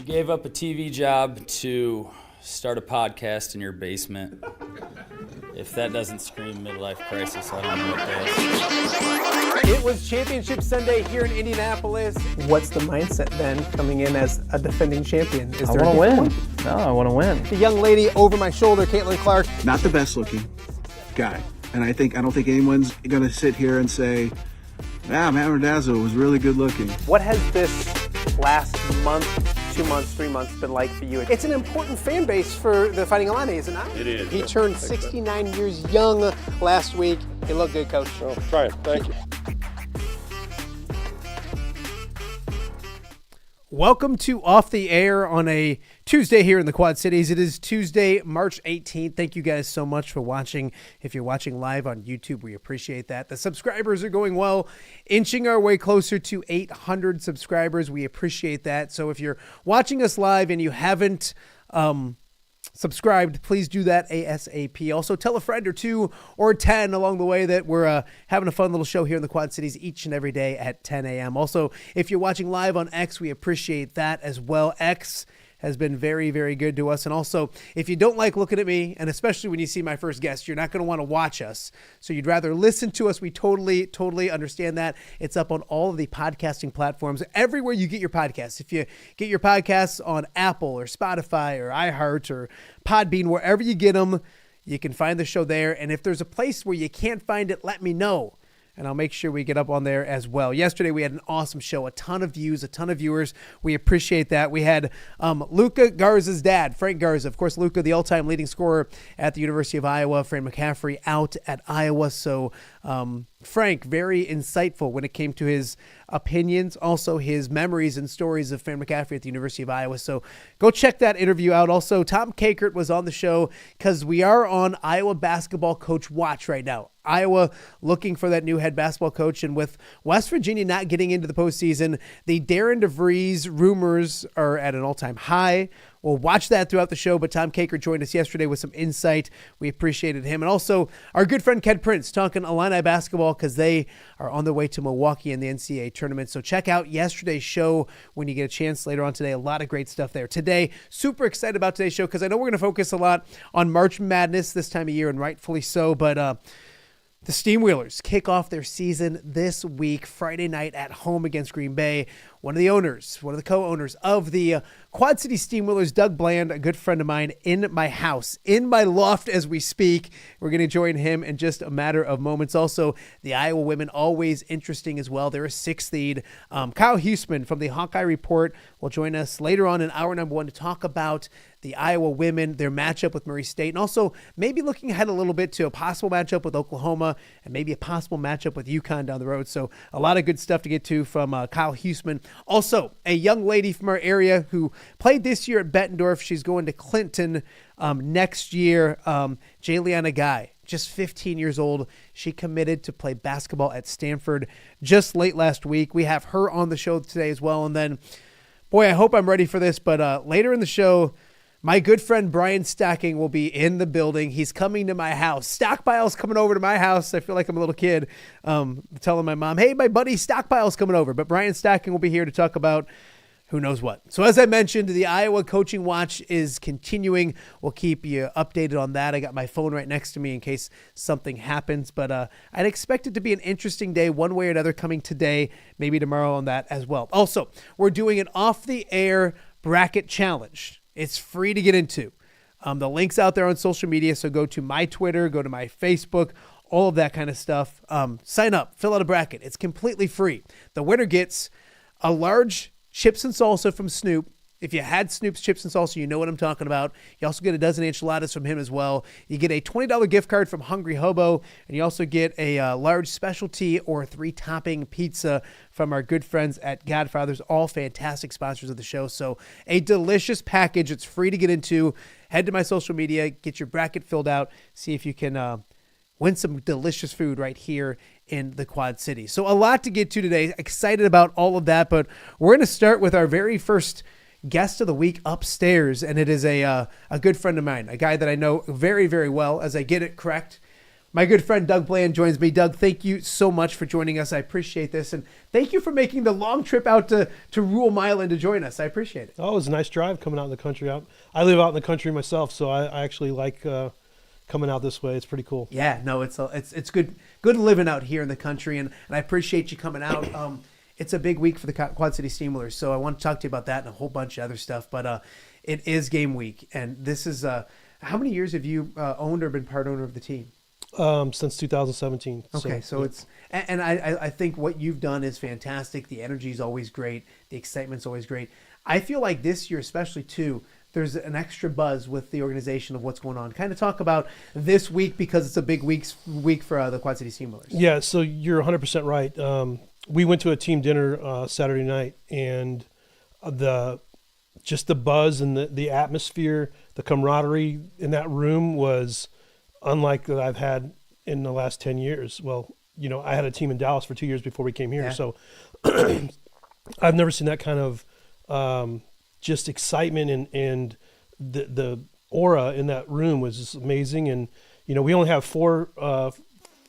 gave up a TV job to start a podcast in your basement. If that doesn't scream midlife crisis, I don't know what does. It was Championship Sunday here in Indianapolis. What's the mindset then coming in as a defending champion? I want to win. No, I want to win. The young lady over my shoulder, Caitlin Clark. Not the best looking guy. And I don't think anyone's going to sit here and say, Matt Randazzo was really good looking. What has this last month, 2 months, 3 months been like for you? It's an important fan base for the Fighting Illini, is it not? It is. He turned 69 years young last week. He looked good, Coach. Oh, try it. Thank you. Welcome to Off the Air on a Tuesday here in the Quad Cities. It is Tuesday, March 18th. Thank you guys so much for watching. If you're watching live on YouTube, we appreciate that. The subscribers are going well, inching our way closer to 800 subscribers. We appreciate that. So if you're watching us live and you haven't subscribed, please do that ASAP. Also, tell a friend or two or 10 along the way that we're having a fun little show here in the Quad Cities each and every day at 10 a.m. Also, if you're watching live on X, we appreciate that as well. X has been very, very good to us. And also, if you don't like looking at me, and especially when you see my first guest, you're not going to want to watch us. So you'd rather listen to us. We totally understand that. It's up on all of the podcasting platforms, everywhere you get your podcasts. If you get your podcasts on Apple or Spotify or iHeart or Podbean, wherever you get them, you can find the show there. And if there's a place where you can't find it, let me know, and I'll make sure we get up on there as well. Yesterday, we had an awesome show, a ton of views, a ton of viewers. We appreciate that. We had Luca Garza's dad, Frank Garza. Of course, Luca, the all-time leading scorer at the University of Iowa. Fran McCaffrey out at Iowa. So Frank, very insightful when it came to his opinions, also his memories and stories of Fran McCaffrey at the University of Iowa. So go check that interview out. Also, Tom Kakert was on the show because we are on Iowa basketball coach watch right now. Iowa looking for that new head basketball coach, and with West Virginia not getting into the postseason, the Darren DeVries rumors are at an all-time high. We'll watch that throughout the show, but Tom Kakert joined us yesterday with some insight. We appreciated him. And also our good friend Ken Prince talking Illini basketball because they are on their way to Milwaukee in the NCAA tournament. So check out yesterday's show when you get a chance later on today. A lot of great stuff there. Today, super excited about today's show because I know we're going to focus a lot on March Madness this time of year, and rightfully so, but the Steamwheelers kick off their season this week, Friday night at home against Green Bay. One of the co-owners of the Quad City Steamwheelers, Doug Bland, a good friend of mine, in my house, in my loft as we speak. We're going to join him in just a matter of moments. Also, the Iowa women, always interesting as well. They're a 6th seed. Kyle Huesmann from the Hawkeye Report will join us later on in hour number 1 to talk about the Iowa women, their matchup with Murray State, and also maybe looking ahead a little bit to a possible matchup with Oklahoma and maybe a possible matchup with UConn down the road. So a lot of good stuff to get to from Kyle Huesmann. Also, a young lady from our area who played this year at Bettendorf. She's going to Clinton next year. Jhaliana Guy, just 15 years old. She committed to play basketball at Stanford just late last week. We have her on the show today as well. And then, boy, I hope I'm ready for this, but later in the show, my good friend Brian Stacking will be in the building. He's coming to my house. Stockpile's coming over to my house. I feel like I'm a little kid telling my mom, hey, my buddy Stockpile's coming over. But Brian Stacking will be here to talk about who knows what. So as I mentioned, the Iowa Coaching Watch is continuing. We'll keep you updated on that. I got my phone right next to me in case something happens. But I'd expect it to be an interesting day one way or another coming today, maybe tomorrow on that as well. Also, we're doing an off-the-air bracket challenge. It's free to get into. The link's out there on social media, so go to my Twitter, go to my Facebook, all of that kind of stuff. Sign up, fill out a bracket. It's completely free. The winner gets a large chips and salsa from Snoop. If you had Snoop's chips and salsa, you know what I'm talking about. You also get a dozen enchiladas from him as well. You get a $20 gift card from Hungry Hobo, and you also get a large specialty or 3-topping pizza from our good friends at Godfather's, all fantastic sponsors of the show. So a delicious package. It's free to get into. Head to my social media, get your bracket filled out, see if you can win some delicious food right here in the Quad Cities. So a lot to get to today. Excited about all of that, but we're going to start with our very first guest of the week upstairs, and it is a good friend of mine, a guy that I know very, very well, as I get it correct. My good friend Doug Bland joins me. Doug, thank you so much for joining us. I appreciate this. And thank you for making the long trip out to rural Milan to join us. I appreciate it. Oh, it was a nice drive coming out in the country. I live out in the country myself, so I actually like coming out this way. It's pretty cool. Yeah, no, it's good living out here in the country, and I appreciate you coming out. It's a big week for the Quad City Steamrollers, so I want to talk to you about that and a whole bunch of other stuff. But it is game week, and this is how many years have you owned or been part owner of the team? Since 2017. Okay, so it's and I think what you've done is fantastic. The energy is always great. The excitement's always great. I feel like this year, especially too, there's an extra buzz with the organization of what's going on. Kind of talk about this week because it's a big week for the Quad City Steamrollers. Yeah, so you're 100% right. We went to a team dinner Saturday night, and the buzz and the atmosphere, the camaraderie in that room was unlike that I've had in the last 10 years. Well, I had a team in Dallas for 2 years before we came here. Yeah. So I've never seen that kind of just excitement and the aura in that room was just amazing. And, we only have four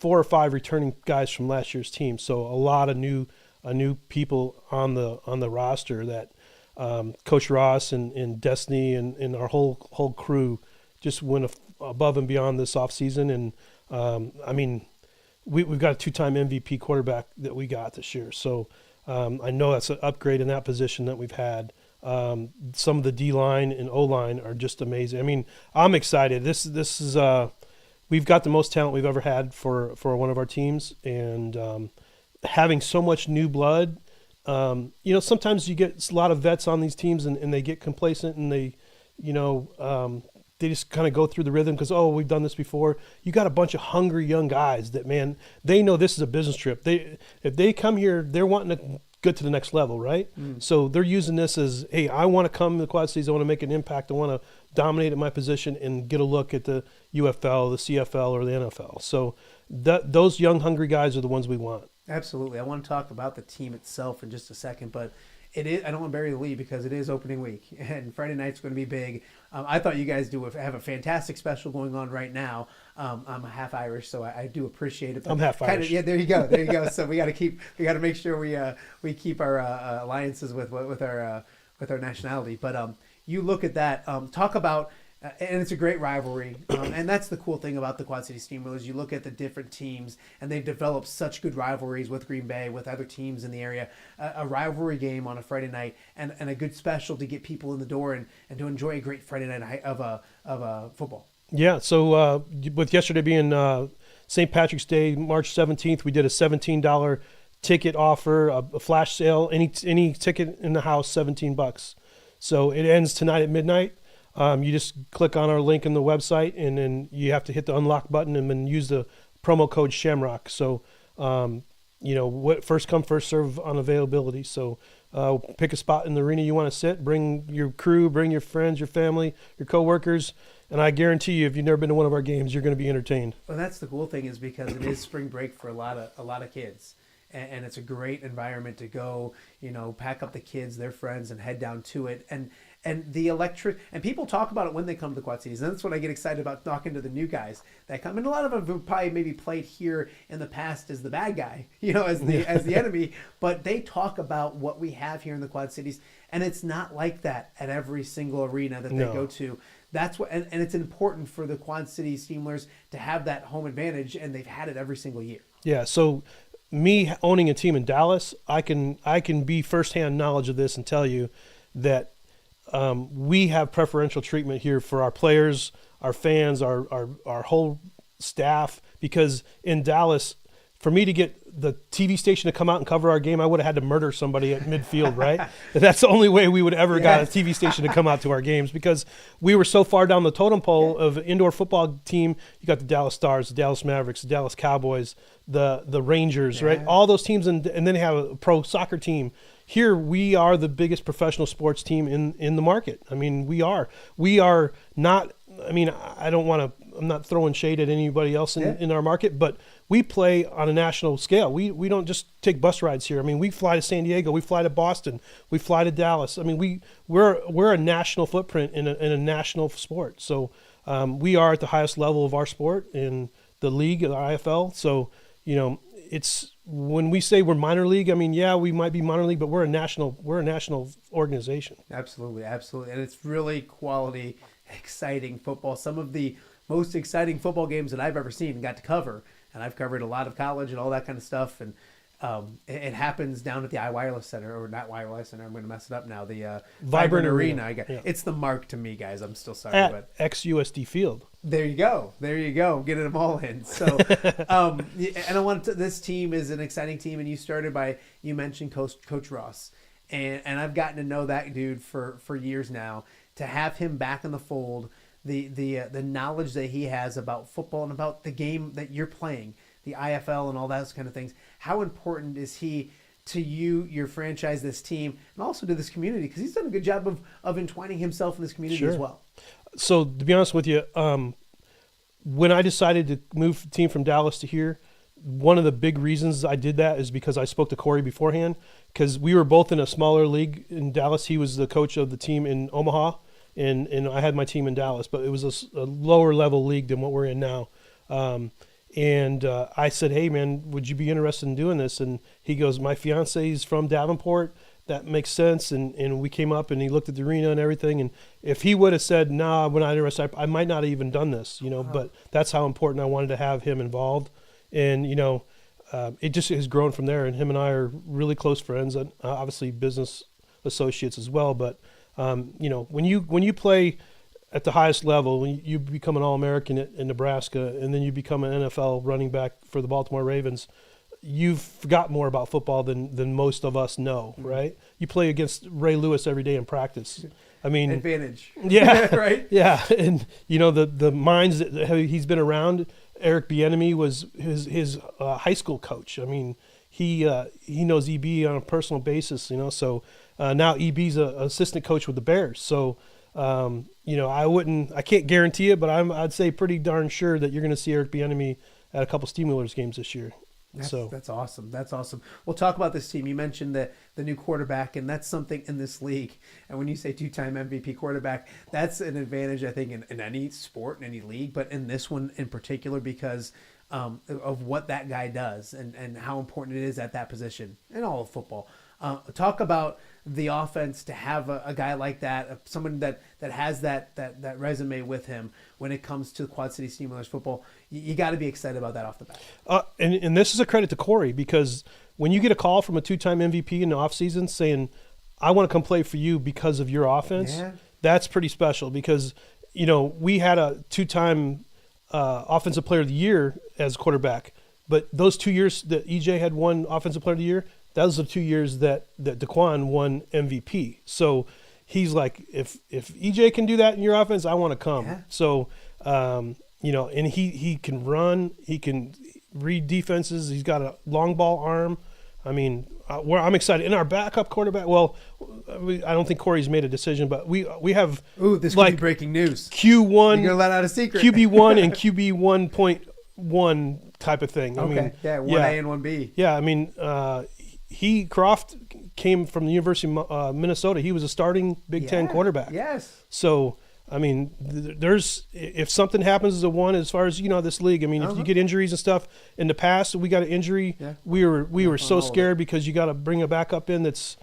or five returning guys from last year's team. So a lot of new people on the roster that Coach Ross and Destiny and our whole crew just went above and beyond this offseason. And we've got a two-time MVP quarterback that we got this year. So I know that's an upgrade in that position that we've had. Some of the D-line and O-line are just amazing. I'm excited. This is we've got the most talent we've ever had for one of our teams, and having so much new blood. Sometimes you get a lot of vets on these teams and they get complacent and they just kind of go through the rhythm because, we've done this before. You got a bunch of hungry young guys that, man, they know this is a business trip. If they come here, they're wanting to get to the next level, right? So they're using this as, hey, I want to come to the Quad Cities. I want to make an impact. I want to dominate at my position and get a look at the UFL, the CFL, or the NFL. So those young, hungry guys are the ones we want. Absolutely. I want to talk about the team itself in just a second, but it is. I don't want to bury the lead because it is opening week, and Friday night's going to be big. I thought you guys have a fantastic special going on right now. I'm half Irish, so I do appreciate it. I'm half Irish. Yeah, there you go. So we got to make sure we keep our alliances with our nationality. But you look at that. Talk about. And it's a great rivalry, and that's the cool thing about the Quad City Steamrollers. You look at the different teams, and they've developed such good rivalries with Green Bay, with other teams in the area. A rivalry game on a Friday night, and a good special to get people in the door and to enjoy a great Friday night of football. Yeah. So with yesterday being St. Patrick's Day, March 17th, we did a $17 ticket offer, a flash sale. Any ticket in the house, $17. So it ends tonight at midnight. You just click on our link in the website, and then you have to hit the unlock button and then use the promo code Shamrock. So, first come, first serve on availability. So pick a spot in the arena you want to sit, bring your crew, bring your friends, your family, your coworkers, and I guarantee you, if you've never been to one of our games, you're going to be entertained. Well, that's the cool thing is because it is spring break for a lot of kids. And it's a great environment to go, pack up the kids, their friends, and head down to it. And the electric, and people talk about it when they come to the Quad Cities. And that's what I get excited about talking to the new guys that come. And a lot of them have probably maybe played here in the past as the bad guy, as the enemy. But they talk about what we have here in the Quad Cities. And it's not like that at every single arena that they go to. That's what, and it's important for the Quad City Steamrollers to have that home advantage, and they've had it every single year. Yeah, so me owning a team in Dallas, I can be firsthand knowledge of this and tell you that we have preferential treatment here for our players, our fans, our whole staff, because in Dallas, for me to get the TV station to come out and cover our game, I would have had to murder somebody at midfield, right? That's the only way we would ever got a TV station to come out to our games, because we were so far down the totem pole of indoor football team. You got the Dallas Stars, the Dallas Mavericks, the Dallas Cowboys, the Rangers, right? All those teams, and then they have a pro soccer team. Here we are the biggest professional sports team in the market. We are not. I'm not throwing shade at anybody else in our market, but we play on a national scale. We don't just take bus rides here. We fly to San Diego, we fly to Boston, we fly to Dallas. We're a national footprint in a national sport. So we are at the highest level of our sport, and the league, the IFL. So, it's when we say we're minor league, I mean, yeah, we might be minor league, but we're a national organization. Absolutely. And it's really quality, exciting football. Some of the most exciting football games that I've ever seen and got to cover. And I've covered a lot of college and all that kind of stuff. And it happens down at the iWireless Center, or not Wireless Center. I'm going to mess it up now. The Vibrant Arena. Yeah. It's the mark to me, guys. I'm still sorry, At ex-USD Field. There you go. Getting them all in. So, and I want to, this team is an exciting team, and you mentioned Coach Ross, and I've gotten to know that dude for years now. To have him back in the fold, the knowledge that he has about football and about the game that you're playing, the IFL and all those kind of things. How important is he to you, your franchise, this team, and also to this community? Because he's done a good job of entwining himself in this community as well. So to be honest with you, when I decided to move the team from Dallas to here, one of the big reasons I did that is because I spoke to Corey beforehand, because we were both in a smaller league in Dallas. He was the coach of the team in Omaha, and I had my team in Dallas, but it was a lower level league than what we're in now. And I said, hey, man, would you be interested in doing this? And he goes, my fiance is from Davenport. That makes sense. And we came up and he looked at the arena and everything. And if he would have said, nah, we're not interested, I might not have even done this, but that's how important I wanted to have him involved. And, it just has grown from there. And him and I are really close friends, and obviously business associates as well. But, when you play at the highest level, when you become an All-American in Nebraska, and then you become an NFL running back for the Baltimore Ravens, you've forgot more about football than most of us know, right? You play against Ray Lewis every day in practice. I mean, advantage. Yeah, right. Yeah, and the minds that he's been around. Eric Bieniemy was his high school coach. I mean, he knows EB on a personal basis. So now EB's an assistant coach with the Bears. So. I can't guarantee it, but I'd say pretty darn sure that you're going to see Eric Bieniemy at a couple Steelers games this year. That's awesome. That's awesome. We'll talk about this team. You mentioned the new quarterback, and that's something in this league. And when you say two-time MVP quarterback, that's an advantage, I think, in any sport, in any league, but in this one in particular because of what that guy does and how important it is at that position in all of football. Talk about the offense to have a guy like that, someone that has that resume with him when it comes to Quad City Steelers football. You got to be excited about that off the bat. And this is a credit to Corey, because when you get a call from a two-time MVP in the offseason saying, I want to come play for you because of your offense, that's pretty special because, we had a two-time Offensive Player of the Year as quarterback, but those 2 years that EJ had won Offensive Player of the Year, those are the 2 years that DeQuan won MVP. So he's like, if EJ can do that in your offense, I want to come. Yeah. So, and he can run, he can read defenses. He's got a long ball arm. I mean, I'm excited. And our backup quarterback, well, I don't think Corey's made a decision, but we have this could be breaking news. Q1. You're gonna let out a secret. QB1 and QB 1.1 type of thing. Okay. I mean, 1A and 1B. Yeah, I mean, Croft came from the University of Minnesota. He was a starting Big Ten quarterback. Yes. So, I mean, if something happens as far as, this league, I mean, if you get injuries and stuff, in the past, we got an injury. Yeah. We were so scared because you got to bring a backup in that's,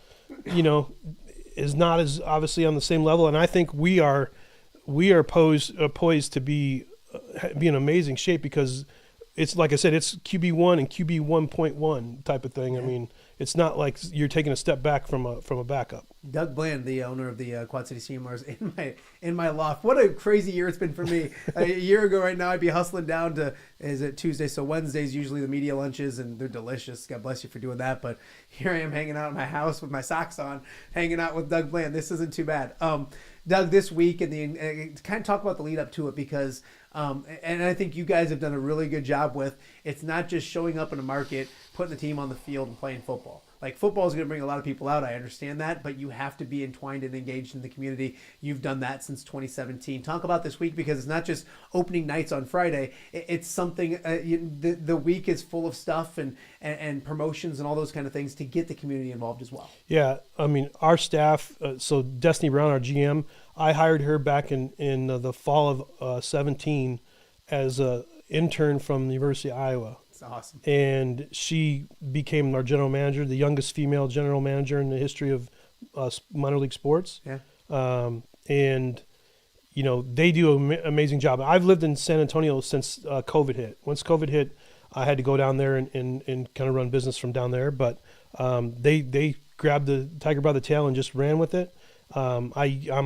is not as obviously on the same level. And I think we are poised to be in amazing shape because it's, like I said, it's QB1 and QB 1.1 type of thing. Yeah. I mean, it's not like you're taking a step back from a backup. Doug Bland, the owner of the Quad City Steelers, in my loft. What a crazy year it's been for me. A year ago right now, I'd be hustling down to, is it Tuesday? So Wednesday's usually the media lunches, and they're delicious. God bless you for doing that. But here I am hanging out in my house with my socks on, hanging out with Doug Bland. This isn't too bad. Doug, this week, and kind of talk about the lead up to it because and I think you guys have done a really good job with, it's not just showing up in a market, putting the team on the field and playing football. Like, football is going to bring a lot of people out. I understand that, but you have to be entwined and engaged in the community. You've done that since 2017. Talk about this week because it's not just opening nights on Friday. It's something, the week is full of stuff and promotions and all those kind of things to get the community involved as well. Yeah, I mean, our staff, so Destiny Brown, our GM, I hired her back in the fall of 17 as intern from the University of Iowa. That's awesome. And she became our general manager, the youngest female general manager in the history of minor league sports. Yeah. And, they do an amazing job. I've lived in San Antonio since COVID hit. Once COVID hit, I had to go down there and kind of run business from down there. But they grabbed the tiger by the tail and just ran with it. I'm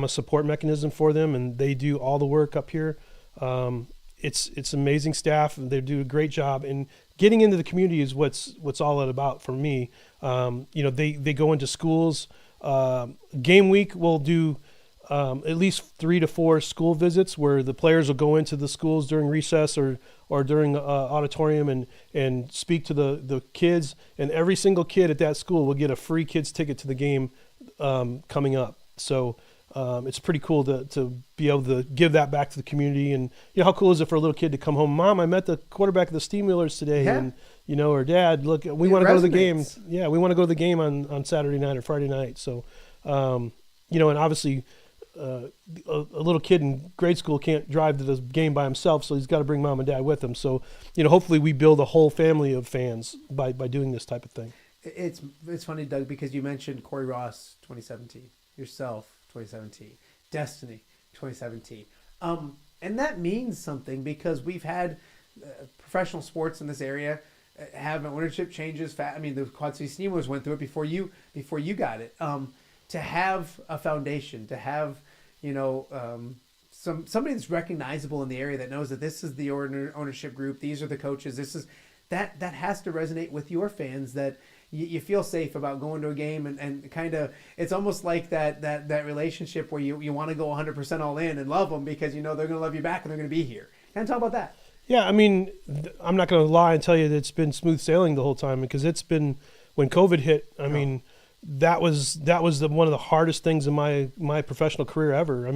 a support mechanism for them, and they do all the work up here. It's amazing staff, and they do a great job. And getting into the community is what's all it about for me. They go into schools. Game week, we'll do at least 3 to 4 school visits where the players will go into the schools during recess or during auditorium and speak to the kids. And every single kid at that school will get a free kids ticket to the game coming up. So it's pretty cool to be able to give that back to the community. And how cool is it for a little kid to come home? Mom, I met the quarterback of the Steamwheelers today. Yeah. And or Dad, look, we want to go to the game. Yeah, we want to go to the game on Saturday night or Friday night. So, and obviously a little kid in grade school can't drive to the game by himself, so he's got to bring mom and dad with him. So, hopefully we build a whole family of fans by doing this type of thing. It's funny, Doug, because you mentioned Corey Ross 2017, yourself 2017, Destiny 2017. And that means something because we've had professional sports in this area have ownership changes. The Quad City Steamers went through it before you got it. To have a foundation, to have somebody that's recognizable in the area that knows that this is the ownership group, these are the coaches, this is that has to resonate with your fans, that you feel safe about going to a game and kind of, it's almost like that relationship where you want to go 100% all in and love them because they're going to love you back and they're going to be here. Can you talk about that? Yeah, I'm not going to lie and tell you that it's been smooth sailing the whole time, because it's been, when COVID hit, that was one of the hardest things in my professional career ever.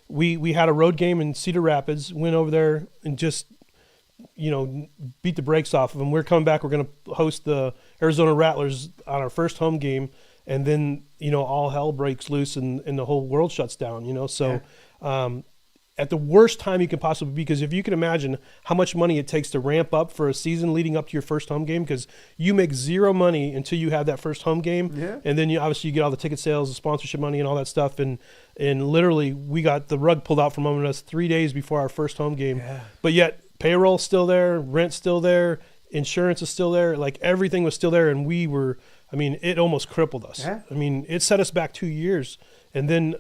We had a road game in Cedar Rapids, went over there and just, beat the brakes off of them. We're coming back. We're going to host the Arizona Rattlers on our first home game. And then, all hell breaks loose and the whole world shuts down, So, at the worst time you can possibly be, because if you can imagine how much money it takes to ramp up for a season leading up to your first home game, because you make zero money until you have that first home game. Yeah. And then you get all the ticket sales, the sponsorship money and all that stuff. And literally we got the rug pulled out from under us 3 days before our first home game. Yeah. But yet payroll's still there, rent's still there, insurance is still there. Like everything was still there. And we were, it almost crippled us. Yeah. It set us back 2 years. And then,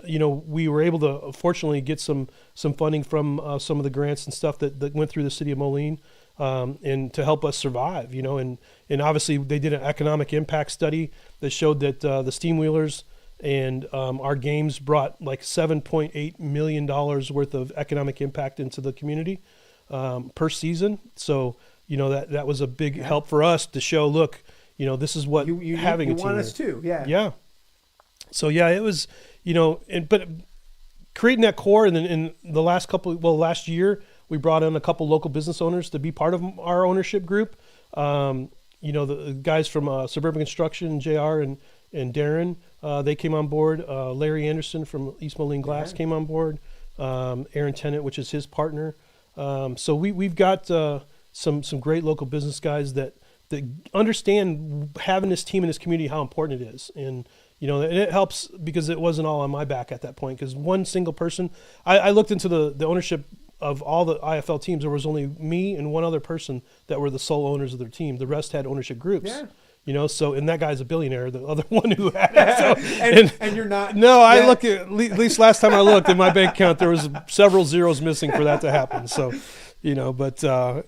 we were able to fortunately get some funding from some of the grants and stuff that went through the city of Moline, and to help us survive, and obviously they did an economic impact study that showed that the Steamwheelers and our games brought like $7.8 million worth of economic impact into the community per season. So, that was a big help for us to show, look, this is what having a team want us to, yeah. Yeah. So, yeah, it was, but creating that core, and then in the last year, we brought in a couple local business owners to be part of our ownership group. The guys from Suburban Construction, JR and Darren, they came on board. Larry Anderson from East Moline Glass came on board. Aaron Tennant, which is his partner. So we've got some great local business guys that understand having this team in this community, how important it is. And and it helps because it wasn't all on my back at that point, because one single person, I looked into the ownership of all the IFL teams. There was only me and one other person that were the sole owners of their team. The rest had ownership groups. Yeah. So, and that guy's a billionaire, the other one who had it. So, and you're not. No, I look at least last time I looked in my bank account, there was several zeros missing for that to happen. So, but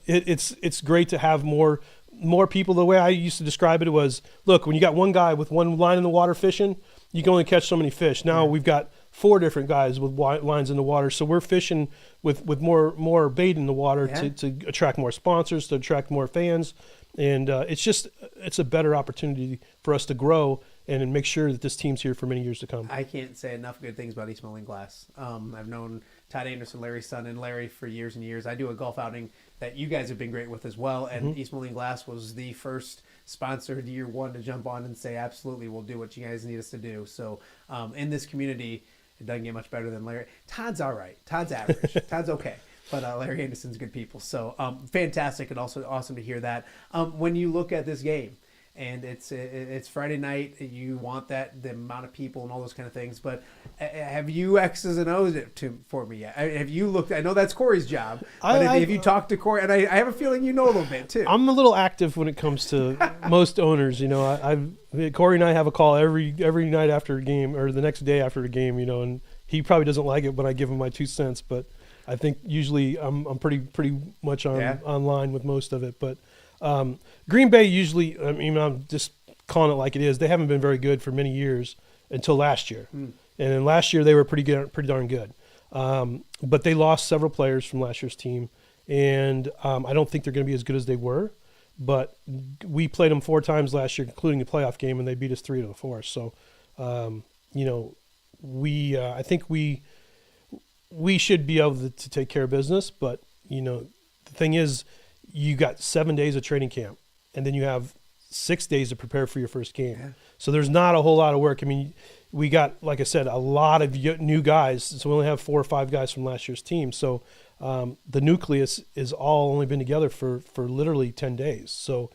it's great to have more people. The way I used to describe it was, look, when you got one guy with one line in the water fishing, you can only catch so many fish. Now we've got 4 different guys with lines in the water, so we're fishing with more bait in the water to attract more sponsors, to attract more fans, and it's a better opportunity for us to grow and make sure that this team's here for many years to come. I can't say enough good things about East Moline Glass. I've known Todd Anderson, Larry's son, and Larry for years and years. I do a golf outing that you guys have been great with as well, and East Moline Glass was the first sponsor to year one to jump on and say, absolutely, we'll do what you guys need us to do. So in this community, it doesn't get much better than Larry. Todd's all right. Todd's average. Todd's okay. But Larry Anderson's good people. So fantastic, and also awesome to hear that. When you look at this game, and it's Friday night, you want the amount of people and all those kind of things. But have you X's and O's it for me yet? Have you looked? I know that's Corey's job. But have you talked to Corey? And I have a feeling you know a little bit too. I'm a little active when it comes to most owners. Corey and I have a call every night after a game, or the next day after a game. And he probably doesn't like it when I give him my 2 cents, but I think usually I'm pretty much online with most of it. But Green Bay usually, I'm just calling it like it is. They haven't been very good for many years until last year. And then last year they were pretty darn good. But they lost several players from last year's team, and I don't think they're going to be as good as they were. But we played them 4 times last year, including the playoff game, and they beat us 3-4. So, I think we should be able to take care of business. But the thing is, you got 7 days of training camp, and then you have 6 days to prepare for your first game. Yeah. So there's not a whole lot of work. We got, like I said, a lot of new guys. So we only have 4 or 5 guys from last year's team. So the nucleus is all only been together for literally 10 days. So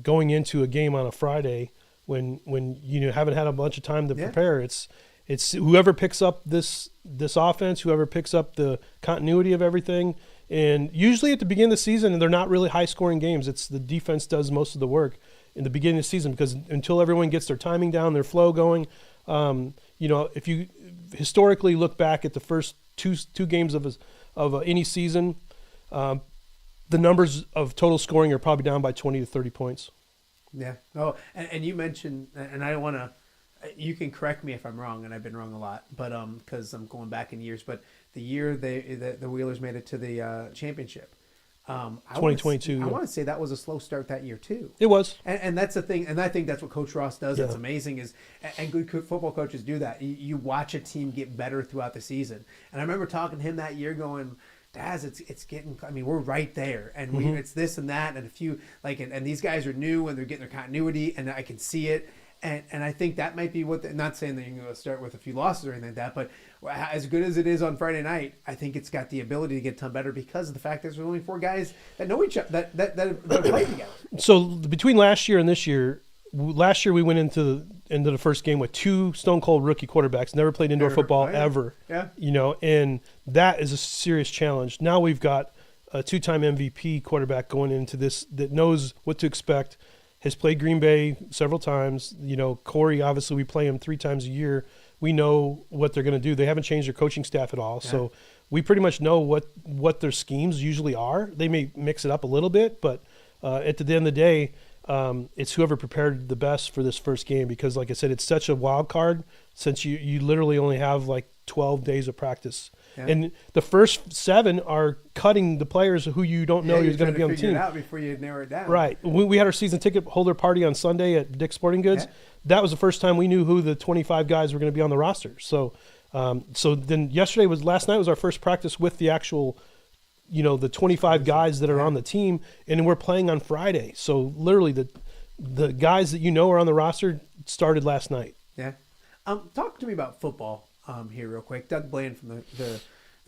going into a game on a Friday when you haven't had a bunch of time to prepare, it's whoever picks up this offense, whoever picks up the continuity of everything. And usually at the beginning of the season, they're not really high-scoring games. It's the defense does most of the work in the beginning of the season, because until everyone gets their timing down, their flow going, if you historically look back at the first two games of any season, the numbers of total scoring are probably down by 20 to 30 points. Yeah. Oh, and you mentioned, and I don't want to. You can correct me if I'm wrong, and I've been wrong a lot, but because I'm going back in years. But the year the Wheelers made it to the championship, 2022. I want to say that was a slow start that year too. It was, and that's the thing. And I think that's what Coach Ross does. Yeah. That's amazing. And good football coaches do that. You watch a team get better throughout the season. And I remember talking to him that year, going, Daz, it's getting. We're right there, and it's this and that, and a few and these guys are new and they're getting their continuity, and I can see it. And I think that might be not saying that you're going to start with a few losses or anything like that, but as good as it is on Friday night, I think it's got the ability to get a ton better because of the fact that there's only 4 guys that know each other, that play together. So between last year and this year, last year we went into the first game with 2 stone cold rookie quarterbacks, never played indoor football ever. Yeah. And that is a serious challenge. Now we've got a 2-time MVP quarterback going into this that knows what to expect. Has played Green Bay several times. Corey, obviously, we play him 3 times a year. We know what they're going to do. They haven't changed their coaching staff at all. Yeah. So we pretty much know what their schemes usually are. They may mix it up a little bit, but at the end of the day, it's whoever prepared the best for this first game, because, like I said, it's such a wild card since you literally only have 12 days of practice. Yeah. And the first 7 are cutting the players who you don't know who's going to be on the team. Figure it out before you narrow it down. Right. We had our season ticket holder party on Sunday at Dick's Sporting Goods. Yeah. That was the first time we knew who the 25 guys were going to be on the roster. So, then last night was our first practice with the actual, the 25 guys that are on the team, and we're playing on Friday. So literally the guys that are on the roster started last night. Yeah. Talk to me about football. Here real quick. Doug Bland from the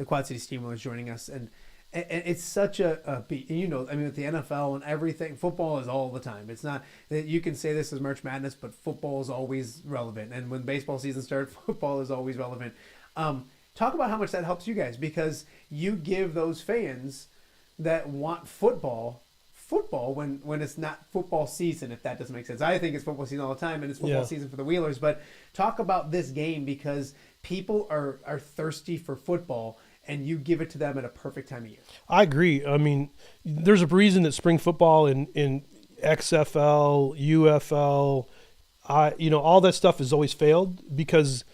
Quad City Steamrollers joining us, and it's such a with the NFL and everything, football is all the time. It's not that you can say this is March Madness, but football is always relevant, and when baseball season starts, football is always relevant. Talk about how much that helps you guys, because you give those fans that want football when it's not football season, if that doesn't make sense. I think it's football season all the time, and it's football season for the Wheelers, but talk about this game, because people are thirsty for football, and you give it to them at a perfect time of year. I agree. There's a reason that spring football in XFL, UFL, all that stuff has always failed, because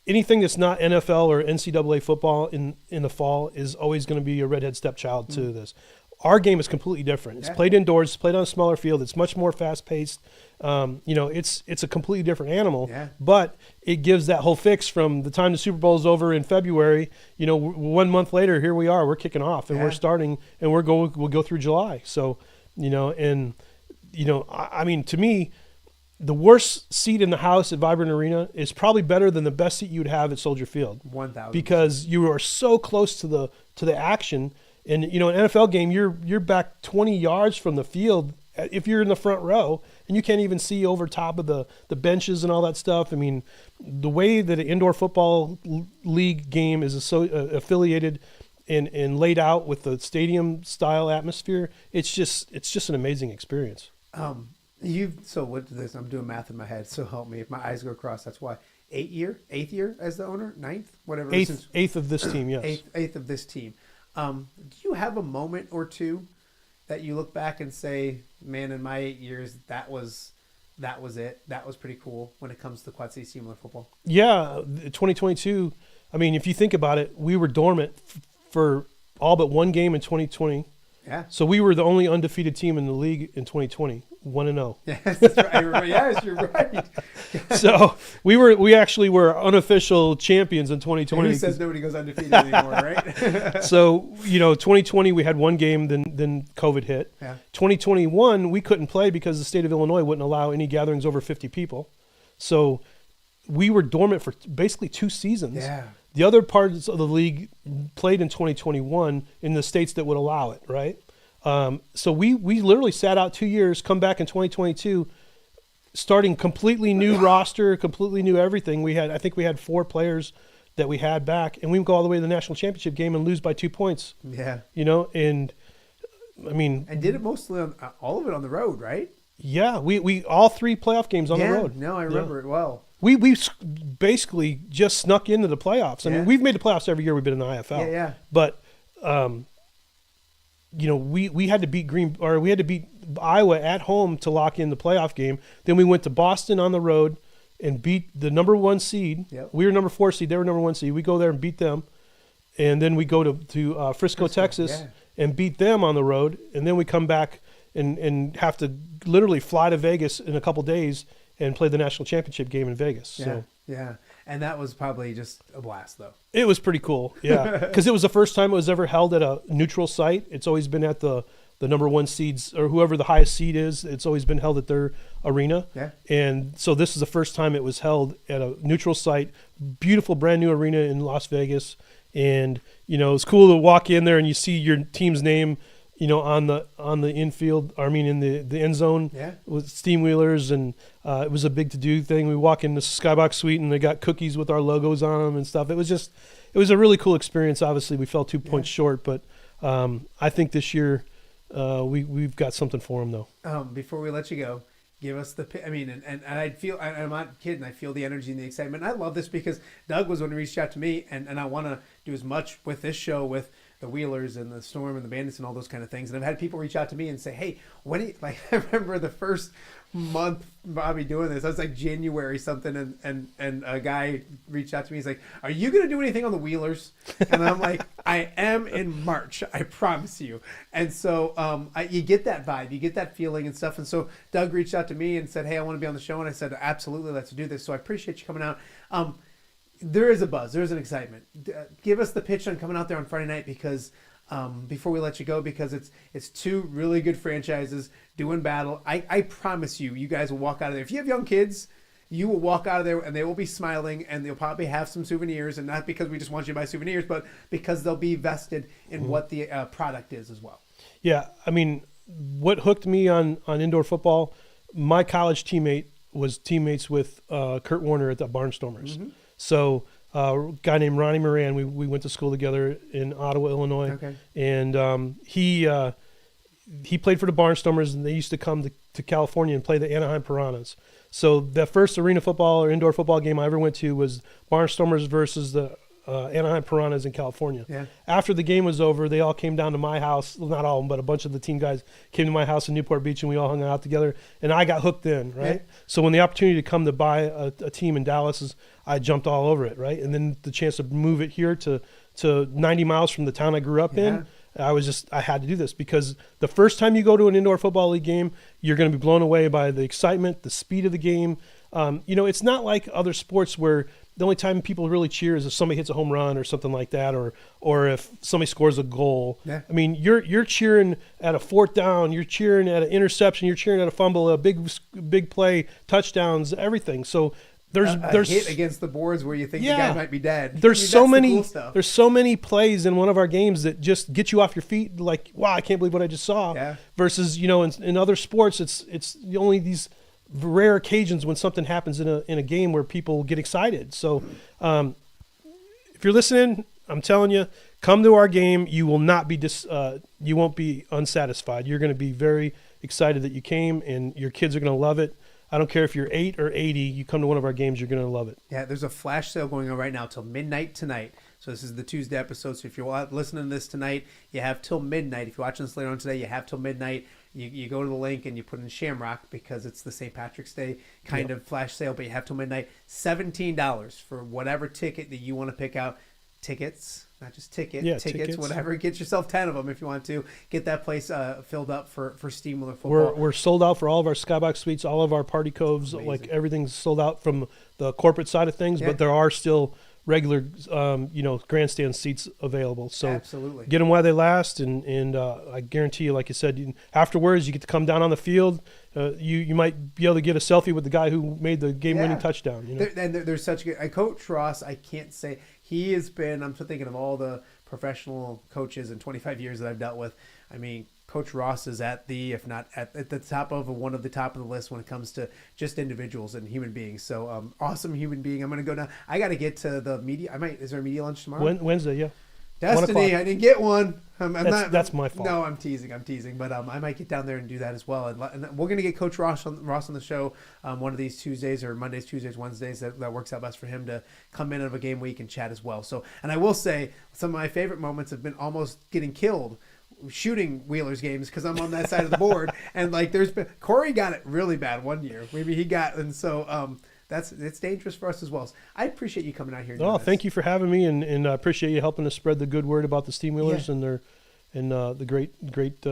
anything that's not NFL or NCAA football in the fall is always going to be a redhead stepchild to this. Our game is completely different. It's played indoors, played on a smaller field. It's much more fast-paced. It's a completely different animal. Yeah. But it gives that whole fix from the time the Super Bowl is over in February. 1 month later, here we are. We're kicking off, and we're starting, and we'll go through July. So, to me, the worst seat in the house at Vibrant Arena is probably better than the best seat you'd have at Soldier Field. 1,000. Because you are so close to the action. And, an NFL game, you're back 20 yards from the field if you're in the front row, and you can't even see over top of the benches and all that stuff. I mean, the way that an indoor football league game is affiliated and laid out with the stadium style atmosphere, it's just an amazing experience. So what is this? I'm doing math in my head. So help me if my eyes go across. That's why 8th year as the owner, 9th, whatever. Eighth of this team, yes. Eighth of this team. Do you have a moment or two that you look back and say, man, in my 8 years, that was it. That was pretty cool when it comes to Quad City Steamer football. Yeah, 2022. I mean, if you think about it, we were dormant for all but one game in 2020. Yeah. So we were the only undefeated team in the league in 2020, 1-0. Yes, that's right. Yes, you're right. So we actually were unofficial champions in 2020. Who says nobody goes undefeated anymore, right? So 2020 we had one game, then COVID hit. Yeah. 2021 we couldn't play because the state of Illinois wouldn't allow any gatherings over 50 people. So we were dormant for basically 2 seasons. Yeah. The other parts of the league played in 2021 in the states that would allow it, right? So we literally sat out 2 years, come back in 2022, starting completely new roster, completely new everything. I think we had 4 players that we had back, and we would go all the way to the national championship game and lose by 2 points. Yeah. And I mean, and did it mostly all of it on the road, right? Yeah, we all 3 playoff games on the road. No, I remember it well. We basically just snuck into the playoffs. I mean, we've made the playoffs every year we've been in the IFL. Yeah. But we had to beat Iowa at home to lock in the playoff game. Then we went to Boston on the road and beat the number 1 seed. Yep. We were number 4 seed. They were number 1 seed. We go there and beat them, and then we go to Frisco, Texas, and beat them on the road. And then we come back and have to literally fly to Vegas in a couple days and play the national championship game in Vegas. Yeah. And that was probably just a blast, though. It was pretty cool, yeah, because it was the first time it was ever held at a neutral site. It's always been at the number 1 seeds or whoever the highest seed is. It's always been held at their arena. Yeah. And so this is the first time it was held at a neutral site. Beautiful, brand new arena in Las Vegas. And, it's cool to walk in there and you see your team's name, on the infield, in the end zone with steam wheelers, and it was a big to-do thing. We walk in the Skybox suite and they got cookies with our logos on them and stuff. It was a really cool experience. Obviously, we fell 2 points short, but I think this year we've got something for them, though. Before we let you go, give us and I'm not kidding. I feel the energy and the excitement. I love this because Doug was one who reached out to me, and I want to do as much with this show with the Wheelers and the Storm and the Bandits and all those kind of things. And I've had people reach out to me and say, hey, I remember the first month Bobby doing this, I was like January something, and a guy reached out to me. He's like, are you going to do anything on the Wheelers? And I'm like, I am in March, I promise you. And so you get that vibe, you get that feeling and stuff. And so Doug reached out to me and said, hey, I want to be on the show. And I said, absolutely, let's do this. So I appreciate you coming out. There is a buzz. There is an excitement. Give us the pitch on coming out there on Friday night, because before we let you go, because it's 2 really good franchises doing battle. I promise you guys will walk out of there. If you have young kids, you will walk out of there and they will be smiling, and they'll probably have some souvenirs, and not because we just want you to buy souvenirs, but because they'll be vested in what the product is as well. Yeah, I mean, what hooked me on indoor football, my college teammate was teammates with Kurt Warner at the Barnstormers. Mm-hmm. So a guy named Ronnie Moran, we went to school together in Ottawa, Illinois. Okay. And he played for the Barnstormers, and they used to come to California and play the Anaheim Piranhas. So the first arena football or indoor football game I ever went to was Barnstormers versus the Anaheim Piranhas in California. Yeah. After the game was over, they all came down to my house. Well, not all of them, but a bunch of the team guys came to my house in Newport Beach, and we all hung out together. And I got hooked in, right? Yeah. So when the opportunity to come to buy a team in Dallas, I jumped all over it, right? And then the chance to move it here to 90 miles from the town I grew up in, I had to do this, because the first time you go to an indoor football league game, you're going to be blown away by the excitement, the speed of the game. It's not like other sports where the only time people really cheer is if somebody hits a home run or something like that, or if somebody scores a goal. Yeah. I mean, you're cheering at a fourth down, you're cheering at an interception, you're cheering at a fumble, a big play, touchdowns, everything. So there's hit against the boards where you think the guy might be dead. There's That's so the many cool stuff. there's so many plays in one of our games that just get you off your feet. Like, wow, I can't believe what I just saw. Yeah. Versus, in other sports, it's only these rare occasions when something happens in a game where people get excited. So, if you're listening, I'm telling you, come to our game. You will not be you won't be unsatisfied. You're going to be very excited that you came, and your kids are going to love it. I don't care if you're 8 or 80. You come to one of our games, you're going to love it. Yeah, there's a flash sale going on right now till midnight tonight. So this is the Tuesday episode. So if you're listening to this tonight, you have till midnight. If you're watching this later on today, you have till midnight. You go to the link and you put in Shamrock because it's the St. Patrick's Day kind of flash sale, but you have till midnight. $17 for whatever ticket that you want to pick out. Tickets, not just tickets, whatever. Get yourself 10 of them if you want to. Get that place filled up for Steamwheeler football. We're sold out for all of our Skybox suites, all of our party coves. Amazing. Like everything's sold out from the corporate side of things, but there are still regular, grandstand seats available. So absolutely, get them while they last, and I guarantee you, like you said, afterwards you get to come down on the field. You might be able to get a selfie with the guy who made the game-winning touchdown. There's such good. Coach Ross, I can't say he has been. I'm still thinking of all the professional coaches in 25 years that I've dealt with. I mean, Coach Ross is if not at the top of one of the top of the list when it comes to just individuals and human beings. So awesome human being. I'm going to go down. I got to get to the media. Is there a media lunch tomorrow? Wednesday, yeah. Destiny, I didn't get one. That's my fault. No, I'm teasing. But I might get down there and do that as well. And we're going to get Coach Ross on the show one of these Tuesdays or Mondays, Tuesdays, Wednesdays. That works out best for him to come in of a game week and chat as well. So, and I will say some of my favorite moments have been almost getting killed shooting Wheelers games because I'm on that side of the board. And Corey got it really bad one year. It's dangerous for us as well. So I appreciate you coming out here. Thank you for having me, and I appreciate you helping us spread the good word about the Steamwheelers and the great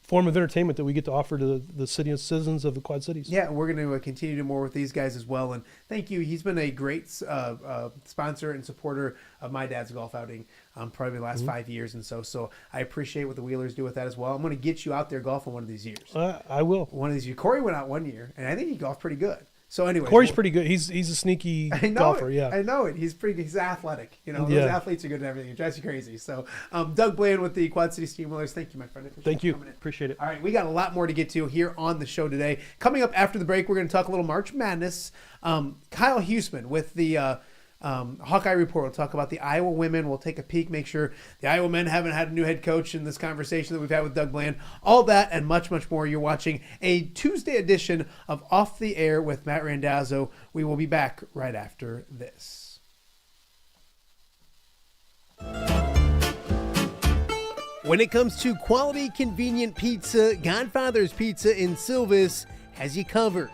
form of entertainment that we get to offer to the city and citizens of the Quad Cities. Yeah, we're going to continue to do more with these guys as well. And thank you. He's been a great sponsor and supporter of my dad's golf outing probably the last 5 years. And so I appreciate what the Wheelers do with that as well. I'm going to get you out there golfing one of these years. I will. One of these years. Corey went out one year, and I think he golfed pretty good. So anyway, Corey's pretty good. He's a sneaky golfer. Yeah, I know it. He's athletic. Those athletes are good at everything. It drives you crazy. So, Doug Bland with the Quad City Steamwheelers. Thank you, my friend. Thank you. Appreciate it. All right, we got a lot more to get to here on the show today. Coming up after the break, we're going to talk a little March Madness. Kyle Huesmann with the Hawkeye Report. We'll talk about the Iowa women. We'll take a peek, make sure the Iowa men haven't had a new head coach in this conversation that we've had with Doug Bland. All that and much, much more. You're watching a Tuesday edition of Off the Air with Matt Randazzo. We will be back right after this. When it comes to quality, convenient pizza, Godfather's Pizza in Silvis has you covered.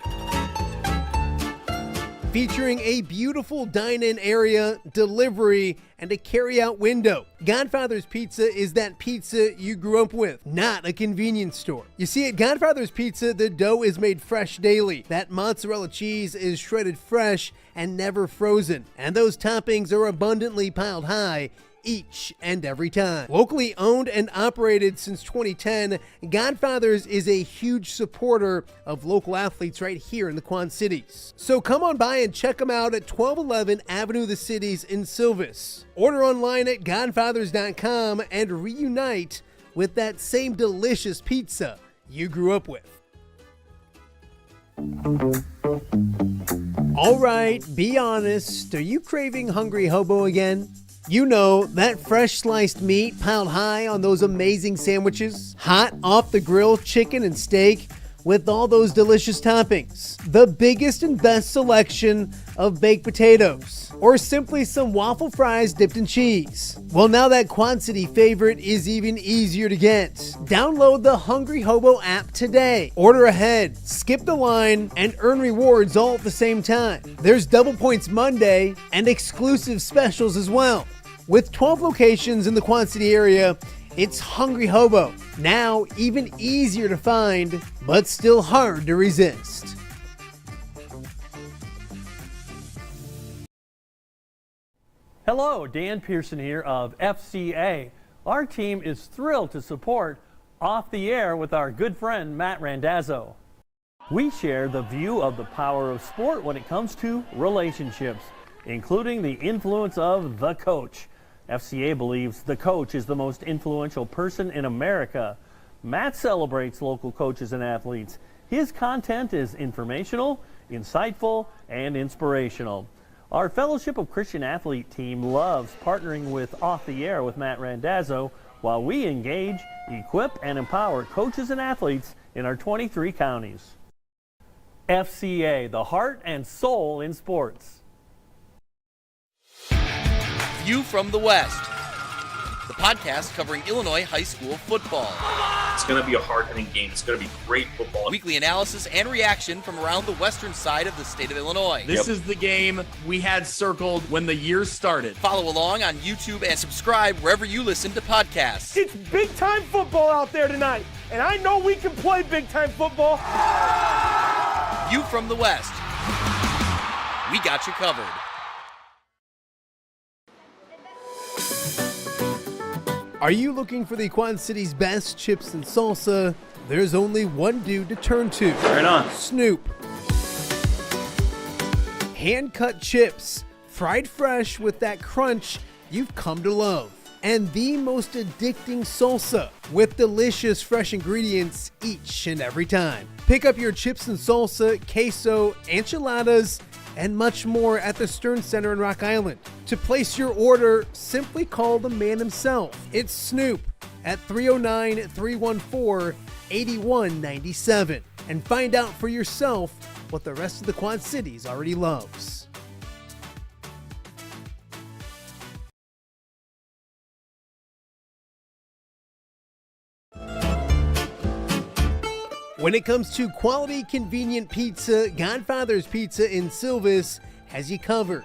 Featuring a beautiful dine-in area, delivery, and a carry-out window. Godfather's Pizza is that pizza you grew up with, not a convenience store. You see, at Godfather's Pizza, the dough is made fresh daily. That mozzarella cheese is shredded fresh and never frozen. And those toppings are abundantly piled high each and every time. Locally owned and operated since 2010, Godfather's is a huge supporter of local athletes right here in the Quad Cities. So come on by and check them out at 1211 Avenue of the Cities in Silvis. Order online at godfathers.com and reunite with that same delicious pizza you grew up with. All right, be honest. Are you craving Hungry Hobo again? You know, that fresh sliced meat piled high on those amazing sandwiches, hot off the grill chicken and steak with all those delicious toppings, the biggest and best selection of baked potatoes, or simply some waffle fries dipped in cheese. Well, now that Quad City favorite is even easier to get. Download the Hungry Hobo app today. Order ahead, skip the line, and earn rewards all at the same time. There's Double Points Monday and exclusive specials as well. With 12 locations in the Quad City area, it's Hungry Hobo. Now even easier to find, but still hard to resist. Hello, Dan Pearson here of FCA. Our team is thrilled to support Off the Air with our good friend Matt Randazzo. We share the view of the power of sport when it comes to relationships, including the influence of the coach. FCA believes the coach is the most influential person in America. Matt celebrates local coaches and athletes. His content is informational, insightful, and inspirational. Our Fellowship of Christian Athlete team loves partnering with Off the Air with Matt Randazzo while we engage, equip, and empower coaches and athletes in our 23 counties. FCA, the heart and soul in sports. View from the West, the podcast covering Illinois high school football. It's going to be a hard-hitting game. It's going to be great football. Weekly analysis and reaction from around the western side of the state of Illinois. This is the game we had circled when the year started. Follow along on YouTube and subscribe wherever you listen to podcasts. It's big-time football out there tonight, and I know we can play big-time football. View from the West. We got you covered. Are you looking for the Quad City's best chips and salsa? There's only one dude to turn to. Right on. Snoop. Hand-cut chips, fried fresh with that crunch you've come to love. And the most addicting salsa with delicious fresh ingredients each and every time. Pick up your chips and salsa, queso, enchiladas, and much more at the Stern Center in Rock Island. To place your order, simply call the man himself. It's Snoop at 309-314-8197 and find out for yourself what the rest of the Quad Cities already loves. When it comes to quality, convenient pizza, Godfather's Pizza in Silvis has you covered.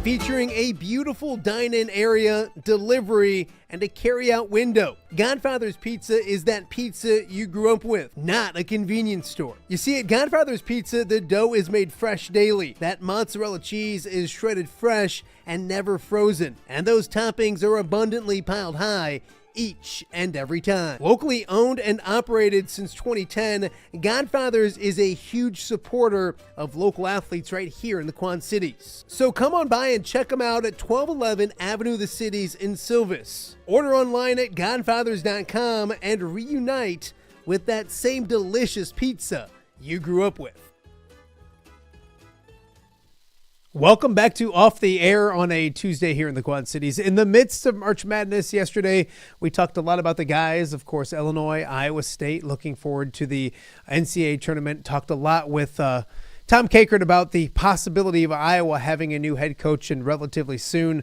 Featuring a beautiful dine-in area, delivery, and a carry-out window. Godfather's Pizza is that pizza you grew up with, not a convenience store. You see, at Godfather's Pizza, the dough is made fresh daily. That mozzarella cheese is shredded fresh and never frozen. And those toppings are abundantly piled high each and every time. Locally owned and operated since 2010, Godfather's is a huge supporter of local athletes right here in the Quad Cities. So come on by and check them out at 1211 Avenue of the Cities in Silvis. Order online at godfathers.com and reunite with that same delicious pizza you grew up with. Welcome back to Off the Air on a Tuesday here in the Quad Cities. In the midst of March Madness yesterday, we talked a lot about the guys. Of course, Illinois, Iowa State, looking forward to the NCAA tournament. Talked a lot with Tom Kakert about the possibility of Iowa having a new head coach and relatively soon.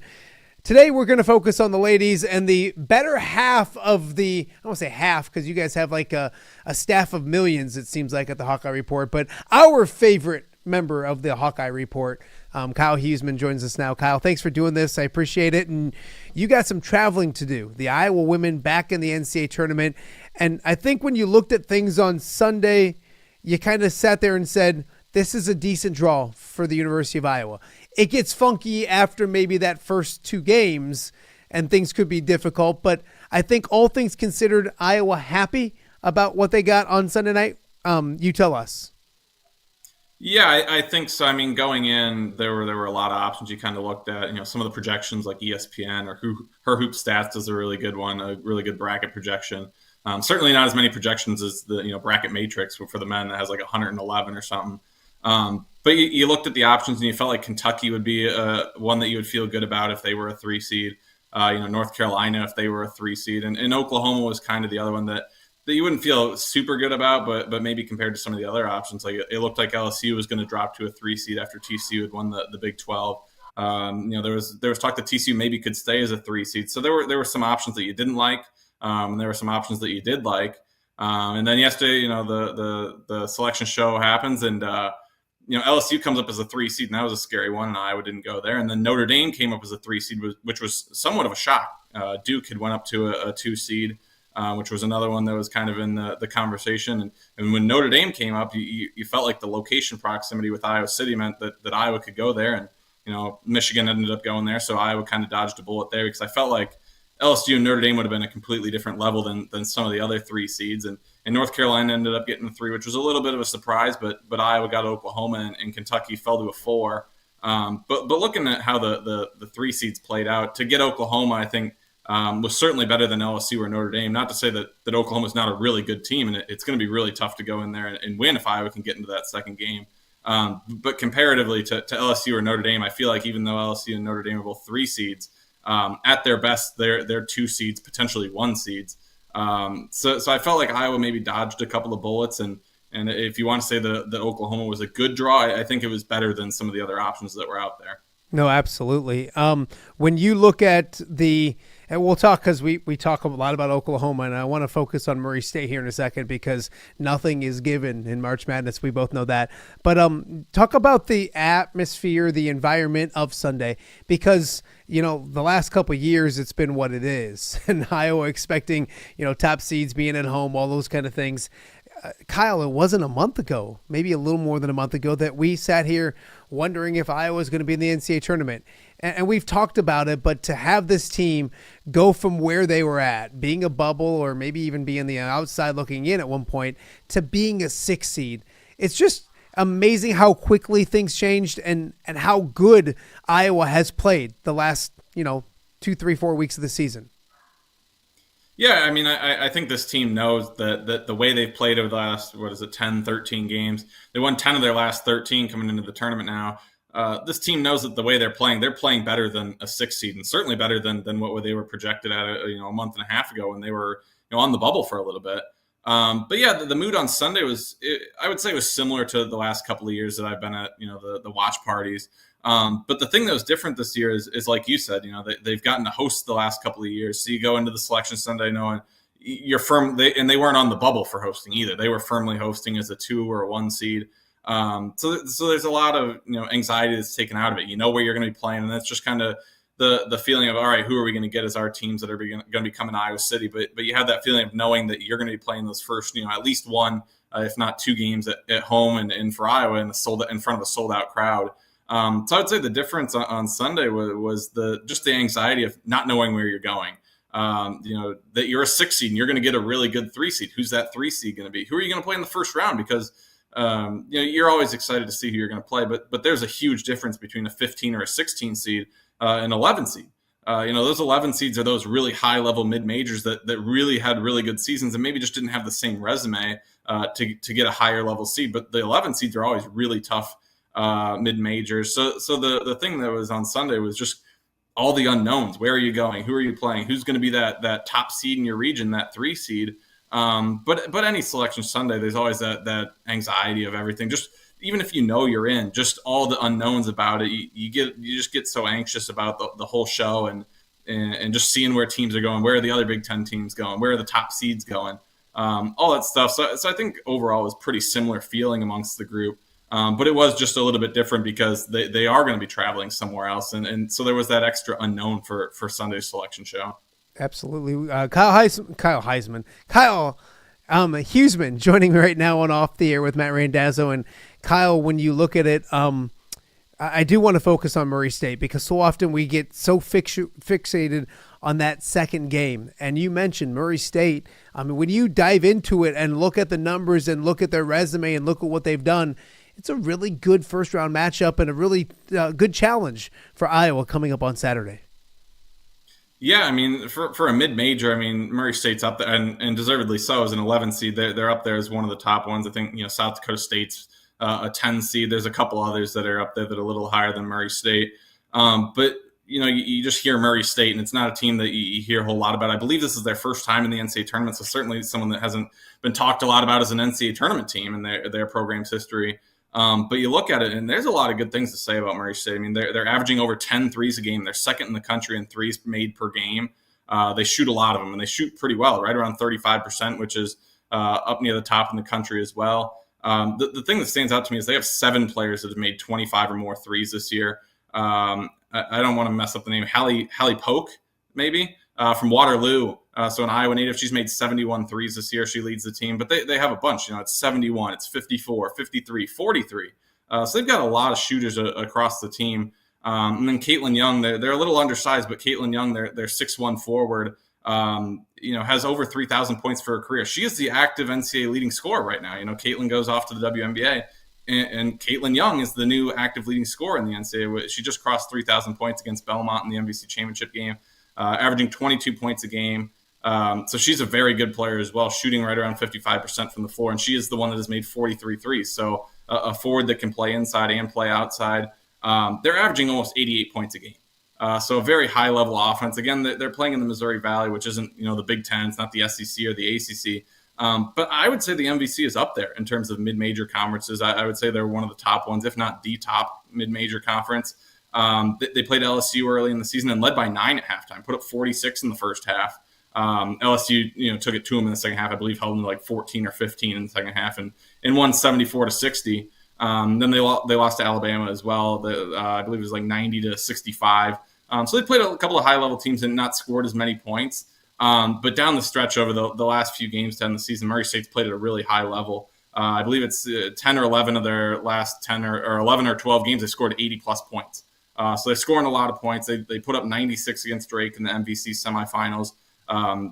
Today, we're going to focus on the ladies and the better half of the, I won't say half because you guys have like a staff of millions, it seems like, at the Hawkeye Report, but our favorite member of the Hawkeye Report, Kyle Huesmann, joins us now. Kyle, thanks for doing this. I appreciate it. And you got some traveling to do. The Iowa women back in the NCAA tournament. And I think when you looked at things on Sunday, you kind of sat there and said, this is a decent draw for the University of Iowa. It gets funky after maybe that first two games and things could be difficult. But I think all things considered, Iowa happy about what they got on Sunday night. You tell us. Yeah, I think so. I mean, going in, there were a lot of options you kind of looked at. You know, some of the projections like ESPN or Her Hoop Stats does a really good one, a really good bracket projection. Certainly not as many projections as the bracket matrix for the men that has like 111 or something. But you looked at the options and you felt like Kentucky would be one that you would feel good about if they were a 3 seed. North Carolina if they were a 3 seed, and Oklahoma was kind of the other one that you wouldn't feel super good about, but maybe compared to some of the other options, like it looked like LSU was going to drop to a 3 seed after TCU had won the Big 12. There was talk that TCU maybe could stay as a 3 seed. So there were some options that you didn't like, and there were some options that you did like. And then yesterday, the selection show happens, and LSU comes up as a 3 seed, and that was a scary one, and Iowa didn't go there. And then Notre Dame came up as a 3 seed, which was somewhat of a shock. Duke had went up to a 2 seed. Which was another one that was kind of in the conversation. And when Notre Dame came up, you felt like the location proximity with Iowa City meant that Iowa could go there. Michigan ended up going there, so Iowa kind of dodged a bullet there because I felt like LSU and Notre Dame would have been a completely different level than some of the other 3 seeds. And North Carolina ended up getting a 3, which was a little bit of a surprise, but Iowa got Oklahoma and Kentucky fell to a 4. But looking at how the 3 seeds played out, to get Oklahoma, I think was certainly better than LSU or Notre Dame. Not to say that Oklahoma is not a really good team, and it's going to be really tough to go in there and win if Iowa can get into that second game. But comparatively to LSU or Notre Dame, I feel like even though LSU and Notre Dame are both 3 seeds, at their best, they're 2 seeds, potentially 1 seeds. So I felt like Iowa maybe dodged a couple of bullets, and if you want to say that Oklahoma was a good draw, I think it was better than some of the other options that were out there. No, absolutely. When you look at and we'll talk because we talk a lot about Oklahoma, and I want to focus on Murray State here in a second because nothing is given in March Madness. We both know that. But talk about the atmosphere, the environment of Sunday, because the last couple of years it's been what it is, and Iowa expecting top seeds being at home, all those kind of things. Kyle, it wasn't a month ago, maybe a little more than a month ago, that we sat here wondering if Iowa was going to be in the NCAA tournament. And we've talked about it, but to have this team go from where they were at, being a bubble or maybe even being the outside looking in at one point, to being a 6 seed, it's just amazing how quickly things changed and how good Iowa has played the last, 2, 3, 4 weeks of the season. Yeah, I mean, I think this team knows that the way they've played over the last, 10, 13 games, they won 10 of their last 13 coming into the tournament now. This team knows that the way they're playing better than a 6 seed, and certainly better than what they were projected at a month and a half ago when they were on the bubble for a little bit. But yeah, the mood on Sunday I would say was similar to the last couple of years that I've been at the watch parties. But the thing that was different this year is like you said, they've gotten to host the last couple of years. So you go into the selection Sunday knowing you're firm. They weren't on the bubble for hosting either. They were firmly hosting as a 2 or a 1 seed. So there's a lot of anxiety that's taken out of it. You know where you're going to be playing, and that's just kind of the feeling of, all right, who are we going to get as our teams that are going to be coming to Iowa City? But you have that feeling of knowing that you're going to be playing those first, at least 1, if not 2 games at home and for Iowa in front of a sold out crowd. So I would say the difference on Sunday was just the anxiety of not knowing where you're going. That you're a 6 seed and you're going to get a really good 3 seed. Who's that 3 seed going to be? Who are you going to play in the first round? Because you're always excited to see who you're going to play, but there's a huge difference between a 15 or a 16 seed and 11 seed. Those 11 seeds are those really high level mid majors that really had really good seasons and maybe just didn't have the same resume to get a higher level seed. But the 11 seeds are always really tough mid majors. So the thing that was on Sunday was just all the unknowns. Where are you going? Who are you playing? Who's going to be that top seed in your region, that 3 seed? But any selection Sunday, there's always that anxiety of everything. Just even if you're in, just all the unknowns about it, you just get so anxious about the whole show and just seeing where teams are going, where are the other Big Ten teams going, where are the top seeds going, all that stuff. So I think overall it was pretty similar feeling amongst the group. But it was just a little bit different because they are going to be traveling somewhere else. And so there was that extra unknown for Sunday's selection show. Absolutely. Kyle Huesmann joining me right now on Off the Air with Matt Randazzo. And Kyle, when you look at it, I do want to focus on Murray State because so often we get so fixated on that second game. And you mentioned Murray State. I mean, when you dive into it and look at the numbers and look at their resume and look at what they've done, it's a really good first round matchup and a really good challenge for Iowa coming up on Saturday. Yeah, I mean, for a mid-major, I mean, Murray State's up there, and deservedly so, as an 11 seed. They're up there as one of the top ones. I think, South Dakota State's a 10 seed. There's a couple others that are up there that are a little higher than Murray State. But, you just hear Murray State, and it's not a team that you hear a whole lot about. I believe this is their first time in the NCAA tournament, so certainly someone that hasn't been talked a lot about as an NCAA tournament team in their program's history. But you look at it, and there's a lot of good things to say about Murray State. I mean, they're averaging over 10 threes a game. They're second in the country in threes made per game. They shoot a lot of them, and they shoot pretty well, right around 35%, which is up near the top in the country as well. The thing that stands out to me is they have 7 players that have made 25 or more threes this year. I don't want to mess up the name. Hallie Polk, maybe, from Waterloo. So an Iowa native, she's made 71 threes this year. She leads the team, but they have a bunch. It's 71, it's 54, 53, 43. So they've got a lot of shooters across the team. And then Caitlin Young, they're a little undersized, but Caitlin Young, they're 6'1" forward, has over 3,000 points for her career. She is the active NCAA leading scorer right now. Caitlin goes off to the WNBA, and Caitlin Young is the new active leading scorer in the NCAA. She just crossed 3,000 points against Belmont in the MVC championship game, averaging 22 points a game. So she's a very good player as well, shooting right around 55% from the floor, and she is the one that has made 43 threes. So a forward that can play inside and play outside. They're averaging almost 88 points a game. So a very high level offense. Again, they're playing in the Missouri Valley, which isn't, the Big Ten. It's not the SEC or the ACC. But I would say the MVC is up there in terms of mid-major conferences. I would say they're one of the top ones, if not the top mid-major conference. They played LSU early in the season and led by 9 at halftime, put up 46 in the first half. LSU, took it to them in the second half. I believe held them to like 14 or 15 in the second half and won 74-60. Then they lost to Alabama as well. I believe it was like 90-65. So they played a couple of high-level teams and not scored as many points. But down the stretch over the last few games to end the season, Murray State's played at a really high level. I believe it's 10 or 11 of their last 10 or 11 or 12 games, they scored 80-plus points. So they're scoring a lot of points. They put up 96 against Drake in the MVC semifinals,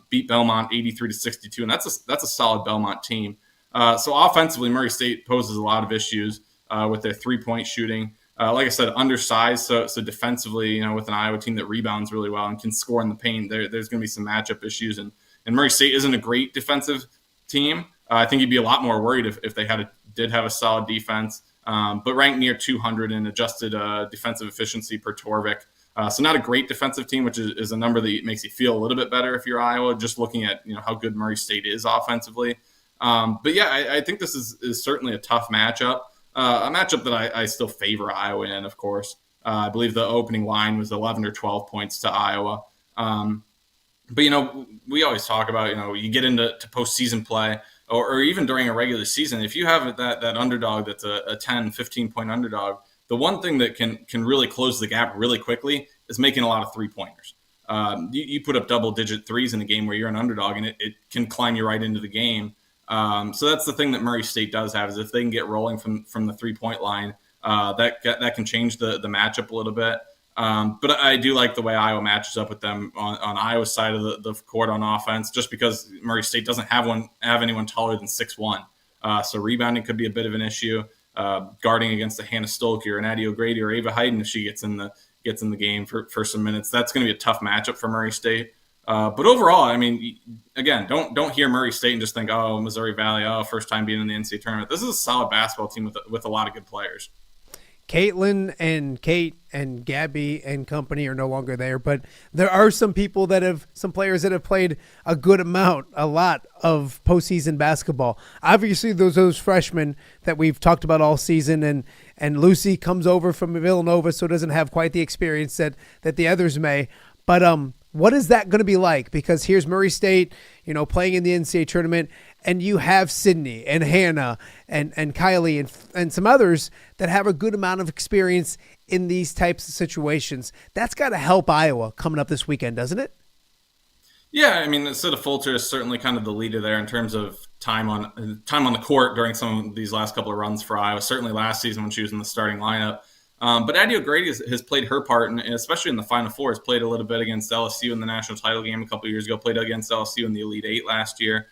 beat Belmont 83-62, and that's a solid Belmont team. So offensively, Murray State poses a lot of issues with their three-point shooting. Like I said, undersized. So defensively, with an Iowa team that rebounds really well and can score in the paint, there's going to be some matchup issues. And Murray State isn't a great defensive team. I think you'd be a lot more worried if they did have a solid defense. But ranked near 200 in adjusted defensive efficiency per Torvik. So not a great defensive team, which is a number that makes you feel a little bit better if you're Iowa, just looking at how good Murray State is offensively. But yeah, I think this is certainly a tough matchup. A matchup that I still favor Iowa in, of course. I believe the opening line was 11 or 12 points to Iowa. But, we always talk about, you get into postseason play or even during a regular season. If you have that underdog that's a 10, 15-point underdog, the one thing that can really close the gap really quickly is making a lot of three-pointers. You put up double-digit threes in a game where you're an underdog, and it can climb you right into the game. So that's the thing that Murray State does have, is if they can get rolling from the three-point line, that can change the matchup a little bit. But I do like the way Iowa matches up with them on Iowa's side of the court on offense, just because Murray State doesn't have anyone taller than 6'1". So rebounding could be a bit of an issue. Guarding against a Hannah Stolke or an Addie O'Grady or Ava Hayden, if she gets in the game for some minutes, that's going to be a tough matchup for Murray State. But overall, I mean, again, don't hear Murray State and just think, oh, Missouri Valley, first time being in the NCAA tournament. This is a solid basketball team with a lot of good players. Caitlin and Kate and Gabby and company are no longer there, but there are some players that have played a lot of postseason basketball. Obviously, those freshmen that we've talked about all season, and Lucy comes over from Villanova, so doesn't have quite the experience that the others may. But what is that going to be like? Because here's Murray State, playing in the NCAA tournament, and you have Sydney and Hannah and Kylie and some others that have a good amount of experience in these types of situations. That's got to help Iowa coming up this weekend, doesn't it? Yeah, I mean, Sita Fulter is certainly kind of the leader there in terms of time on the court during some of these last couple of runs for Iowa. Certainly last season when she was in the starting lineup. But Addie O'Grady has played her part, and especially in the Final Four, has played a little bit against LSU in the national title game a couple of years ago, played against LSU in the Elite Eight last year.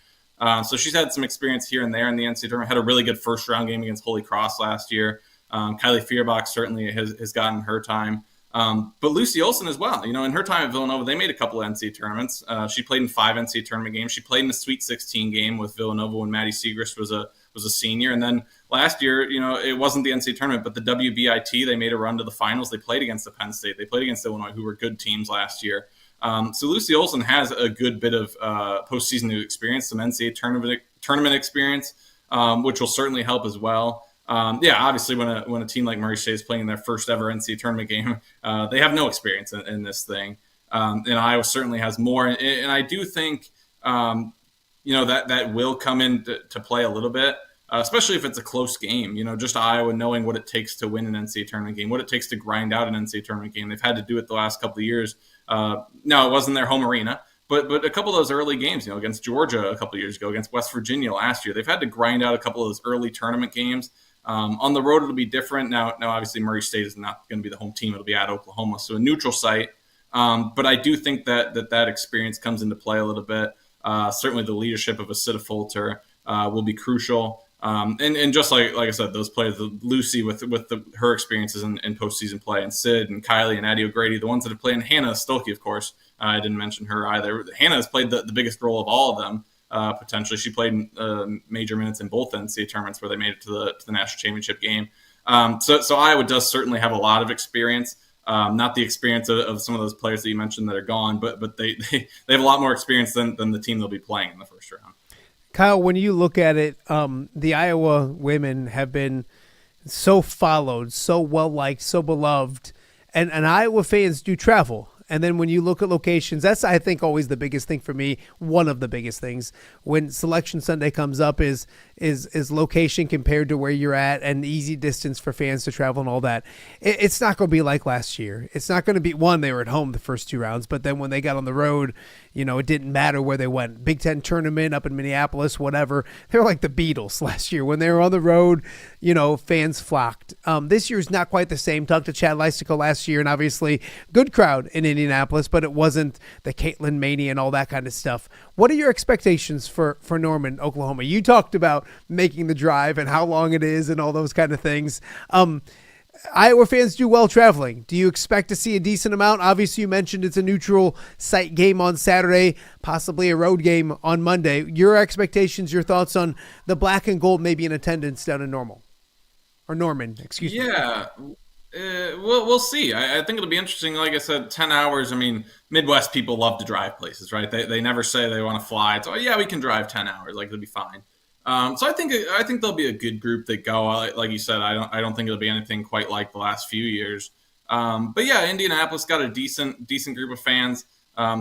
So she's had some experience here and there in the NCAA tournament, had a really good first-round game against Holy Cross last year. Kylie Feuerbach certainly has gotten her time. But Lucy Olson as well. In her time at Villanova, they made a couple of NCAA tournaments. She played in 5 NCAA tournament games. She played in the Sweet 16 game with Villanova when Maddie Siegrist was a senior. And then last year, it wasn't the NCAA tournament, but the WBIT, they made a run to the finals. They played against the Penn State. They played against Illinois, who were good teams last year. So Lucy Olson has a good bit of postseason experience, some NCAA tournament experience, which will certainly help as well. Obviously when a team like Murray State is playing in their first ever NCAA tournament game, they have no experience in this thing. And Iowa certainly has more. And I do think, that will come into play a little bit, especially if it's a close game. Just Iowa knowing what it takes to win an NCAA tournament game, what it takes to grind out an NCAA tournament game. They've had to do it the last couple of years. Now, it wasn't their home arena, but a couple of those early games, against Georgia a couple of years ago, against West Virginia last year, they've had to grind out a couple of those early tournament games. On the road, it'll be different. Now, obviously, Murray State is not going to be the home team. It'll be at Oklahoma, so a neutral site. But I do think that experience comes into play a little bit. Certainly, the leadership of Asita Folter will be crucial. And just like I said, those players, Lucy with her experiences in postseason play, and Sid and Kylie and Addie O'Grady, the ones that have played, and Hannah Stolke, of course. I didn't mention her either. Hannah has played the biggest role of all of them. Potentially, she played major minutes in both NCAA tournaments where they made it to the national championship game. So Iowa does certainly have a lot of experience. Not the experience of some of those players that you mentioned that are gone, but they have a lot more experience than the team they'll be playing in the first round. Kyle, when you look at it, the Iowa women have been so followed, so well-liked, so beloved, and Iowa fans do travel. And then when you look at locations, that's, I think, always the biggest thing for me. One of the biggest things when Selection Sunday comes up is location compared to where you're at, and easy distance for fans to travel and all that. It's not going to be like last year. It's not going to be, one, they were at home the first two rounds, but then when they got on the road, it didn't matter where they went. Big Ten tournament up in Minneapolis, whatever. They were like the Beatles last year. When they were on the road, fans flocked. This year's not quite the same. Talked to Chad Lystico last year, and obviously good crowd in Indianapolis, but it wasn't the Caitlin Mania and all that kind of stuff. What are your expectations for Norman, Oklahoma? You talked about making the drive and how long it is and all those kind of things. Iowa fans do well traveling. Do you expect to see a decent amount? Obviously, you mentioned it's a neutral site game on Saturday, possibly a road game on Monday. Your expectations, your thoughts on the black and gold maybe in attendance down in Norman, excuse me. Yeah. We'll see. I think it'll be interesting. Like I said, 10 hours. I mean, Midwest people love to drive places, right? They never say they want to fly. So, yeah, we can drive 10 hours. Like, it'll be fine. So I think there'll be a good group that go. Like you said, I don't think it'll be anything quite like the last few years. But yeah, Indianapolis got a decent group of fans.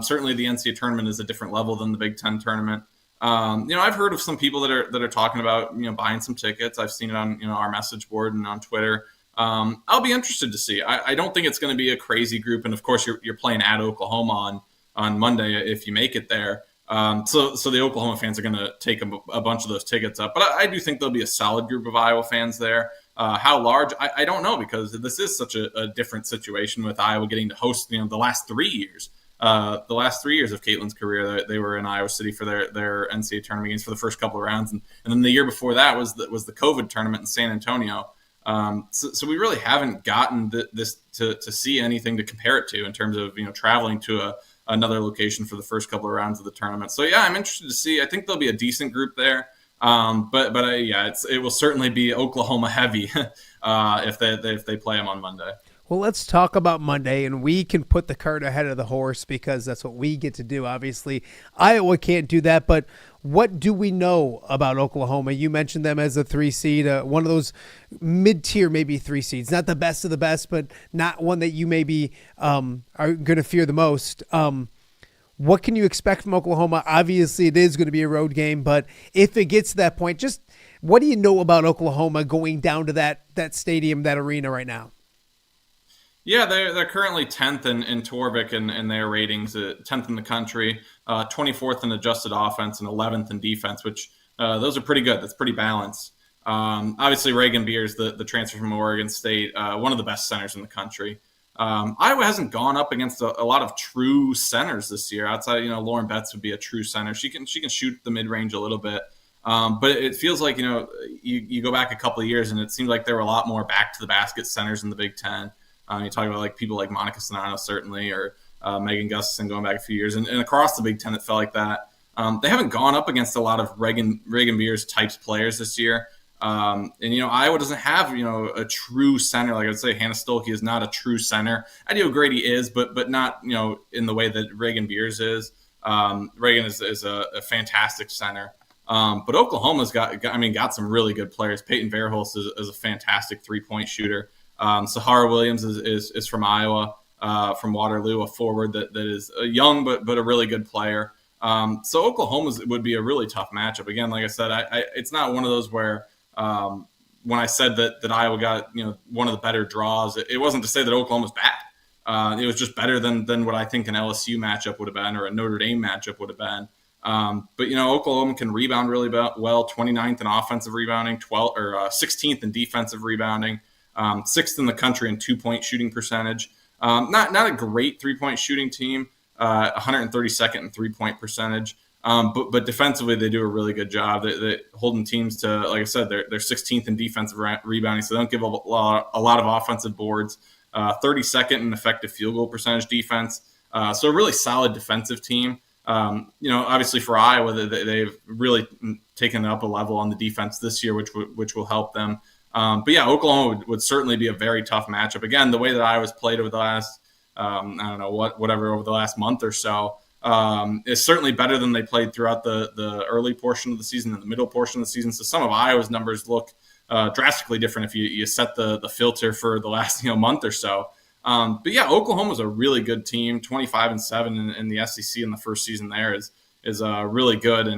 Certainly, the NCAA tournament is a different level than the Big Ten tournament. I've heard of some people that are talking about buying some tickets. I've seen it on our message board and on Twitter. I'll be interested to see. I don't think it's going to be a crazy group, and of course, you're playing at Oklahoma on Monday if you make it there. So the Oklahoma fans are going to take a bunch of those tickets up. But I do think there'll be a solid group of Iowa fans there. How large, I don't know, because this is such a different situation with Iowa getting to host, the last 3 years. The last 3 years of Caitlin's career, they were in Iowa City for their NCAA tournament games for the first couple of rounds. And then the year before that was the COVID tournament in San Antonio. So we really haven't gotten this to see anything to compare it to in terms of, traveling to another location for the first couple of rounds of the tournament. So yeah, I'm interested to see. I think there'll be a decent group there. It will certainly be Oklahoma heavy if they play them on Monday. Well, let's talk about Monday, and we can put the cart ahead of the horse because that's what we get to do. Obviously, Iowa can't do that, but what do we know about Oklahoma? You mentioned them as a 3 seed, one of those mid-tier maybe 3 seeds, not the best of the best, but not one that you maybe are going to fear the most. What can you expect from Oklahoma? Obviously, it is going to be a road game, but if it gets to that point, just what do you know about Oklahoma going down to that stadium, that arena right now? Yeah, they're currently 10th in Torvik in their ratings, 10th in the country, 24th in adjusted offense, and 11th in defense, which those are pretty good. That's pretty balanced. Obviously, Reagan Beers, the transfer from Oregon State, one of the best centers in the country. Iowa hasn't gone up against a lot of true centers this year. Outside, Lauren Betts would be a true center. She can shoot the mid-range a little bit. But it feels like, you go back a couple of years, and it seemed like there were a lot more back-to-the-basket centers in the Big Ten. You talk about people like Monica Sonano, certainly, or Megan Gustafson going back a few years. And across the Big Ten, it felt like that. They haven't gone up against a lot of Reagan Beers types players this year. Iowa doesn't have, a true center. Like I would say, Hannah Stolke is not a true center. Addie O'Grady is, but not, in the way that Reagan Beers is. Reagan is a fantastic center. But Oklahoma's got some really good players. Peyton Verhulst is a fantastic 3-point shooter. Sahara Williams is from Iowa, from Waterloo, a forward that is young but a really good player. So Oklahoma would be a really tough matchup. Again, like I said, it's not one of those where when I said that Iowa got one of the better draws, it wasn't to say that Oklahoma's bad. It was just better than what I think an LSU matchup would have been or a Notre Dame matchup would have been. But Oklahoma can rebound really well. 29th in offensive rebounding, 16th in defensive rebounding, 6th in the country in 2-point shooting percentage. Not a great 3-point shooting team. 132nd in 3-point percentage. But defensively, they do a really good job. They holding teams to, like I said, they're 16th in defensive rebounding, so they don't give a lot of offensive boards. 32nd in effective field goal percentage defense. So a really solid defensive team. Obviously for Iowa, they've really taken it up a level on the defense this year, which will help them. But yeah, Oklahoma would certainly be a very tough matchup. Again, the way that Iowa's played over the last, over the last month or so, is certainly better than they played throughout the early portion of the season and the middle portion of the season. So some of Iowa's numbers look drastically different if you set the filter for the last month or so. But yeah, Oklahoma's a really good team. 25-7 in the SEC in the first season there is really good.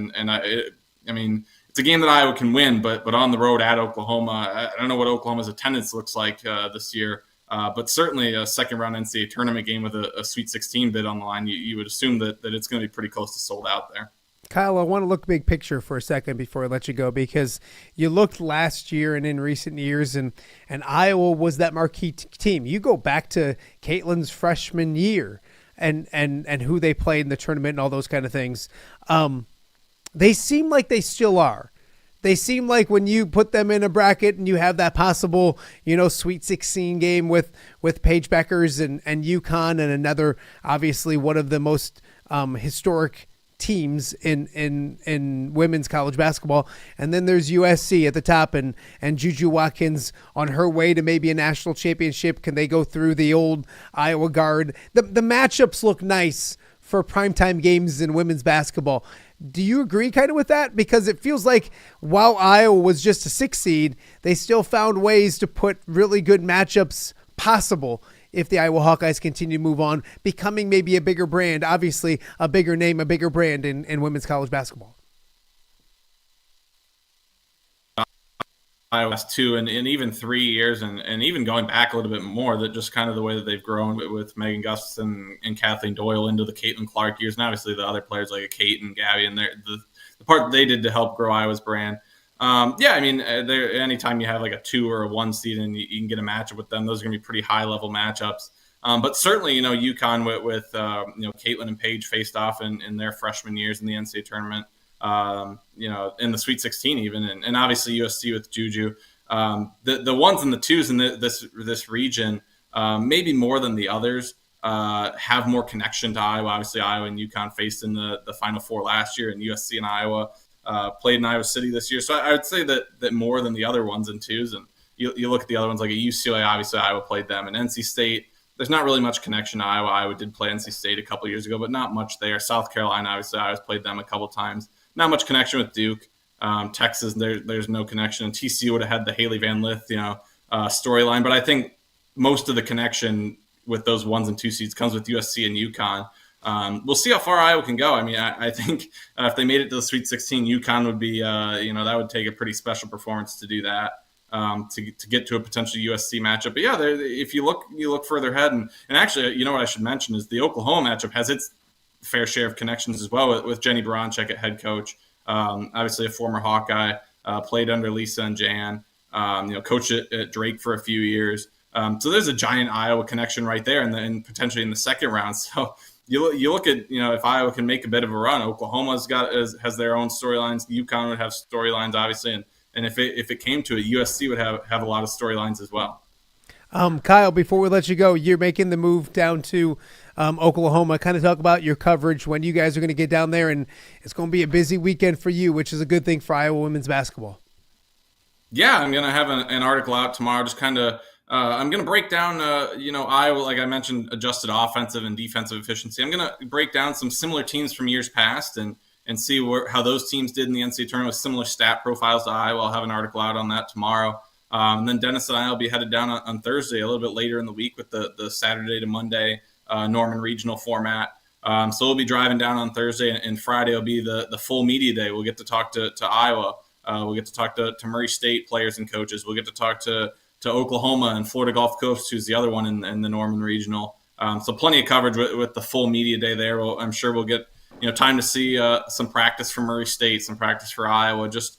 It's a game that Iowa can win, but on the road at Oklahoma, I don't know what Oklahoma's attendance looks like this year. But certainly a second-round NCAA tournament game with a Sweet 16 bid on the line, you would assume that it's going to be pretty close to sold out there. Kyle, I want to look big picture for a second before I let you go, because you looked last year and in recent years, and Iowa was that marquee team. You go back to Caitlin's freshman year and who they played in the tournament and all those kind of things. They seem like they still are. They seem like when you put them in a bracket and you have that possible, Sweet 16 game with Paige Beckers and UConn and another, obviously one of the most historic teams in women's college basketball. And then there's USC at the top and Juju Watkins on her way to maybe a national championship. Can they go through the old Iowa guard? The matchups look nice for primetime games in women's basketball. Do you agree kind of with that? Because it feels like while Iowa was just a 6 seed, they still found ways to put really good matchups possible if the Iowa Hawkeyes continue to move on, becoming maybe a bigger brand, obviously a bigger name, a bigger brand in women's college basketball. Iowa has 2 and even 3 years, and even going back a little bit more, that just kind of the way that they've grown with Megan Gustafson and Kathleen Doyle into the Caitlin Clark years, and obviously the other players like Kate and Gabby, and the part that they did to help grow Iowa's brand. Anytime you have like a 2 or a 1 seed and you can get a matchup with them, those are going to be pretty high level matchups. But certainly, UConn with Caitlin and Paige faced off in their freshman years in the NCAA tournament. In the Sweet 16 even, and obviously USC with Juju. The ones and the twos in this region, maybe more than the others, have more connection to Iowa. Obviously, Iowa and UConn faced in the Final Four last year, and USC and Iowa played in Iowa City this year. So I would say that more than the other ones and twos. And you look at the other ones like at UCLA, obviously Iowa played them, and NC State. There's not really much connection to Iowa. Iowa did play NC State a couple years ago, but not much there. South Carolina, obviously, Iowa's played them a couple times. Not much connection with Duke. Texas, there's no connection. And TCU would have had the Haley Van Lith, storyline. But I think most of the connection with those 1s and 2 seeds comes with USC and UConn. We'll see how far Iowa can go. I mean, I think if they made it to the Sweet 16, UConn would be, that would take a pretty special performance to do that, to get to a potential USC matchup. But yeah, if you look further ahead, and actually, what I should mention is the Oklahoma matchup has its fair share of connections as well with Jenny Baranczyk at head coach. Obviously a former Hawkeye, played under Lisa and Jan, coached at Drake for a few years. So there's a giant Iowa connection right there, and potentially in the second round. So you look at, if Iowa can make a bit of a run, Oklahoma's has their own storylines. UConn would have storylines, obviously, and if it came to it, USC would have a lot of storylines as well. Kyle, before we let you go, you're making the move down to Oklahoma. Kind of talk about your coverage when you guys are going to get down there, and it's going to be a busy weekend for you, which is a good thing for Iowa women's basketball. Yeah, I'm going to have an article out tomorrow. Just kind of, I'm going to break down, Iowa, like I mentioned, adjusted offensive and defensive efficiency. I'm going to break down some similar teams from years past and see how those teams did in the NCAA tournament with similar stat profiles to Iowa. I'll have an article out on that tomorrow. And then Dennis and I will be headed down on Thursday, a little bit later in the week, with the Saturday to Monday Norman regional format. So we'll be driving down on Thursday, and Friday will be the full media day. We'll get to talk to Iowa. We'll get to talk to Murray State players and coaches. We'll get to talk to Oklahoma and Florida Gulf Coast, who's the other one in the Norman regional. So plenty of coverage with the full media day there. I'm sure we'll get time to see some practice from Murray State, some practice for Iowa, just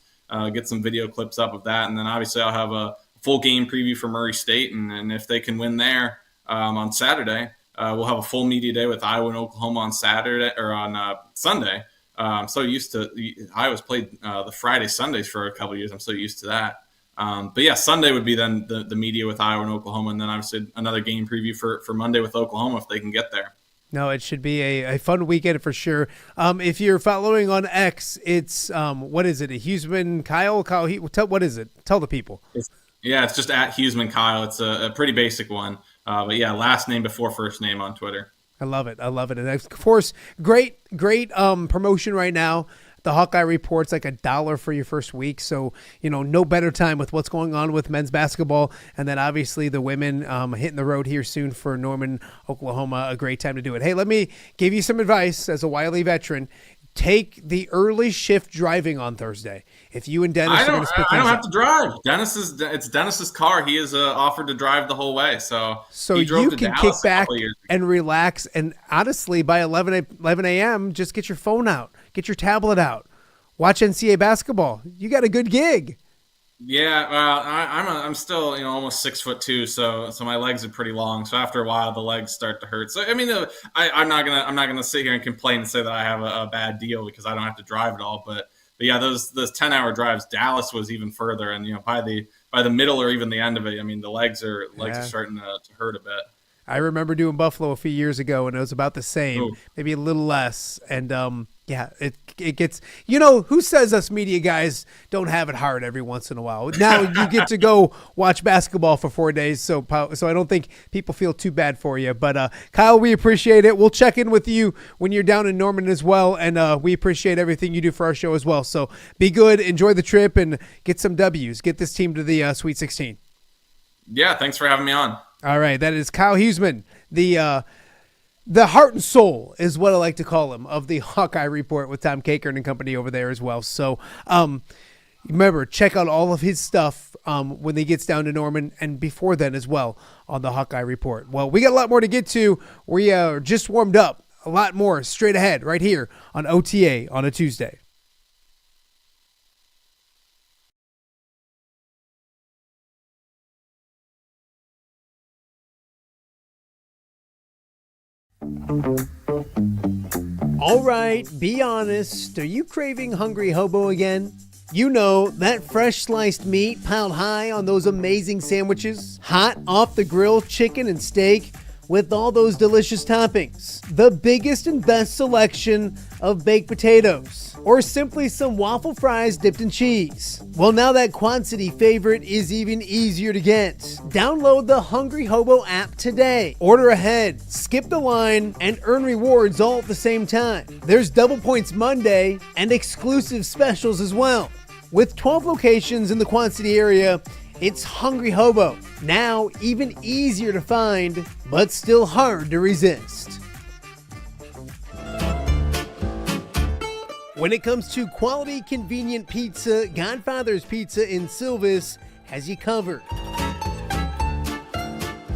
get some video clips up of that. And then obviously I'll have a full game preview for Murray State. And if they can win there on Saturday, we'll have a full media day with Iowa and Oklahoma on Saturday or on Sunday. I'm so used to Iowa's played the Friday Sundays for a couple of years. I'm so used to that. But yeah, Sunday would be then the media with Iowa and Oklahoma, and then obviously another game preview for Monday with Oklahoma if they can get there. No, it should be a fun weekend for sure. If you're following on X, it's what is it? A Huesmann Kyle? What is it? Tell the people. It's just at Huesmann Kyle. It's a pretty basic one. But yeah, last name before first name on Twitter. I love it. And of course, great promotion right now. The Hawkeye Report's like $1 for your first week. So, no better time with what's going on with men's basketball. And then obviously the women hitting the road here soon for Norman, Oklahoma. A great time to do it. Hey, let me give you some advice as a Wiley veteran. Take the early shift driving on Thursday. If you and Dennis are going to split I don't have to drive. It's Dennis's car. He is offered to drive the whole way. So he drove you to can Dallas kick back a couple years ago. and relax. And honestly, by 11 a.m., just get your phone out. Get your tablet out. Watch NCAA basketball. You got a good gig. Yeah, I'm still almost 6'2", so my legs are pretty long. So after a while, the legs start to hurt. So I mean, I'm not gonna sit here and complain and say that I have a bad deal because I don't have to drive at all. But yeah, those 10-hour drives. Dallas was even further, and by the middle or even the end of it, I mean, the legs are starting to hurt a bit. I remember doing Buffalo a few years ago, and it was about the same, maybe a little less. And it gets, who says us media guys don't have it hard every once in a while? Now you get to go watch basketball for 4 days, so I don't think people feel too bad for you. But Kyle, we appreciate it. We'll check in with you when you're down in Norman as well, and we appreciate everything you do for our show as well. So be good, enjoy the trip, and get some W's. Get this team to the Sweet 16. Yeah, thanks for having me on. All right, that is Kyle Huesmann, the heart and soul is what I like to call him, of the Hawkeye Report with Tom Kakern and company over there as well. So remember, check out all of his stuff when he gets down to Norman and before then as well on the Hawkeye Report. Well, we got a lot more to get to. We are just warmed up. A lot more straight ahead right here on OTA on a Tuesday. All right, be honest. Are you craving Hungry Hobo again? That fresh sliced meat piled high on those amazing sandwiches, hot off the grill chicken and steak with all those delicious toppings, the biggest and best selection of baked potatoes, or simply some waffle fries dipped in cheese. Well, now that Quad City favorite is even easier to get. Download the Hungry Hobo app today. Order ahead, skip the line, and earn rewards all at the same time. There's Double Points Monday and exclusive specials as well. With 12 locations in the Quad City area, it's Hungry Hobo. Now even easier to find, but still hard to resist. When it comes to quality, convenient pizza, Godfather's Pizza in Silvis has you covered.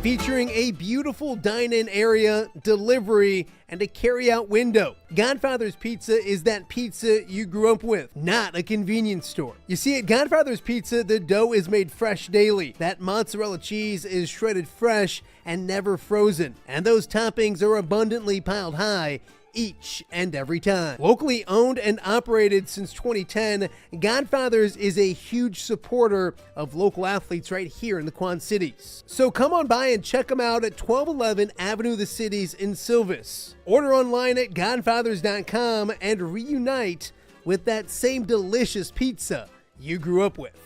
Featuring a beautiful dine-in area, delivery, and a carry-out window. Godfather's Pizza is that pizza you grew up with, not a convenience store. You see, at Godfather's Pizza, the dough is made fresh daily. That mozzarella cheese is shredded fresh and never frozen. And those toppings are abundantly piled high each and every time. Locally owned and operated since 2010, Godfather's is a huge supporter of local athletes right here in the Quad Cities. So come on by and check them out at 1211 Avenue of the Cities in Silvis. Order online at godfathers.com and reunite with that same delicious pizza you grew up with.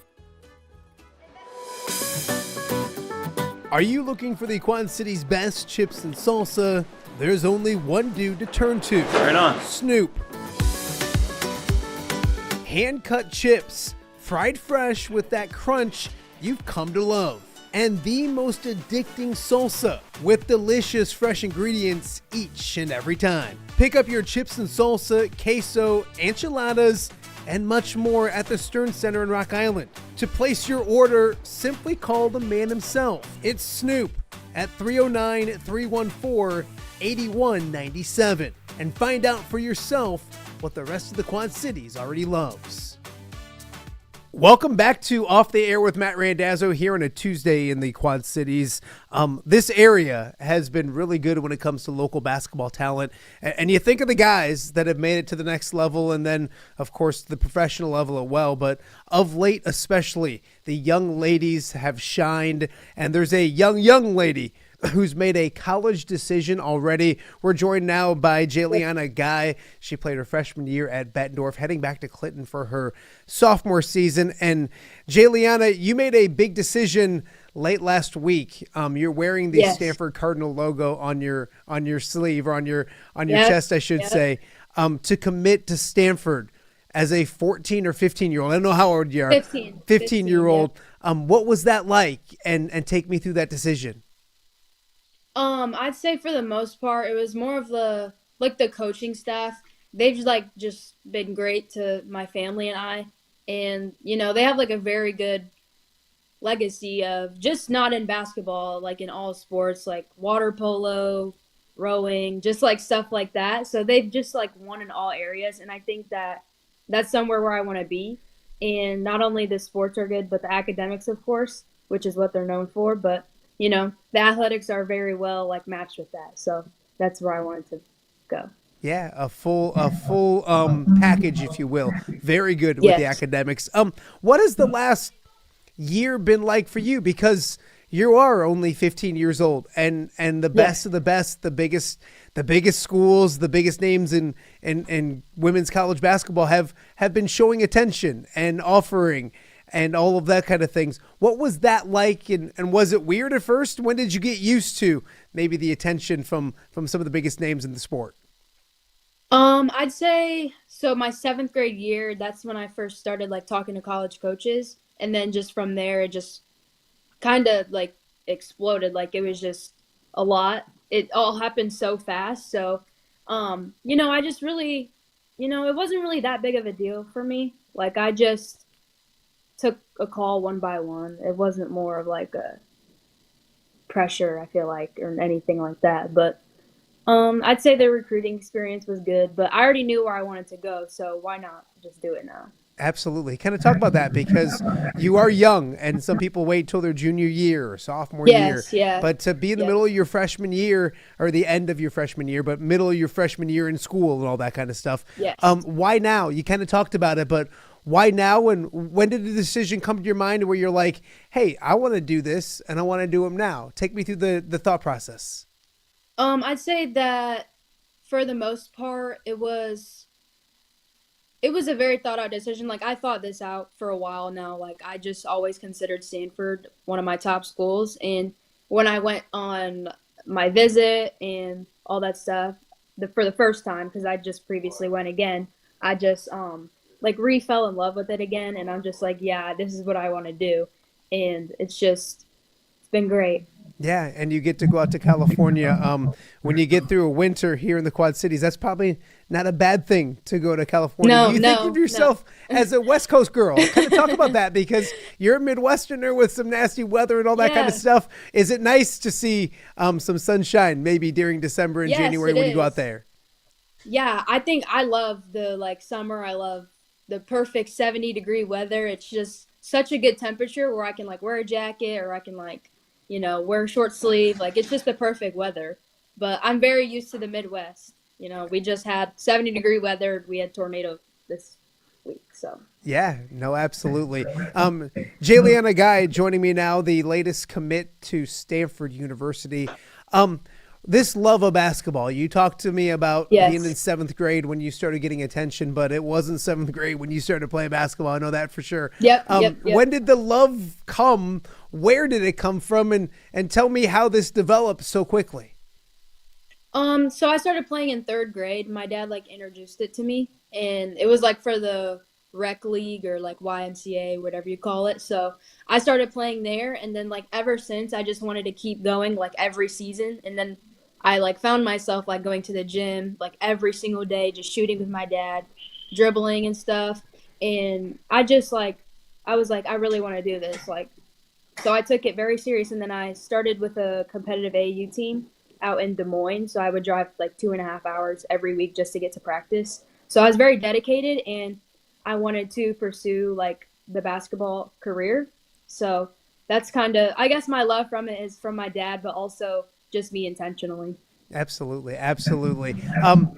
Are you looking for the Quad Cities' best chips and salsa? There's only one dude to turn to. Right on. Snoop. Hand-cut chips, fried fresh with that crunch you've come to love. And the most addicting salsa with delicious fresh ingredients each and every time. Pick up your chips and salsa, queso, enchiladas, and much more at the Stern Center in Rock Island. To place your order, simply call the man himself. It's Snoop at 309-314-8197. and find out for yourself what the rest of the Quad Cities already loves. Welcome back to Off the Air with Matt Randazzo here on a Tuesday in the Quad Cities. This area has been really good when it comes to local basketball talent. And you think of the guys that have made it to the next level and then, of course, the professional level as well. But of late, especially, the young ladies have shined. And there's a young lady who's made a college decision already. We're joined now by Jhaliana Guy. She played her freshman year at Bettendorf, heading back to Clinton for her sophomore season. And Jhaliana, you made a big decision late last week. You're wearing the Stanford Cardinal logo on your sleeve, or on your chest, I should say, to commit to Stanford as a 14 or 15-year-old. I don't know how old you are. 15-year-old. What was that like? And take me through that decision. I'd say for the most part, it was more of the coaching staff. They've just been great to my family and I, and they have a very good legacy of just not in basketball, in all sports, like water polo, rowing, just stuff like that. So they've just won in all areas, and I think that that's somewhere where I want to be. And not only the sports are good, but the academics, of course, which is what they're known for, but the athletics are very well matched with that. So that's where I wanted to go. Yeah, a full package, if you will. Very good with the academics. What has the last year been like for you? Because you are only 15 years old, and the best of the best, the biggest schools, the biggest names in women's college basketball have been showing attention and offering and all of that kind of things. What was that like, and was it weird at first? When did you get used to maybe the attention from some of the biggest names in the sport? I'd say, so my 7th grade year, that's when I first started talking to college coaches, and then just from there, it just kind of exploded. It was just a lot. It all happened so fast. So, I just really, it wasn't really that big of a deal for me. I just took a call one by one. It wasn't more of a pressure, I feel or anything like that. But I'd say the recruiting experience was good, but I already knew where I wanted to go, so why not just do it now? Absolutely. Kind of talk about that, because you are young, and some people wait till their junior year or sophomore year. Yeah. But to be in the middle of your freshman year, or the end of your freshman year, but middle of your freshman year in school and all that kind of stuff. Yes. Why now? You kind of talked about it, but why now? And when did the decision come to your mind where you're like, hey, I want to do this and I want to do them now? Take me through the thought process. I'd say that for the most part, it was a very thought out decision. I thought this out for a while now. I just always considered Stanford one of my top schools. And when I went on my visit and all that stuff for the first time, because I just previously went again, I just fell in love with it again. And I'm just yeah, this is what I want to do. And it's been great. Yeah, and you get to go out to California. When you get through a winter here in the Quad Cities, that's probably not a bad thing to go to California. You think of yourself as a West Coast girl. Kind of talk about that, because you're a Midwesterner with some nasty weather and all that kind of stuff. Is it nice to see some sunshine maybe during December and January when you go out there? Yeah, I think I love the summer. I love the perfect 70-degree weather. It's just such a good temperature where I can wear a jacket, or I can wear a short sleeve. It's just the perfect weather. But I'm very used to the Midwest. We just had 70-degree weather. We had tornado this week, so. Yeah, no, absolutely. Jhaliana Guy joining me now, the latest commit to Stanford University. This love of basketball, you talked to me about being in 7th grade when you started getting attention, but it wasn't 7th grade when you started playing basketball. I know that for sure. Yep. When did the love come? Where did it come from? And tell me how this developed so quickly. So I started playing in 3rd grade. My dad introduced it to me, and it was for the rec league or YMCA, whatever you call it. So I started playing there, and then ever since I just wanted to keep going every season. And then I found myself going to the gym every single day, just shooting with my dad, dribbling and stuff. And I just I was I really want to do this. So I took it very serious, and then I started with a competitive AAU team. out in Des Moines, so I would drive like 2.5 hours every week just to get to practice. So I was very dedicated, and I wanted to pursue like the basketball career. So that's kind of, I guess my love from it is from my dad, but also just me intentionally. Absolutely, absolutely.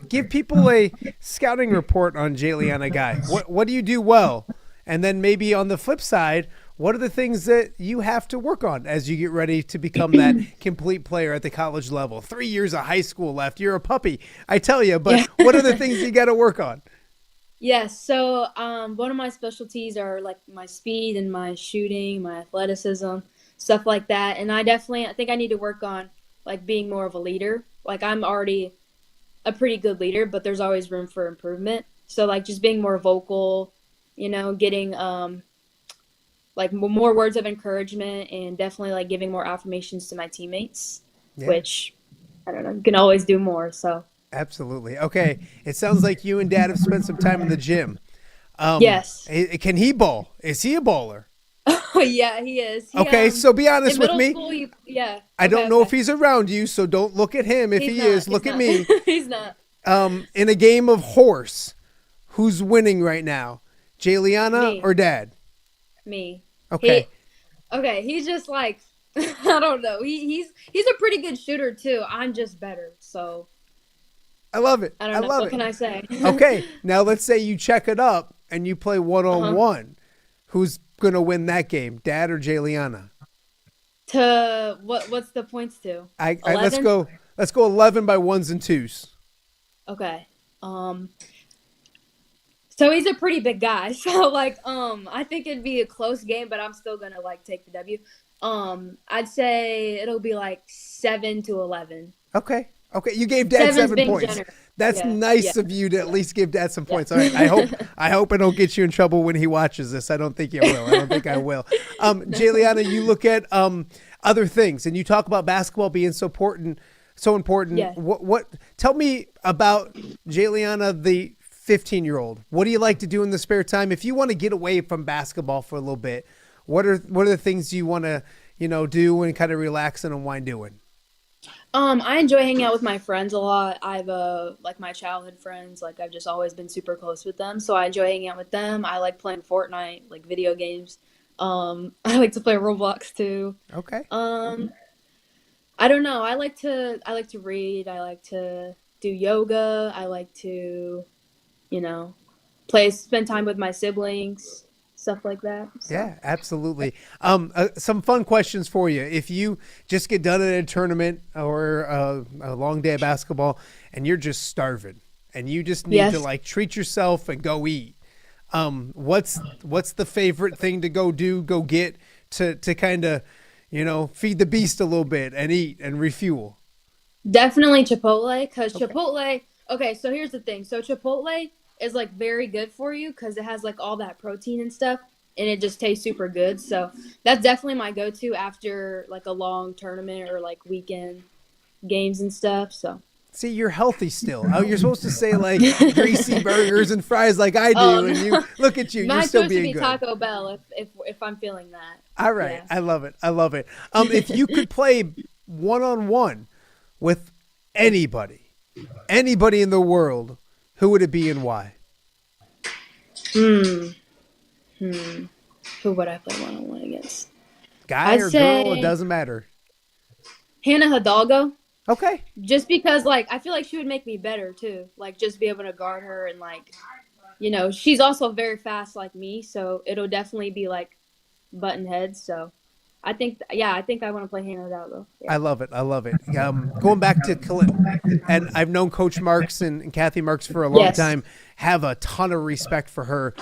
Give people a scouting report on Jhaliana Guy. What do you do well? And then maybe on the flip side, what are the things that you have to work on as you get ready to become that complete player at the college level? 3 years of high school left. You're a puppy, I tell you, but what are the things you got to work on? Yes, so one of my specialties are like my speed and my shooting, my athleticism, stuff like that. And I think I need to work on like being more of a leader. Like I'm already a pretty good leader, but there's always room for improvement. So like just being more vocal, getting like more words of encouragement, and definitely like giving more affirmations to my teammates, which I don't know, you can always do more. So absolutely. Okay. It sounds like you and Dad have spent some time in the gym. Yes. Can he ball? Is he a baller? Oh, yeah, he is. Okay, so be honest with me. School, I don't know if he's around you, so don't look at him. If he is, look at me. He's not. In a game of horse, who's winning right now? Jhaliana or Dad? Me. Okay. He's just like, I don't know. He's a pretty good shooter too. I'm just better. So I love it. I don't know. What can I say? Okay. Now let's say you check it up and you play one-on-one. Who's going to win that game, Dad or Jhaliana? To what's the points to? Let's go 11 by ones and twos. Okay. So he's a pretty big guy. So like I think it'd be a close game, but I'm still going to like take the W. I'd say it'll be like 7-11. Okay. You gave Dad 7 points. Generous. That's nice of you to at least give Dad some points. All right. I hope I don't get you in trouble when he watches this. I don't think it will. I don't think I will. Jhaliana, you look at other things and you talk about basketball being so important. Yes. What tell me about Jhaliana, the 15-year-old. What do you like to do in the spare time? If you want to get away from basketball for a little bit, what are the things you want to, do and kind of relax and unwind doing? I enjoy hanging out with my friends a lot. I've like my childhood friends, like I've just always been super close with them. So I enjoy hanging out with them. I like playing Fortnite, like video games. I like to play Roblox too. Okay. I don't know. I like to read. I like to do yoga. I like to, spend time with my siblings. Stuff like that. So. Yeah, absolutely. Some fun questions for you. If you just get done at a tournament or a long day of basketball and you're just starving and you just need to like treat yourself and go eat, what's the favorite thing to go get to kind of, feed the beast a little bit and eat and refuel? Definitely Chipotle, because Chipotle. Okay, so here's the thing. So Chipotle is like very good for you because it has like all that protein and stuff, and it just tastes super good. So that's definitely my go-to after like a long tournament or like weekend games and stuff. So see, you're healthy still. Oh, you're supposed to say like greasy burgers and fries like I do, and you look at you. You're still being good. Taco Bell if I'm feeling that. All right, yeah. I love it. If you could play one-on-one with anybody in the world, who would it be and why? Who would I play one-on-one against? Guy or girl, it doesn't matter. Hannah Hidalgo. Okay. Just because, like, I feel like she would make me better, too. Like, just be able to guard her and, like, she's also very fast like me, so it'll definitely be, like, button heads, so... I think I want to play Hannah Hidalgo. Yeah. I love it. Going back to Clinton, and I've known Coach Marks and Kathy Marks for a long time, have a ton of respect for her.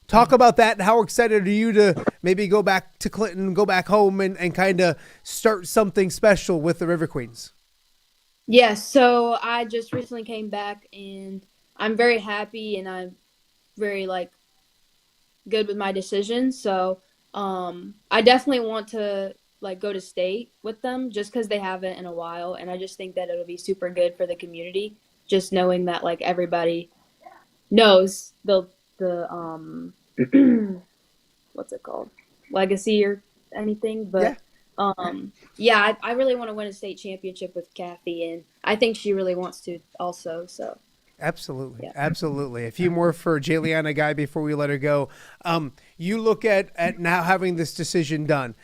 Talk about that and how excited are you to maybe go back to Clinton, go back home and kind of start something special with the River Queens? Yes, so I just recently came back and I'm very happy and I'm very good with my decision. So I definitely want to go to state with them just because they haven't in a while, and I just think that it'll be super good for the community, just knowing that everybody knows the what's it called, legacy or anything, but Yeah, I really want to win a state championship with Kathy, and I think she really wants to also. So Absolutely. Yeah. Absolutely. A few more for Jhaliana Guy before we let her go. You look at now having this decision done.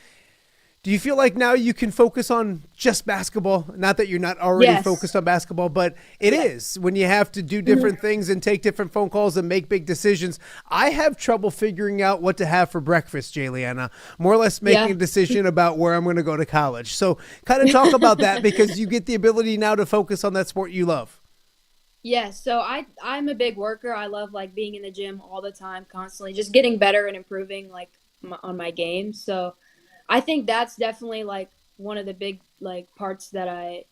Do you feel like now you can focus on just basketball? Not that you're not already Yes. focused on basketball, but it is when you have to do different things and take different phone calls and make big decisions. I have trouble figuring out what to have for breakfast, Jhaliana, more or less making a decision about where I'm going to go to college. So kind of talk about that because you get the ability now to focus on that sport you love. Yes, so I'm a big worker. I love like being in the gym all the time, constantly, just getting better and improving like on my game. So I think that's definitely like one of the big like parts that I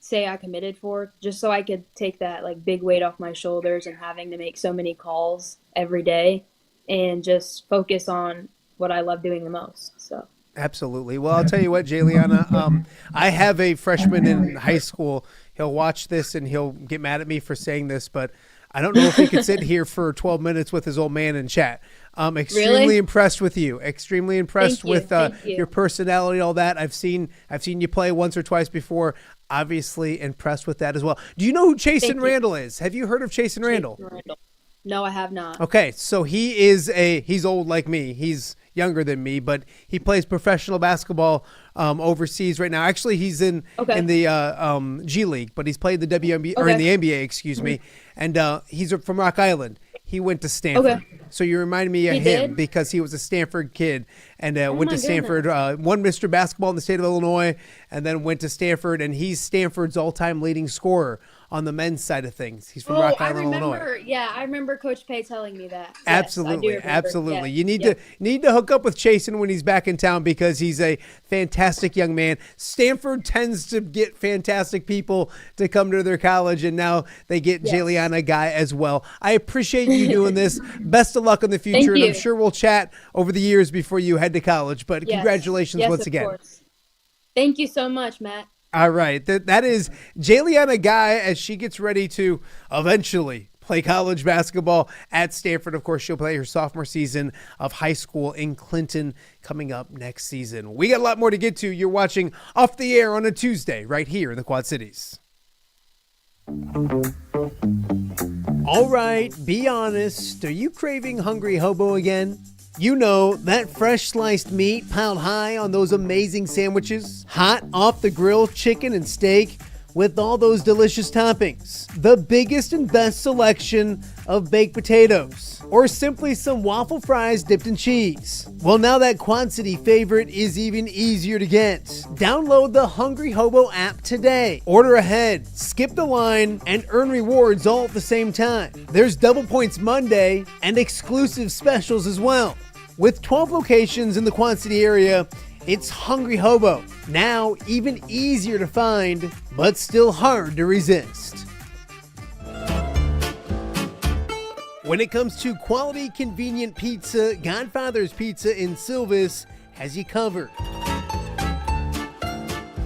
say I committed for, just so I could take that like big weight off my shoulders and having to make so many calls every day and just focus on what I love doing the most. So Absolutely. Well, I'll tell you what, Jhaliana, I have a freshman in high school. He'll watch this and he'll get mad at me for saying this, but I don't know if he could sit here for 12 minutes with his old man and chat. Extremely impressed with you. Extremely impressed with your personality, all that. I've seen you play once or twice before. Obviously impressed with that as well. Do you know who Chasen Randall is? Have you heard of Chasen Randall? No, I have not. Okay, so he's old like me. He's younger than me, but he plays professional basketball overseas right now. Actually, he's in the G League, but he's played the WNBA or in the NBA, excuse me. And he's from Rock Island. He went to Stanford. So you remind me of him because he was a Stanford kid and went to Stanford, won Mr. Basketball in the state of Illinois, and then went to Stanford. And he's Stanford's all-time leading scorer on the men's side of things. He's from Rock Island, Illinois. Yeah, I remember Coach Pay telling me that. Absolutely, yes, absolutely. Yeah, You need to hook up with Chasen when he's back in town because he's a fantastic young man. Stanford tends to get fantastic people to come to their college, and now they get Jhaliana Guy as well. I appreciate you doing this. Best of luck in the future, and I'm sure we'll chat over the years before you head to college. But congratulations once again. Course. Thank you so much, Matt. All right. That is Jhaliana Guy as she gets ready to eventually play college basketball at Stanford. Of course, she'll play her sophomore season of high school in Clinton coming up next season. We got a lot more to get to. You're watching Off the Air on a Tuesday right here in the Quad Cities. All right, be honest. Are you craving Hungry Hobo again? You know, that fresh sliced meat piled high on those amazing sandwiches, hot off the grill chicken and steak with all those delicious toppings, the biggest and best selection of baked potatoes, or simply some waffle fries dipped in cheese. Well, now that Quad City favorite is even easier to get. Download the Hungry Hobo app today. Order ahead, skip the line, and earn rewards all at the same time. There's Double Points Monday and exclusive specials as well. With 12 locations in the Quad City area, it's Hungry Hobo. Now even easier to find, but still hard to resist. When it comes to quality, convenient pizza, Godfather's Pizza in Silvis has you covered.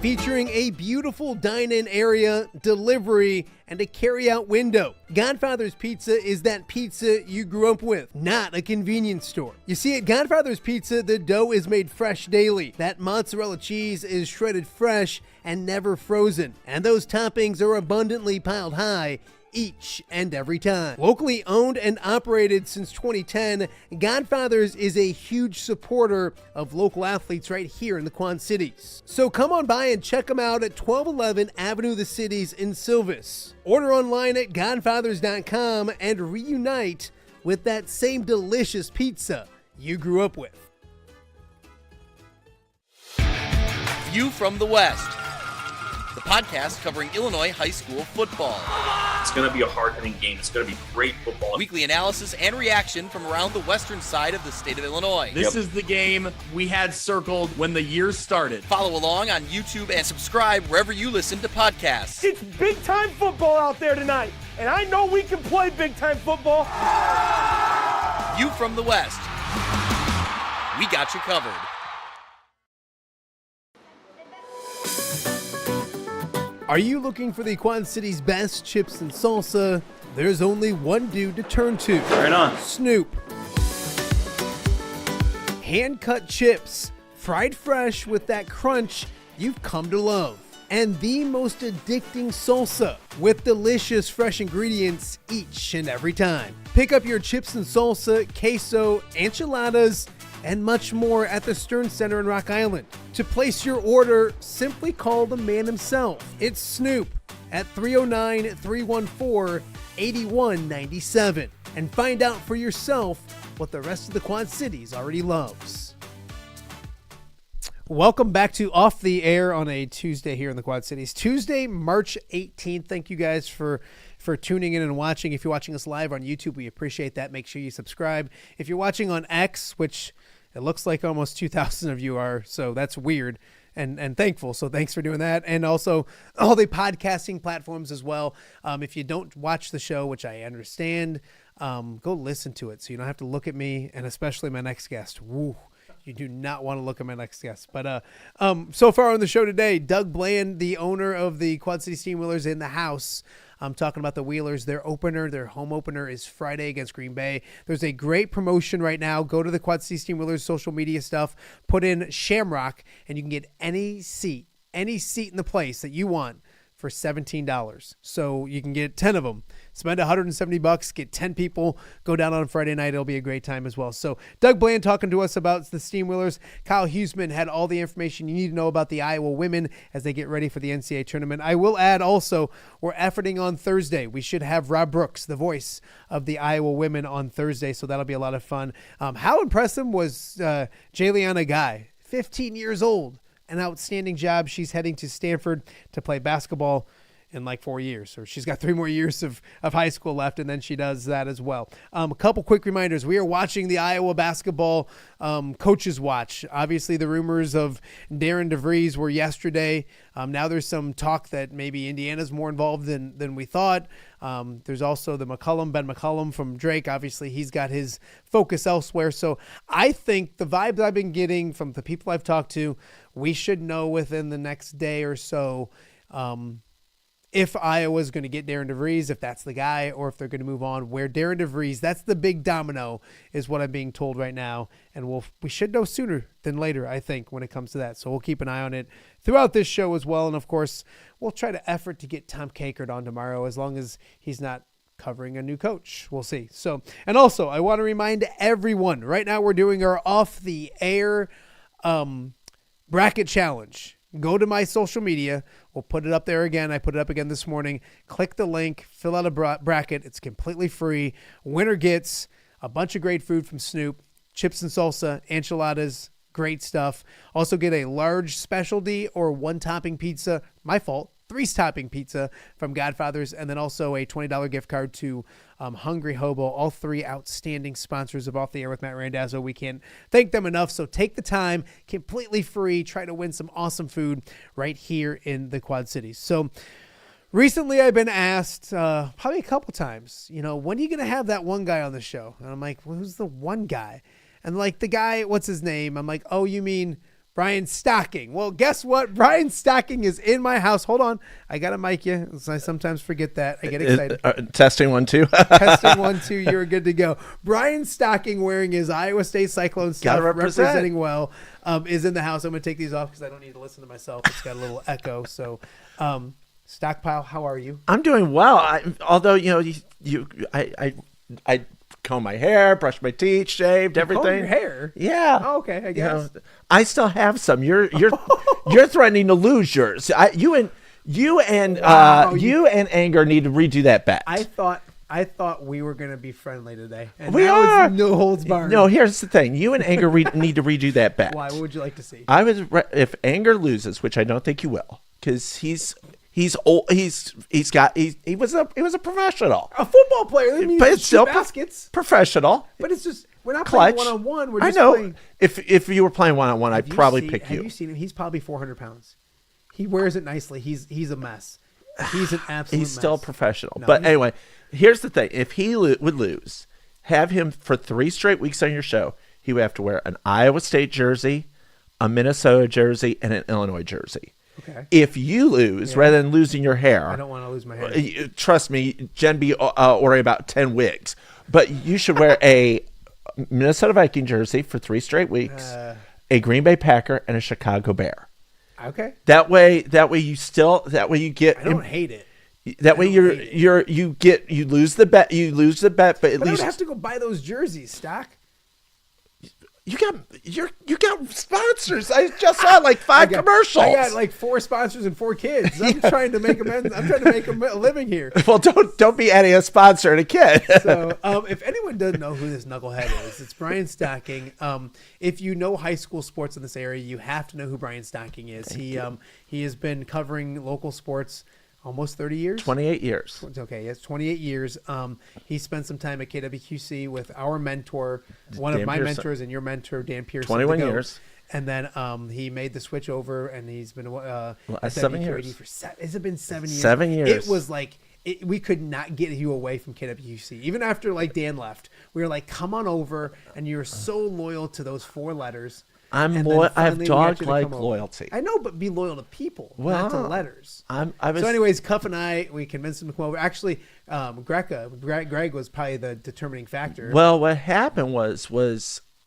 Featuring a beautiful dine-in area, delivery, and a carry-out window. Godfather's Pizza is that pizza you grew up with, not a convenience store. You see, at Godfather's Pizza, the dough is made fresh daily. That mozzarella cheese is shredded fresh and never frozen. And those toppings are abundantly piled high each and every time. Locally owned and operated since 2010, Godfather's is a huge supporter of local athletes right here in the Quad Cities. So come on by and check them out at 1211 Avenue of the Cities in Silvis. Order online at godfathers.com and reunite with that same delicious pizza you grew up with. View from the West, the podcast covering Illinois high school football. It's going to be a hard-hitting game. It's going to be great football. Weekly analysis and reaction from around the western side of the state of Illinois. This is the game we had circled when the year started. Follow along on YouTube and subscribe wherever you listen to podcasts. It's big-time football out there tonight, and I know we can play big-time football. View from the West. We got you covered. Are you looking for the Quad City's best chips and salsa? There's only one dude to turn to. Right on. Snoop. Hand-cut chips, fried fresh with that crunch you've come to love. And the most addicting salsa with delicious fresh ingredients each and every time. Pick up your chips and salsa, queso, enchiladas, and much more at the Stern Center in Rock Island. To place your order, simply call the man himself. It's Snoop at 309-314-8197 and find out for yourself what the rest of the Quad Cities already loves. Welcome back to Off the Air on a Tuesday here in the Quad Cities. Tuesday, March 18th. Thank you guys for tuning in and watching. If you're watching us live on YouTube, we appreciate that. Make sure you subscribe. If you're watching on X, which it looks like almost 2,000 of you are, so that's weird and thankful. So thanks for doing that. And also all the podcasting platforms as well. If you don't watch the show, which I understand, go listen to it so you don't have to look at me and especially my next guest. Woo. You do not want to look at my next guest. But so far on the show today, Doug Bland, the owner of the Quad City Steamwheelers, in the house. I'm talking about the Wheelers. Their home opener is Friday against Green Bay. There's a great promotion right now. Go to the Quad City Steamwheelers social media stuff. Put in Shamrock, and you can get any seat in the place that you want for $17. So you can get 10 of them. Spend $170, get 10 people, go down on Friday night. It'll be a great time as well. So Doug Bland talking to us about the Steamwheelers. Kyle Huesmann had all the information you need to know about the Iowa women as they get ready for the NCAA tournament. I will add also, we're efforting on Thursday. We should have Rob Brooks, the voice of the Iowa women, on Thursday, so that'll be a lot of fun. How impressive was Jhaliana Guy, 15 years old. An outstanding job. She's heading to Stanford to play basketball in like 4 years, or she's got 3 more years of high school left, and then she does that as well. A couple quick reminders. We are watching the Iowa basketball coaches watch. Obviously, the rumors of Darren DeVries were yesterday. Now there's some talk that maybe Indiana's more involved than we thought. There's also Ben McCollum from Drake. Obviously, he's got his focus elsewhere. So I think the vibes I've been getting from the people I've talked to, we should know within the next day or so if Iowa's going to get Darren DeVries, if that's the guy, or if they're going to move on. Where Darren DeVries, that's the big domino, is what I'm being told right now. And we should know sooner than later, I think, when it comes to that. So we'll keep an eye on it throughout this show as well. And, of course, we'll try to effort to get Tom Kakert on tomorrow, as long as he's not covering a new coach. We'll see. So, and also, I want to remind everyone, right now we're doing our Off the Air bracket challenge. Go to my social media. We'll put it up there again. I put it up again this morning. Click the link. Fill out a bracket. It's completely free. Winner gets a bunch of great food from Snoop. Chips and salsa, enchiladas, great stuff. Also get a large specialty or 1-topping pizza. My fault. 3-topping pizza from Godfather's, and then also a $20 gift card to Hungry Hobo. All 3 outstanding sponsors of Off the Air with Matt Randazzo. We can't thank them enough. So take the time, completely free. Try to win some awesome food right here in the Quad Cities. So recently I've been asked probably a couple times, when are you going to have that one guy on the show? And I'm like, well, who's the one guy? And like the guy, what's his name? I'm like, oh, you mean Brian Stocking. Well, guess what? Brian Stocking is in my house. Hold on. I got to mic you. I sometimes forget that. I get excited. Testing 1 2. Testing 1 2. You're good to go. Brian Stocking, wearing his Iowa State Cyclone stuff, representing well, is in the house. I'm going to take these off because I don't need to listen to myself. It's got a little echo. So, Stockpile, how are you? I'm doing well. Although, I comb my hair, brush my teeth, shaved, everything. Comb your hair? Yeah. Oh, okay, I guess. I still have some. You're threatening to lose yours. You and Anger need to redo that bet. I thought we were going to be friendly today. And we are. It's no holds barred. No, here's the thing. You and Anger need to redo that bet. Why? What would you like to see? If Anger loses, which I don't think you will, because he's old. He was a professional, a football player. But it's still baskets. professional. But it's just we're not clutch. playing 1-on-1. We're just I know. Playing. If you were playing 1-on-1, I'd probably pick you. Have you seen him? He's probably 400 pounds. He wears it nicely. He's a mess. He's an absolute He's still mess. professional. No, but anyway, here's the thing. If he would lose, have him for 3 straight weeks on your show, he would have to wear an Iowa State jersey, a Minnesota jersey, and an Illinois jersey. Okay. If you lose, rather than losing your hair, I don't want to lose my hair. Trust me, Jen be worried about 10 wigs. But you should wear a Minnesota Viking jersey for 3 straight weeks, a Green Bay Packer, and a Chicago Bear. Okay. That way you get. I don't hate it. That way you lose the bet, but at least I don't have to go buy those jerseys, Stock. you got sponsors. I just saw like 5 commercials. I got like 4 sponsors and 4 kids. I'm trying to make a living here. Well, don't be adding a sponsor and a kid. So, if anyone doesn't know who this knucklehead is, it's Brian Stocking. If you know high school sports in this area, you have to know who Brian Stocking is. He has been covering local sports almost 30 years? 28 years. Okay, yes, 28 years. He spent some time at KWQC with our mentor, one of my mentors and your mentor, Dan Pearson. 21 years. And then he made the switch over, and he's been at 7 years. Has it been 7 years? 7 years. It was like we could not get you away from KWQC. Even after like Dan left, we were like, come on over, and you're so loyal to those 4 letters. I have dog-like loyalty. I know, but be loyal to people, not to letters. So anyways, Cuff and I, we convinced him to come over. Actually, Greg was probably the determining factor. Well, what happened was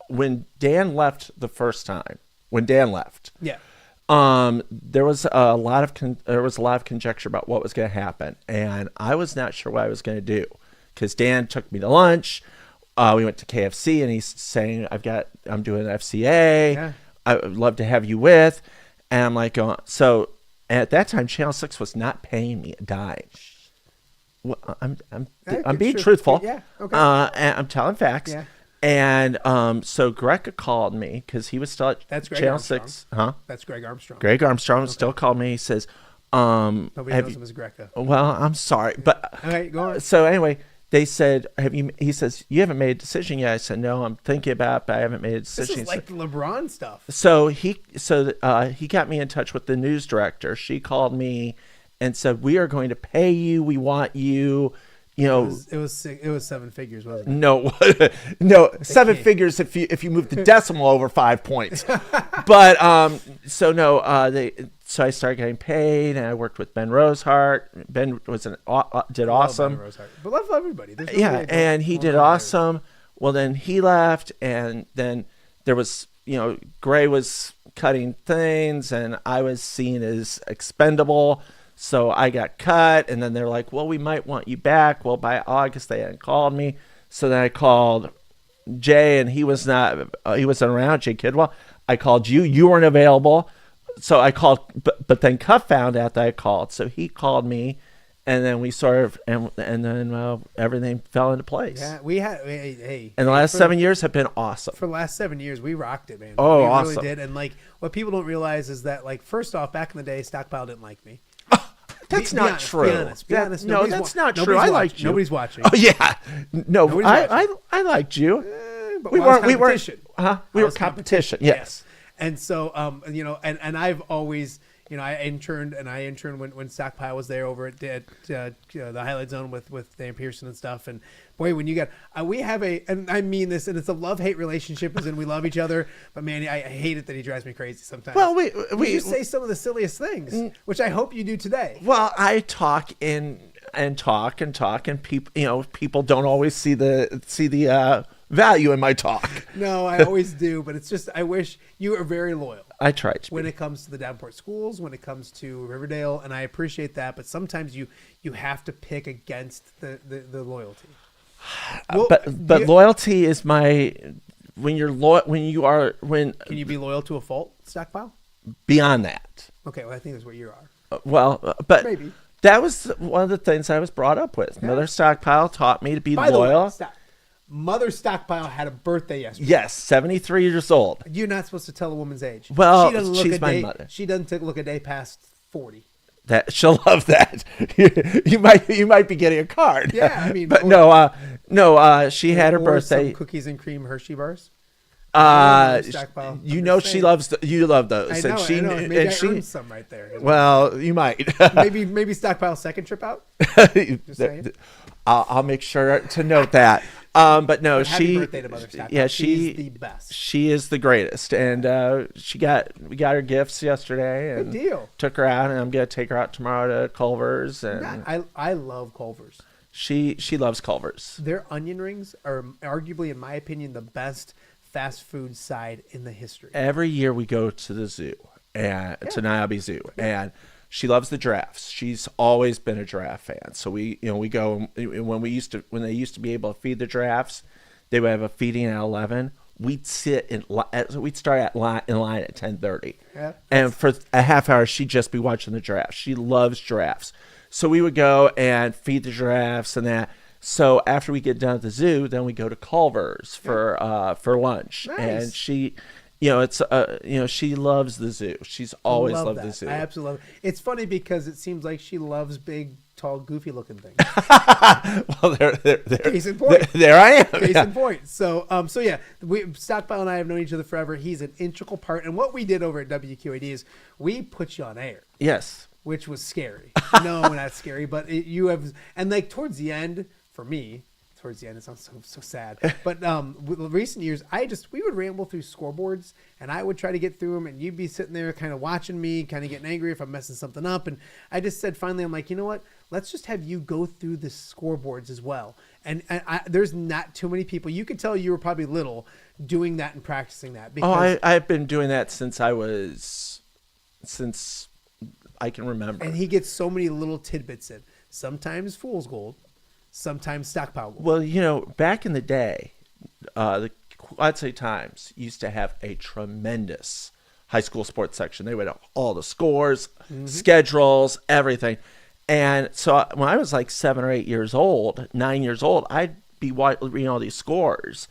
when Dan left the first time, yeah, there was a lot of conjecture about what was going to happen, and I was not sure what I was going to do because Dan took me to lunch. We went to KFC, and he's saying, I'm doing an FCA. Yeah. I would love to have you with. And I'm like, so at that time, Channel 6 was not paying me a dime. Well, I'm being truthful. Yeah. Okay. And I'm telling facts. Yeah. And so Greg called me because he was still at Channel 6. Huh? That's Greg Armstrong. Greg Armstrong still called me. He says, nobody knows him as Greca. Well, I'm sorry. But okay, go on. So anyway, they said, he says, you haven't made a decision yet. I said, no, I'm thinking about it, but I haven't made a decision. This is like the LeBron stuff. So he got me in touch with the news director. She called me and said, we are going to pay you. We want you. You know, it was 7 figures, wasn't it? No, 7 figures if you move the decimal over 5 points. But so I started getting paid, and I worked with Ben Rosehart. Ben was did awesome. Ben Rosehart. But love everybody. And he did awesome. Well, then he left, and then there was Gray was cutting things, and I was seen as expendable. So I got cut, and then they're like, well, we might want you back. Well, by August, they hadn't called me. So then I called Jay, and he wasn't around, Jay Kidwell. I called you. You weren't available. So I called, but then Cuff found out that I called. So he called me, and then we sort of, and then everything fell into place. Yeah, we had, hey. And the last 7 years have been awesome. For the last 7 years, we rocked it, man. Oh, we awesome. really did. And like, what people don't realize is that, like, first off, back in the day, Stockpile didn't like me. That's not true. Be honest. No, that's not true. I liked you. Nobody's watching. Oh yeah, no, I liked you. But we weren't. We were competition. Yes. And so, and I've always, I interned when Stockpile was there over at the Highlight Zone with Dan Pearson and stuff. And boy, when you got, we have and I mean this, and it's a love-hate relationship, as in we love each other. But man, I hate it that he drives me crazy sometimes. Well, we say some of the silliest things, which I hope you do today. Well, I talk and people don't always see the value in my talk. No, I always do, but it's just I wish you were very loyal. I tried to when it comes to the Davenport schools, when it comes to Riverdale, and I appreciate that. But sometimes you have to pick against the loyalty. Well, but loyalty is when you are. Can you be loyal to a fault, Stockpile? Beyond that. Okay, well I think that's what you are. But maybe that was one of the things I was brought up with. Yeah. Mother Stockpile taught me to be loyal. The way, stop. Mother Stockpile had a birthday yesterday. Yes, 73 years old. You're not supposed to tell a woman's age. Well, she's my mother. She doesn't look a day past 40. That she'll love that. you might be getting a card. Yeah, I mean, but she had her birthday. Some cookies and cream Hershey bars. She loves you love those. I know. Maybe I earned some right there. Well, you might. maybe Stockpile's second trip out. Just saying. I'll make sure to note that. But no, happy birthday to Mother Stockpile. Yeah, she's the best. She is the greatest, and we got her gifts yesterday, and good deal. Took her out, and I'm gonna take her out tomorrow to Culver's. And I love Culver's. She loves Culver's. Their onion rings are arguably, in my opinion, the best fast food side in the history. Every year we go to the zoo, and to Niobe Zoo, and she loves the giraffes. She's always been a giraffe fan. So we go, when they used to be able to feed the giraffes, they would have a feeding at 11. We'd start in line at 10:30, and for a half hour she'd just be watching the giraffes. She loves giraffes, so we would go and feed the giraffes and that. So after we get done at the zoo, then we go to Culver's for lunch, and she. She loves the zoo. She's always loved the zoo. I absolutely love it. It's funny because it seems like she loves big, tall, goofy-looking things. Well, case in point. There I am. Case in point. So Stockpile and I have known each other forever. He's an integral part. And what we did over at WQAD is we put you on air. Yes. Which was scary. No, not scary, but you have, and like towards the end, for me. Towards the end, it sounds so sad. But with recent years, we would ramble through scoreboards, and I would try to get through them, and you'd be sitting there kind of watching me, kind of getting angry if I'm messing something up. And I just said, finally, I'm like, you know what? Let's just have you go through the scoreboards as well. And there's not too many people. You could tell you were probably little doing that and practicing that. Because, I've been doing that since I can remember. And he gets so many little tidbits in. Sometimes fool's gold. Sometimes Stockpile gold. Well, back in the day, the Quad City Times used to have a tremendous high school sports section. They would have all the scores, schedules, everything. And so when I was like 7 or 8 years old, 9 years old, I'd be reading all these scores.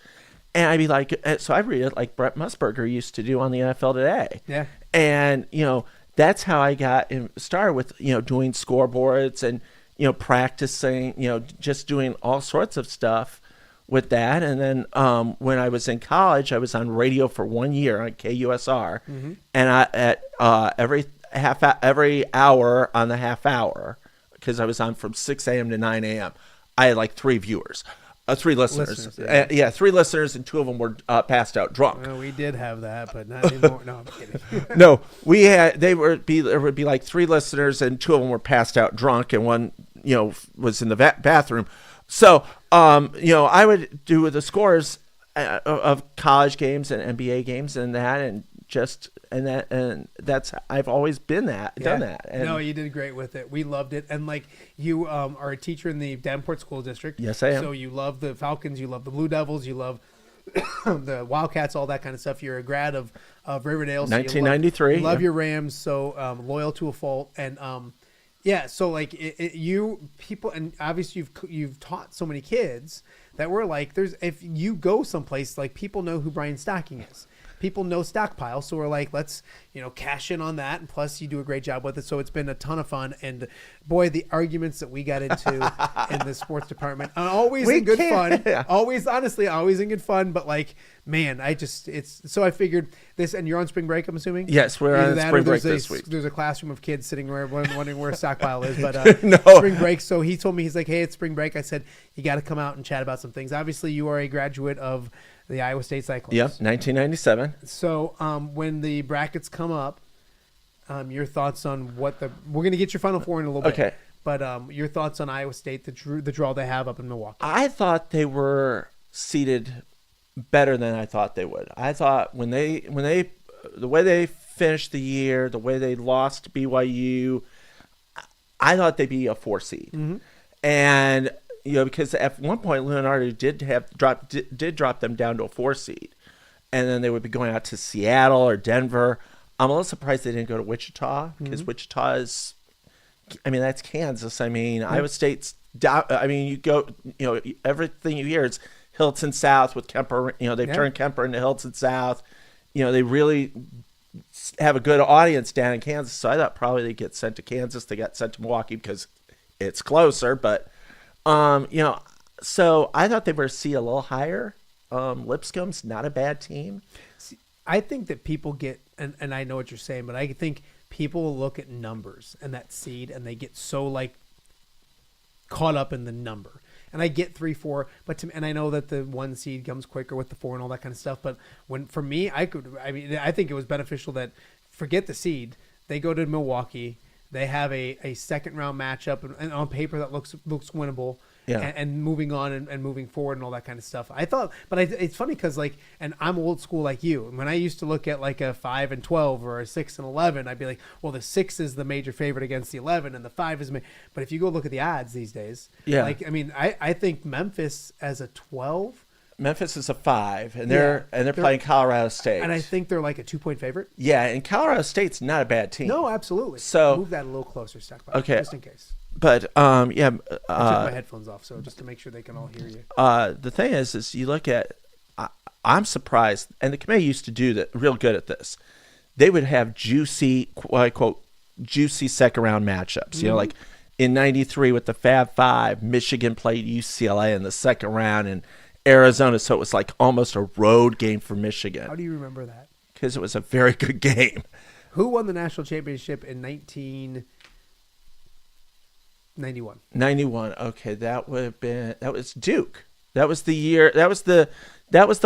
And I'd be like, so I read it like Brett Musburger used to do on the NFL Today. Yeah. And, that's how I got started with, doing scoreboards and, practicing, just doing all sorts of stuff with that. And then when I was in college, I was on radio for 1 year on KUSR, and every hour on the half hour, because I was on from 6 a.m. to 9 a.m., I had like 3 viewers. 3 listeners. 3 listeners, and 2 of them were passed out drunk. Well, we did have that, but not anymore. No, I'm kidding. No, there would be like 3 listeners, and 2 of them were passed out drunk, and one, was in the bathroom. So, I would do the scores of college games and NBA games and that, and that's I've always done that. And no, you did great with it. We loved it. And like you are a teacher in the Davenport School District. Yes, I am. So you love the Falcons, you love the Blue Devils, you love the Wildcats, all that kind of stuff. You're a grad of Riverdale. So 1993. You love your Rams, so loyal to a fault. And so like you people, and obviously you've taught so many kids that we're like, if you go someplace, like people know who Brian Stocking is. People know Stockpile, so we're like, let's cash in on that, and plus you do a great job with it. So it's been a ton of fun, and boy, the arguments that we got into in the sports department, always in good fun. Always in good fun. But like, man, so I figured this, and you're on spring break, I'm assuming. Yes, we're on spring break this week. There's a classroom of kids sitting there wondering where Stockpile is, but no. Spring break. So he told me, he's like, hey, it's spring break. I said, you got to come out and chat about some things. Obviously, you are a graduate of the Iowa State Cyclones. Yep, 1997. So when the brackets come up, your thoughts on we're going to get your Final Four in a little bit. Okay. But your thoughts on Iowa State, the draw they have up in Milwaukee. I thought they were seeded better than I thought they would. I thought when they the way they finished the year, the way they lost to BYU, I thought they'd be a 4 seed. Mm-hmm. And because at one point Leonardo did drop them down to a 4 seed, and then they would be going out to Seattle or Denver. I'm a little surprised they didn't go to Wichita, because Wichita is, that's Kansas. Iowa State's down. You go, everything you hear is Hilton South with Kemper. They've turned Kemper into Hilton South. They really have a good audience down in Kansas. So I thought probably they'd get sent to Kansas. They got sent to Milwaukee because it's closer, but. So I thought they were see a little higher. Lipscomb's not a bad team. See, I think that people get, and I know what you're saying, but I think people look at numbers and that seed, and they get so like caught up in the number. And I get 3-4, and I know that the 1 seed comes quicker with the 4 and all that kind of stuff. But for me, I think it was beneficial that, forget the seed, they go to Milwaukee. They have a second round matchup, and on paper that looks winnable. and moving on and moving forward and all that kind of stuff. I thought, but it's funny because and I'm old school like you. And when I used to look at like a 5-12 or a 6-11, I'd be like, well, the 6 is the major favorite against the 11, and the 5 is. But if you go look at the odds these days, I think Memphis as a 12. Memphis is a 5, and they're playing Colorado State, and I think they're like a 2-point favorite. Yeah, and Colorado State's not a bad team. No, absolutely. So move that a little closer, Stockpile, okay, just in case. But I took my headphones off, so just to make sure they can all hear you. The thing is you look at, I'm surprised, and the committee used to do that real good at this. They would have juicy, quote, juicy second round matchups. Mm-hmm. You know, like in '93 with the Fab Five, Michigan played UCLA in the second round, and Arizona, so it was like almost a road game for Michigan. How do you remember that? Because it was a very good game. Who won the national championship in 1991? 91. Okay, that was Duke. That was the year. That was the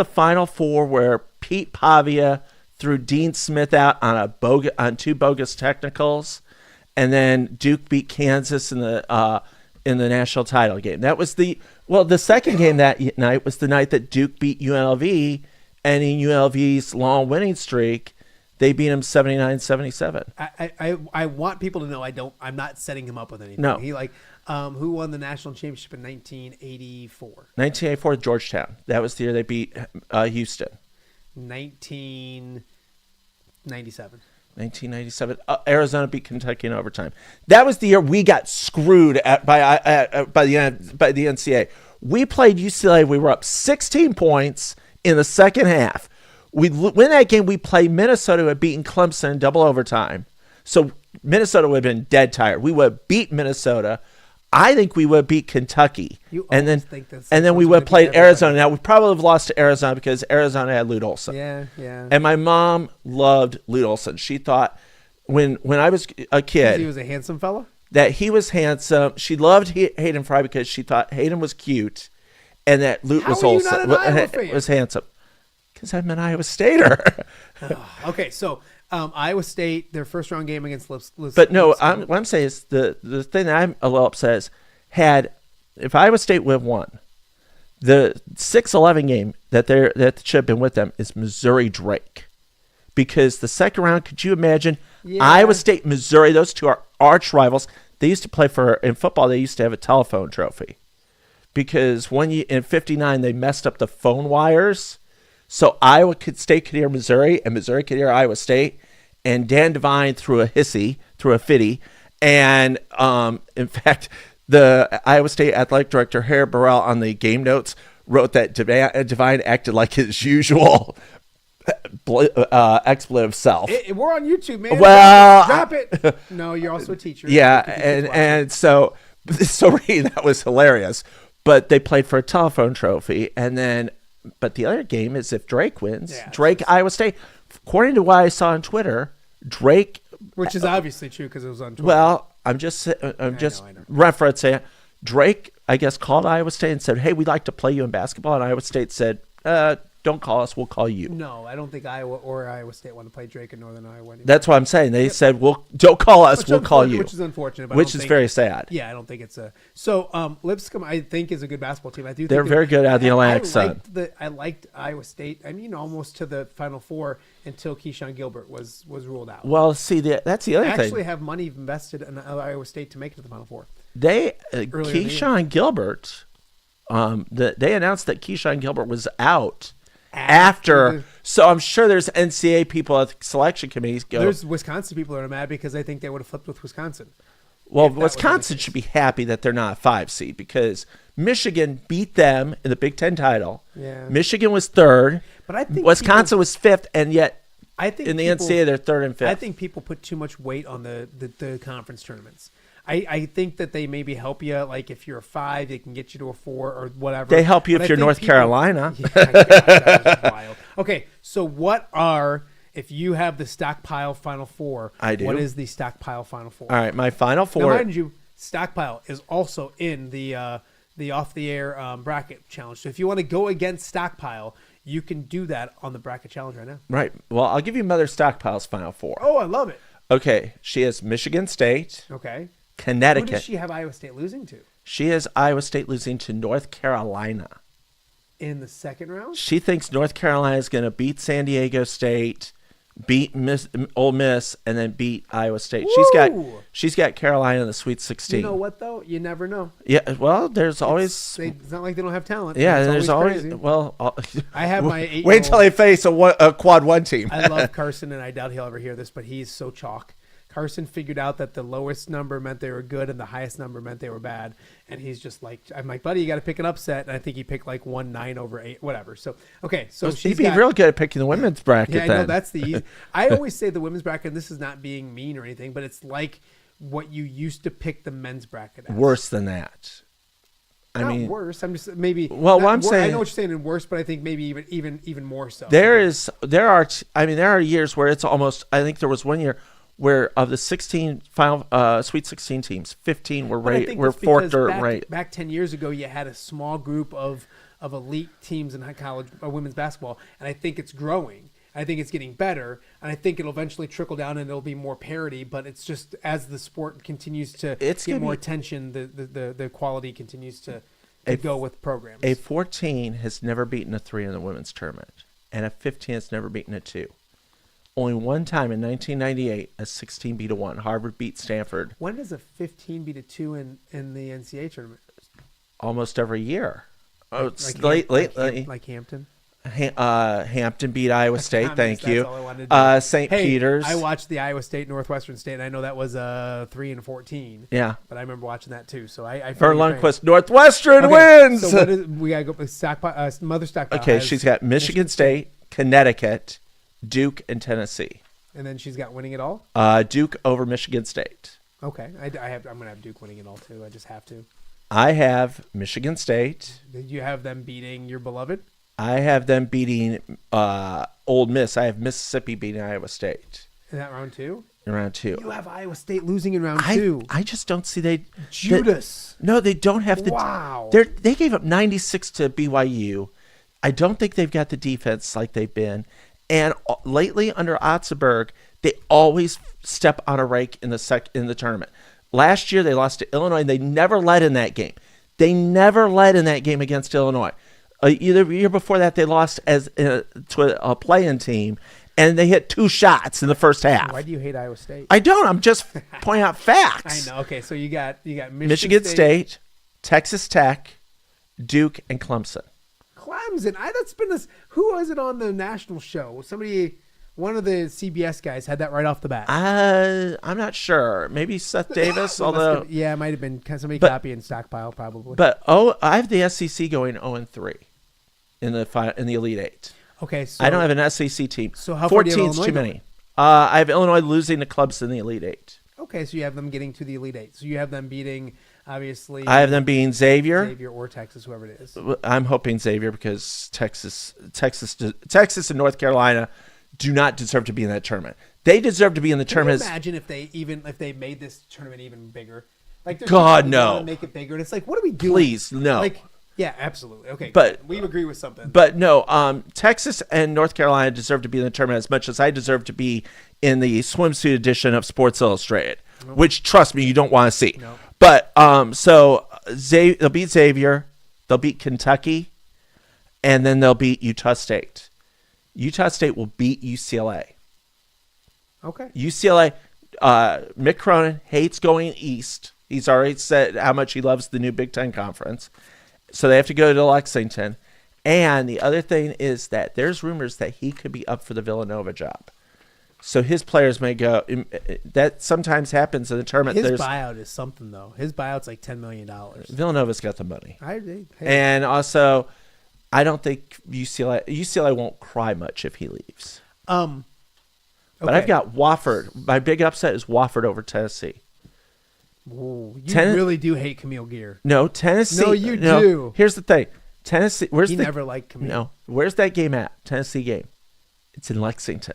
Final Four where Pete Pavia threw Dean Smith out on two bogus technicals, and then Duke beat Kansas in the national title game. That was the second game that night was the night that Duke beat UNLV, and in UNLV's long winning streak, they beat him 79-77. I want people to know I'm not setting him up with anything. No. He who won the national championship in 1984? 1984, Georgetown. That was the year they beat Houston. 1997. 1997. Arizona beat Kentucky in overtime. That was the year we got screwed by the NCAA. We played UCLA. We were up 16 points in the second half. We win that game. We play Minnesota, who had beaten Clemson in double overtime. So Minnesota would have been dead tired. We would have beat Minnesota. I think we would have beat Kentucky. And then we would have played Arizona. Now, we probably have lost to Arizona because Arizona had Lute Olson. Yeah. And my mom loved Lute Olson. She thought when I was a kid. He was a handsome fella? That he was handsome. She loved Hayden Fry because she thought Hayden was cute and that Lute was handsome. Because I'm an Iowa Stater. Okay, so Iowa State, their first round game against But no, what I'm saying is the thing that I'm a little upset is if Iowa State would have won, the 6-11 game that should have been with them is Missouri Drake. Because the second round, could you imagine Iowa State, Missouri, those two are arch rivals. They used to play in football, they used to have a telephone trophy. Because in 59, they messed up the phone wires. So Iowa State could hear Missouri, and Missouri could hear Iowa State. And Dan Devine threw a fitty. And in fact, the Iowa State athletic director, Harry Burrell, on the game notes wrote that Devine acted like his usual expletive self. We're on YouTube, man. Well, drop it. No, you're also a teacher. Yeah, and so that was hilarious. But they played for a telephone trophy, but the other game is if Drake wins, Iowa State. According to what I saw on Twitter, Drake, which is obviously true because it was on Twitter. Well, I'm just referencing it. Drake, I guess, called Iowa State and said, "Hey, we'd like to play you in basketball," and Iowa State said, "Don't call us, we'll call you." No, I don't think Iowa or Iowa State want to play Drake in Northern Iowa anymore. That's what I'm saying. They said, "Well, don't call us, we'll call you," which is unfortunate. But which is very sad. Yeah, I don't think it's so. Lipscomb, I think, is a good basketball team. I do. They're very good out of the Atlantic Sun. I liked Iowa State. I mean, almost to the Final Four until Keyshawn Gilbert was ruled out. Well, see, that's the other thing. They actually have money invested in Iowa State to make it to the Final Four. Keyshawn Gilbert. They announced that Keyshawn Gilbert was out. After so I'm sure there's NCAA people at the selection committees there's Wisconsin people that are mad because I think they would have flipped with Wisconsin. Well, Wisconsin should be happy that they're not a 5 seed because Michigan beat them in the Big Ten title. Yeah. Michigan was 3rd, but I think Wisconsin was 5th, and yet I think in the NCAA they're 3rd and 5th. I think people put too much weight on the conference tournaments. I think that they maybe help you. Like if you're a 5, they can get you to a 4 or whatever. They help you if you're North Carolina. Yeah, that was wild. Okay, so if you have the Stockpile Final Four, I do. What is the Stockpile Final Four? All right, my Final Four. Now, mind you, Stockpile is also in the off the air bracket challenge. So if you want to go against Stockpile, you can do that on the bracket challenge right now. Right. Well, I'll give you Mother Stockpile's Final Four. Oh, I love it. Okay, she has Michigan State. Okay. Connecticut. Who does she have Iowa State losing to? She has Iowa State losing to North Carolina. In the second round? She thinks North Carolina is going to beat San Diego State, beat Ole Miss, and then beat Iowa State. Woo! She's got Carolina in the Sweet 16. You know what, though? You never know. Yeah, well, there's always... It's not like they don't have talent. Yeah, it's there's always... crazy. Well, I have my 8-year-old... Wait until they face a quad 1 team. I love Carson, and I doubt he'll ever hear this, but he's so chalk. Carson figured out that the lowest number meant they were good and the highest number meant they were bad. And he's just like, I'm like, buddy, you got to pick an upset. And I think he picked like 1-9 over 8, whatever. So, okay. So he'd be real good at picking the women's bracket. Yeah, I then. know that's the easy. I always say the women's bracket, and this is not being mean or anything, but it's like what you used to pick the men's bracket as. Worse than that. Not worse. I'm just maybe. Well, what I'm saying, I know what you're saying in worse, but I think maybe even more so. There are years where it's almost. I think there was one year where of the 16 final Sweet 16 teams, 15 were forked or ranked. Back 10 years ago, you had a small group of elite teams in high college women's basketball, and I think it's growing. I think it's getting better, and I think it'll eventually trickle down and it'll be more parity. But it's just as the sport continues to get more attention, the quality continues to go with programs. A 14 has never beaten a 3 in the women's tournament, and a 15 has never beaten a 2. Only one time in 1998, a 16 beat a 1. Harvard beat Stanford. When does a 15 beat a 2 in the NCAA tournament? Almost every year. Like Hampton? Hampton beat Iowa State. Thank you. St. Peter's. I watched the Iowa State Northwestern State, and I know that was 3 and 14. Yeah, but I remember watching that too. So I Vern Lundquist, Northwestern wins. So what is, we gotta go with Stockpile, Mother Stockpile. Okay, she's got Michigan State, Connecticut, Duke, and Tennessee. And then she's got winning it all. Duke over Michigan State. Okay, I'm gonna have Duke winning it all too. I just have to. I have Michigan State. Did you have them beating your beloved? I have them beating Ole Miss. I have Mississippi beating Iowa State. In that round 2? In round 2. You have Iowa State losing in round 2. I just don't see Judas. No, they don't have the. Wow. They gave up 96 to BYU. I don't think they've got the defense like they've been. And lately under Otzenberg, they always step on a rake in the tournament. Last year they lost to Illinois, and they never led in that game. They never led in that game against Illinois. Either year before that, they lost to a play-in team, and they hit 2 shots in the first half. Why do you hate Iowa State? I don't. I'm just pointing out facts. I know. Okay, so you got Michigan State, Texas Tech, Duke, and Clemson. Clemson. That's been this. Who was it on the national show? One of the CBS guys had that right off the bat. I'm not sure. Maybe Seth Davis. Although it might have been somebody copying Stockpile probably. But I have the SEC going 0-3 in the Elite 8. Okay, so I don't have an SEC team. So how far do you have 14's Illinois too many. I have Illinois losing to Clemson in the Elite 8. Okay, so you have them getting to the Elite 8. So you have them beating, obviously. I have them beating Xavier or Texas, whoever it is. I'm hoping Xavier because Texas and North Carolina do not deserve to be in that tournament. They deserve to be in the tournament. Imagine if they made this tournament even bigger. Like God no, make it bigger. And it's like, what are we doing? Please no. Like, yeah, absolutely. Okay, but we agree with something. But no, Texas and North Carolina deserve to be in the tournament as much as I deserve to be in the swimsuit edition of Sports Illustrated, which trust me, you don't want to see. Nope. But so they'll beat Xavier, they'll beat Kentucky, and then they'll beat Utah State. Utah State will beat UCLA. Okay. UCLA, Mick Cronin hates going east. He's already said how much he loves the new Big Ten Conference. So they have to go to Lexington. And the other thing is that there's rumors that he could be up for the Villanova job. So his players may go. That sometimes happens in the tournament. His buyout is something, though. His buyout's like $10 million. Villanova's got the money. Hey. And also, I don't think UCLA won't cry much if he leaves. Okay. But I've got Wofford. My big upset is Wofford over Tennessee. Whoa, you really do hate Camille Gear. No, Tennessee. No, you do. Here's the thing. Tennessee. He never liked Camille. No. Where's that game at? Tennessee game. It's in Lexington.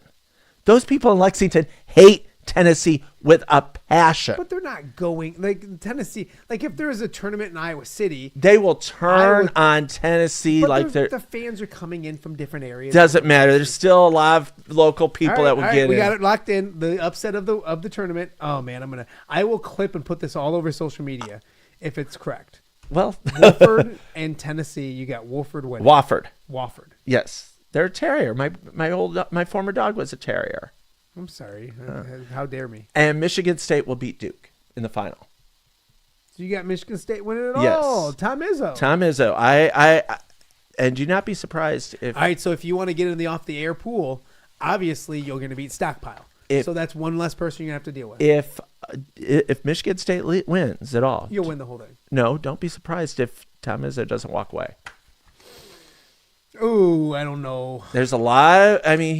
Those people in Lexington hate Tennessee with a passion. But they're not going like Tennessee. Like if there is a tournament in Iowa City, they will turn on Tennessee like the fans are coming in from different areas. Doesn't matter. There's still a lot of local people that will get in. We got it locked in. The upset of the tournament. Oh man, I will clip and put this all over social media. if it's correct. Well, Wofford and Tennessee, you got Wofford winning. Wofford. Yes, they're a terrier. My former dog was a terrier. I'm sorry. How dare me? And Michigan State will beat Duke in the final. So you got Michigan State winning it Yes. all. Tom Izzo. Tom Izzo. I and do not be surprised if. All right, so if you want to get in the off the air pool, obviously you're going to beat Stockpile. So that's one less person you're going to have to deal with. If Michigan State wins at all, you'll win the whole thing. No, don't be surprised if Tom Izzo doesn't walk away. Oh, I don't know. There's a lot. I mean,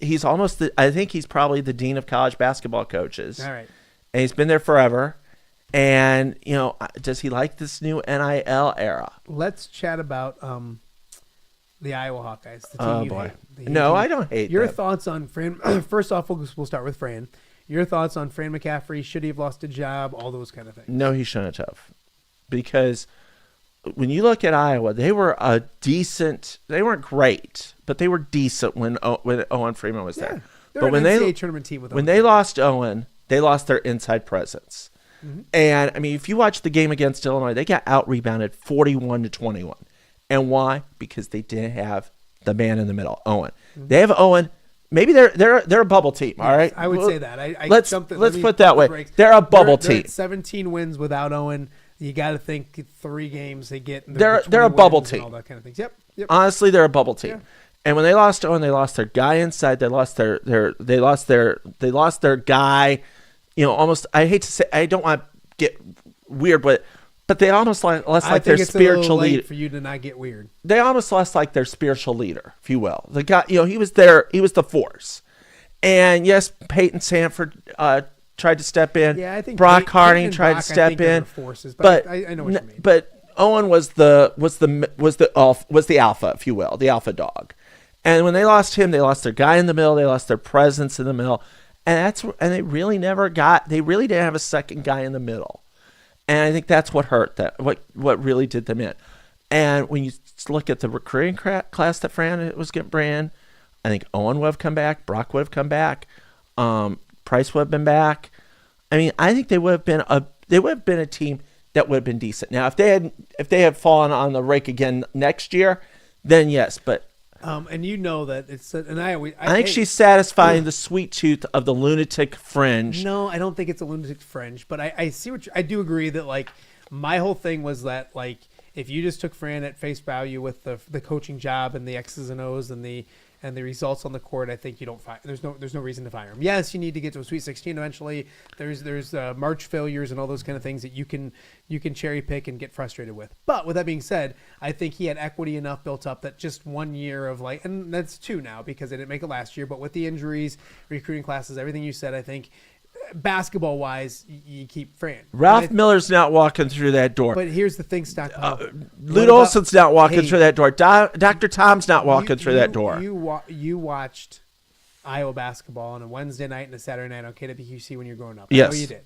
he's almost. I think he's probably the dean of college basketball coaches. All right, and he's been there forever. And does he like this new NIL era? Let's chat about the Iowa Hawkeyes. The team Oh you boy, hate. No, I don't hate your them. thoughts on Fran. First off, we'll start with Fran. Your thoughts on Fran McCaffrey? Should he have lost a job? All those kind of things. No, he shouldn't have, because when you look at Iowa, they were a decent. They weren't great, but they were decent when Owen Freeman was there. They're But an when NCAA tournament team with when Owen they Freeman. lost Owen, they lost their inside presence. Mhm. And I mean, if you watch the game against Illinois, they got out rebounded 41-21. And why? Because they didn't have the man in the middle, Owen. Mhm. They have Owen. Maybe they're a bubble team. All right, I would say that. Let's put it that way. They're a bubble They're team. at 17 wins without Owen. You got to think 3 games they get. And They're a 20 bubble wins and team. all that kind of things. Yep. Honestly, they're a bubble team. Yeah. And when they lost Owen, they lost their guy inside. They lost their guy. Almost. I hate to say. I don't want to get weird, but they almost lost like their spiritual leader. For you to not get weird. They almost lost like their spiritual leader, if you will. The guy, he was there. He was the force. And yes, Peyton Sanford tried to step in. Yeah, I think Brock Peyton Harding and tried Brock, to I step think, are in. the forces, but I know what you mean. But Owen was the alpha, if you will, the alpha dog. And when they lost him, they lost their guy in the middle. They lost their presence in the middle, and they really didn't have a second guy in the middle. And I think that's what hurt that. What really did them in. And when you look at the recruiting class that Fran was getting in, I think Owen would have come back. Brock would have come back. Price would have been back. I mean, I think they would have been a team that would have been decent. Now, if they had fallen on the rake again next year, then yes. But and that it's I think she's satisfying the sweet tooth of the lunatic fringe. No, I don't think it's a lunatic fringe, but I see I do agree that my whole thing was that if you just took Fran at face value with the coaching job and the X's and O's and the results on the court, I think you don't fire. There's no reason to fire him. Yes, you need to get to a Sweet 16 eventually. There's March failures and all those kind of things that you can cherry pick and get frustrated with. But with that being said, I think he had equity enough built up that just 1 year of and that's 2 now because they didn't make it last year. But with the injuries, recruiting classes, everything you said, I think basketball wise, you keep Fran. Ralph Miller's not walking through that door. But here's the thing, Stockpile. Lute Olson's not walking through that door. Dr. Tom's not walking through that door. You watched Iowa basketball on a Wednesday night and a Saturday night on KWQC when you were growing up. Yes. I know you did.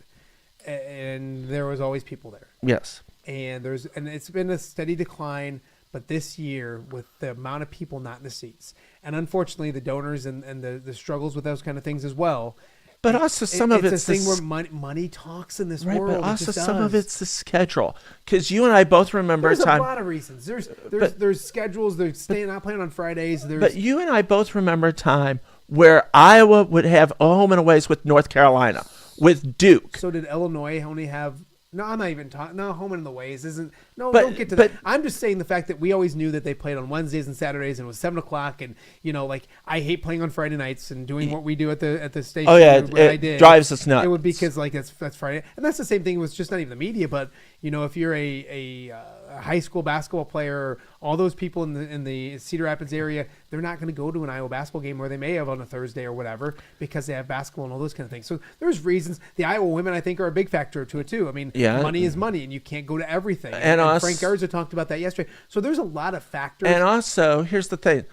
And there was always people there. Yes. And it's been a steady decline, but this year with the amount of people not in the seats, and unfortunately the donors and the struggles with those kind of things as well. But also some of it's a thing where money talks in this world. But also some of it's the schedule. Because you and I both remember there's a time. A lot of reasons. There's schedules. There's not playing on Fridays. But you and I both remember a time where Iowa would have a home and aways with North Carolina, with Duke. So did Illinois only have? No, I'm not even talking. No, home and the ways isn't. No, don't get to that. I'm just saying the fact that we always knew that they played on Wednesdays and Saturdays and it was 7:00. And I hate playing on Friday nights and doing what we do at the station. Oh yeah, it drives us nuts. It would be because that's Friday, and that's the same thing with just not even the media, but if you're a high school basketball player, all those people in the Cedar Rapids area, they're not going to go to an Iowa basketball game, or they may have on a Thursday or whatever because they have basketball and all those kind of things. So there's reasons. The Iowa women, I think, are a big factor to it too. I mean, money is money, and you can't go to everything. And Frank Garza talked about that yesterday. So there's a lot of factors. And also, here's the thing: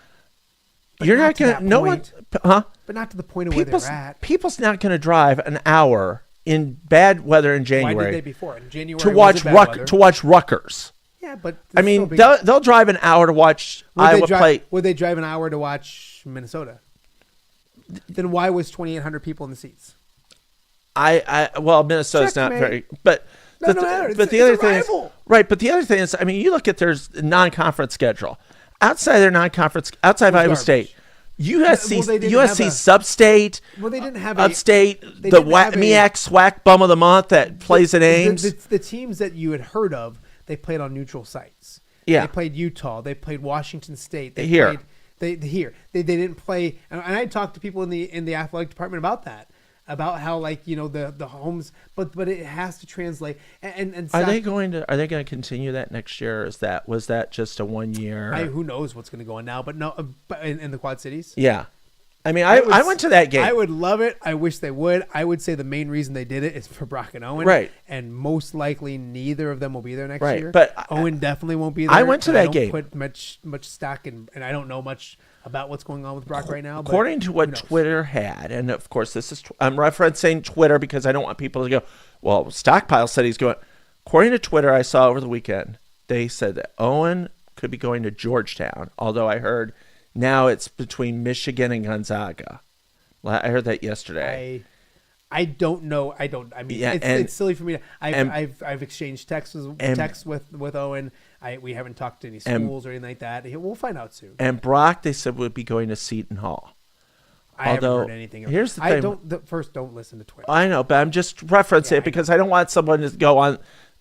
but you're not going to. No one, huh? But not to the point of where they're at. People's not going to drive an hour in bad weather in January. Why did they before? In January to watch Rutgers. Yeah, but I mean, they'll drive an hour to watch Iowa play. Would they drive an hour to watch Minnesota? Then why was 2,800 people in the seats? Well, Minnesota's not very, but No matter. But the other thing is, right? But the other thing is, I mean, you look at their non-conference schedule. Outside their non-conference, outside of Iowa State, USC sub-state. Well, they didn't have upstate. The MEAC SWAC bum of the month that plays in Ames. The teams that you had heard of, they played on neutral sites. Yeah, they played Utah. They played Washington State. They here. They didn't play. And I talked to people in the athletic department about that. About how the homes, but it has to translate. And are they going to continue that next year? Or was that just a 1 year? Who knows what's going to go on now? But no, in the Quad Cities. Yeah, I mean, I went to that game. I would love it. I wish they would. I would say the main reason they did it is for Brock and Owen. Right. And most likely neither of them will be there next year. But Owen definitely won't be there. I went to that game. I don't put much stock in, and I don't know much about what's going on with Brock right now. According to what Twitter had, and of course I'm referencing Twitter because I don't want people to go, well, Stockpile said he's going. According to Twitter, I saw over the weekend, they said that Owen could be going to Georgetown, although I heard now it's between Michigan and Gonzaga. I heard that yesterday. I don't know. I mean, it's silly for me. I've exchanged texts with Owen. We haven't talked to any schools or anything like that. We'll find out soon. And Brock, they said, would be going to Seton Hall. I haven't heard anything. Here's the thing. Don't listen to Twitter. I know, but I'm just referencing it because I don't want someone to go on.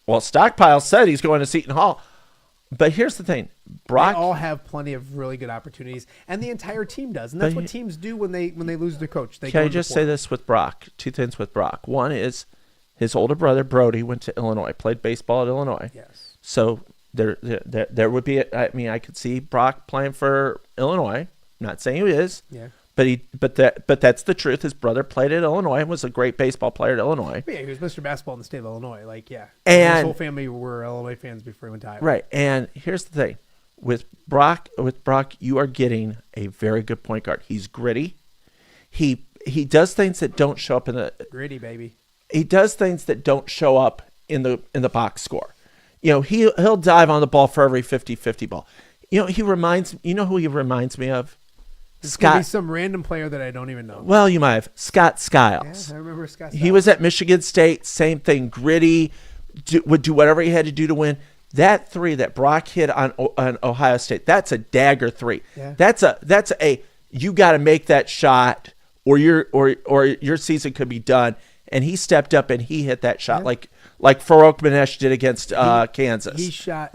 Well, Stockpile said he's going to Seton Hall. But here's the thing. Brock, they all have plenty of really good opportunities, and the entire team does. And that's what teams do when they lose their coach. Can I just say this with Brock? Two things with Brock. One is his older brother, Brody, went to Illinois, played baseball at Illinois. Yes. So there would be, I could see Brock playing for Illinois. I'm not saying he is. Yeah. But that's the truth. His brother played at Illinois and was a great baseball player at Illinois. Yeah, he was Mr. Basketball in the state of Illinois. And his whole family were Illinois fans before he went to Iowa. Right. And here's the thing. With Brock, you are getting a very good point guard. He's gritty. He does things that don't show up in the gritty, baby. He does things that don't show up in the box score. He'll dive on the ball for every 50-50 ball. Who he reminds me of? It's Scott. Be some random player that I don't even know. Well, you might have. Scott Skiles. Yeah, I remember Scott Skiles. He was at Michigan State. Same thing. Gritty. Would do whatever he had to do to win. That three that Brock hit on Ohio State, that's a dagger three. Yeah. That's a you got to make that shot or your season could be done. And he stepped up and he hit that shot like Farouk Manesh did against Kansas. He shot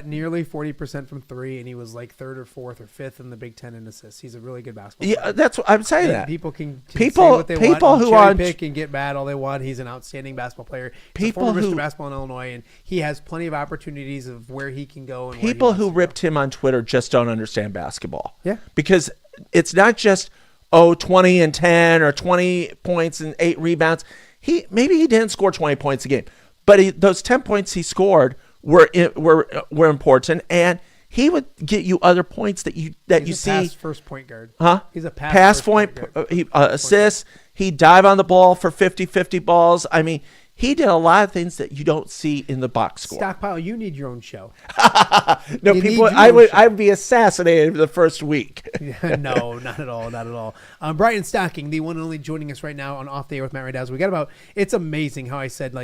nearly 40% from three, and he was like third or fourth or fifth in the Big Ten in assists. He's a really good basketball player. Yeah, that's what I'm saying. That people can say what they want, who cherry pick and get mad all they want. He's an outstanding basketball player. He's a former Mr. Basketball in Illinois, and he has plenty of opportunities of where he can go. And people who ripped him on Twitter just don't understand basketball. Yeah, because it's not just 20 and 10 or 20 points and 8 rebounds. Maybe he didn't score 20 points a game, but those 10 points he scored were important, and he would get you other points that you see. Pass first point guard. Huh? He's a pass point guard. Assists. He dive on the ball for 50-50 balls. I mean, he did a lot of things that you don't see in the box score. Stockpile, you need your own show. No, I would be assassinated the first week. No, not at all, not at all. Brian Stocking, the one and only, joining us right now on Off the Air with Matt Randazzo. It's amazing how I said,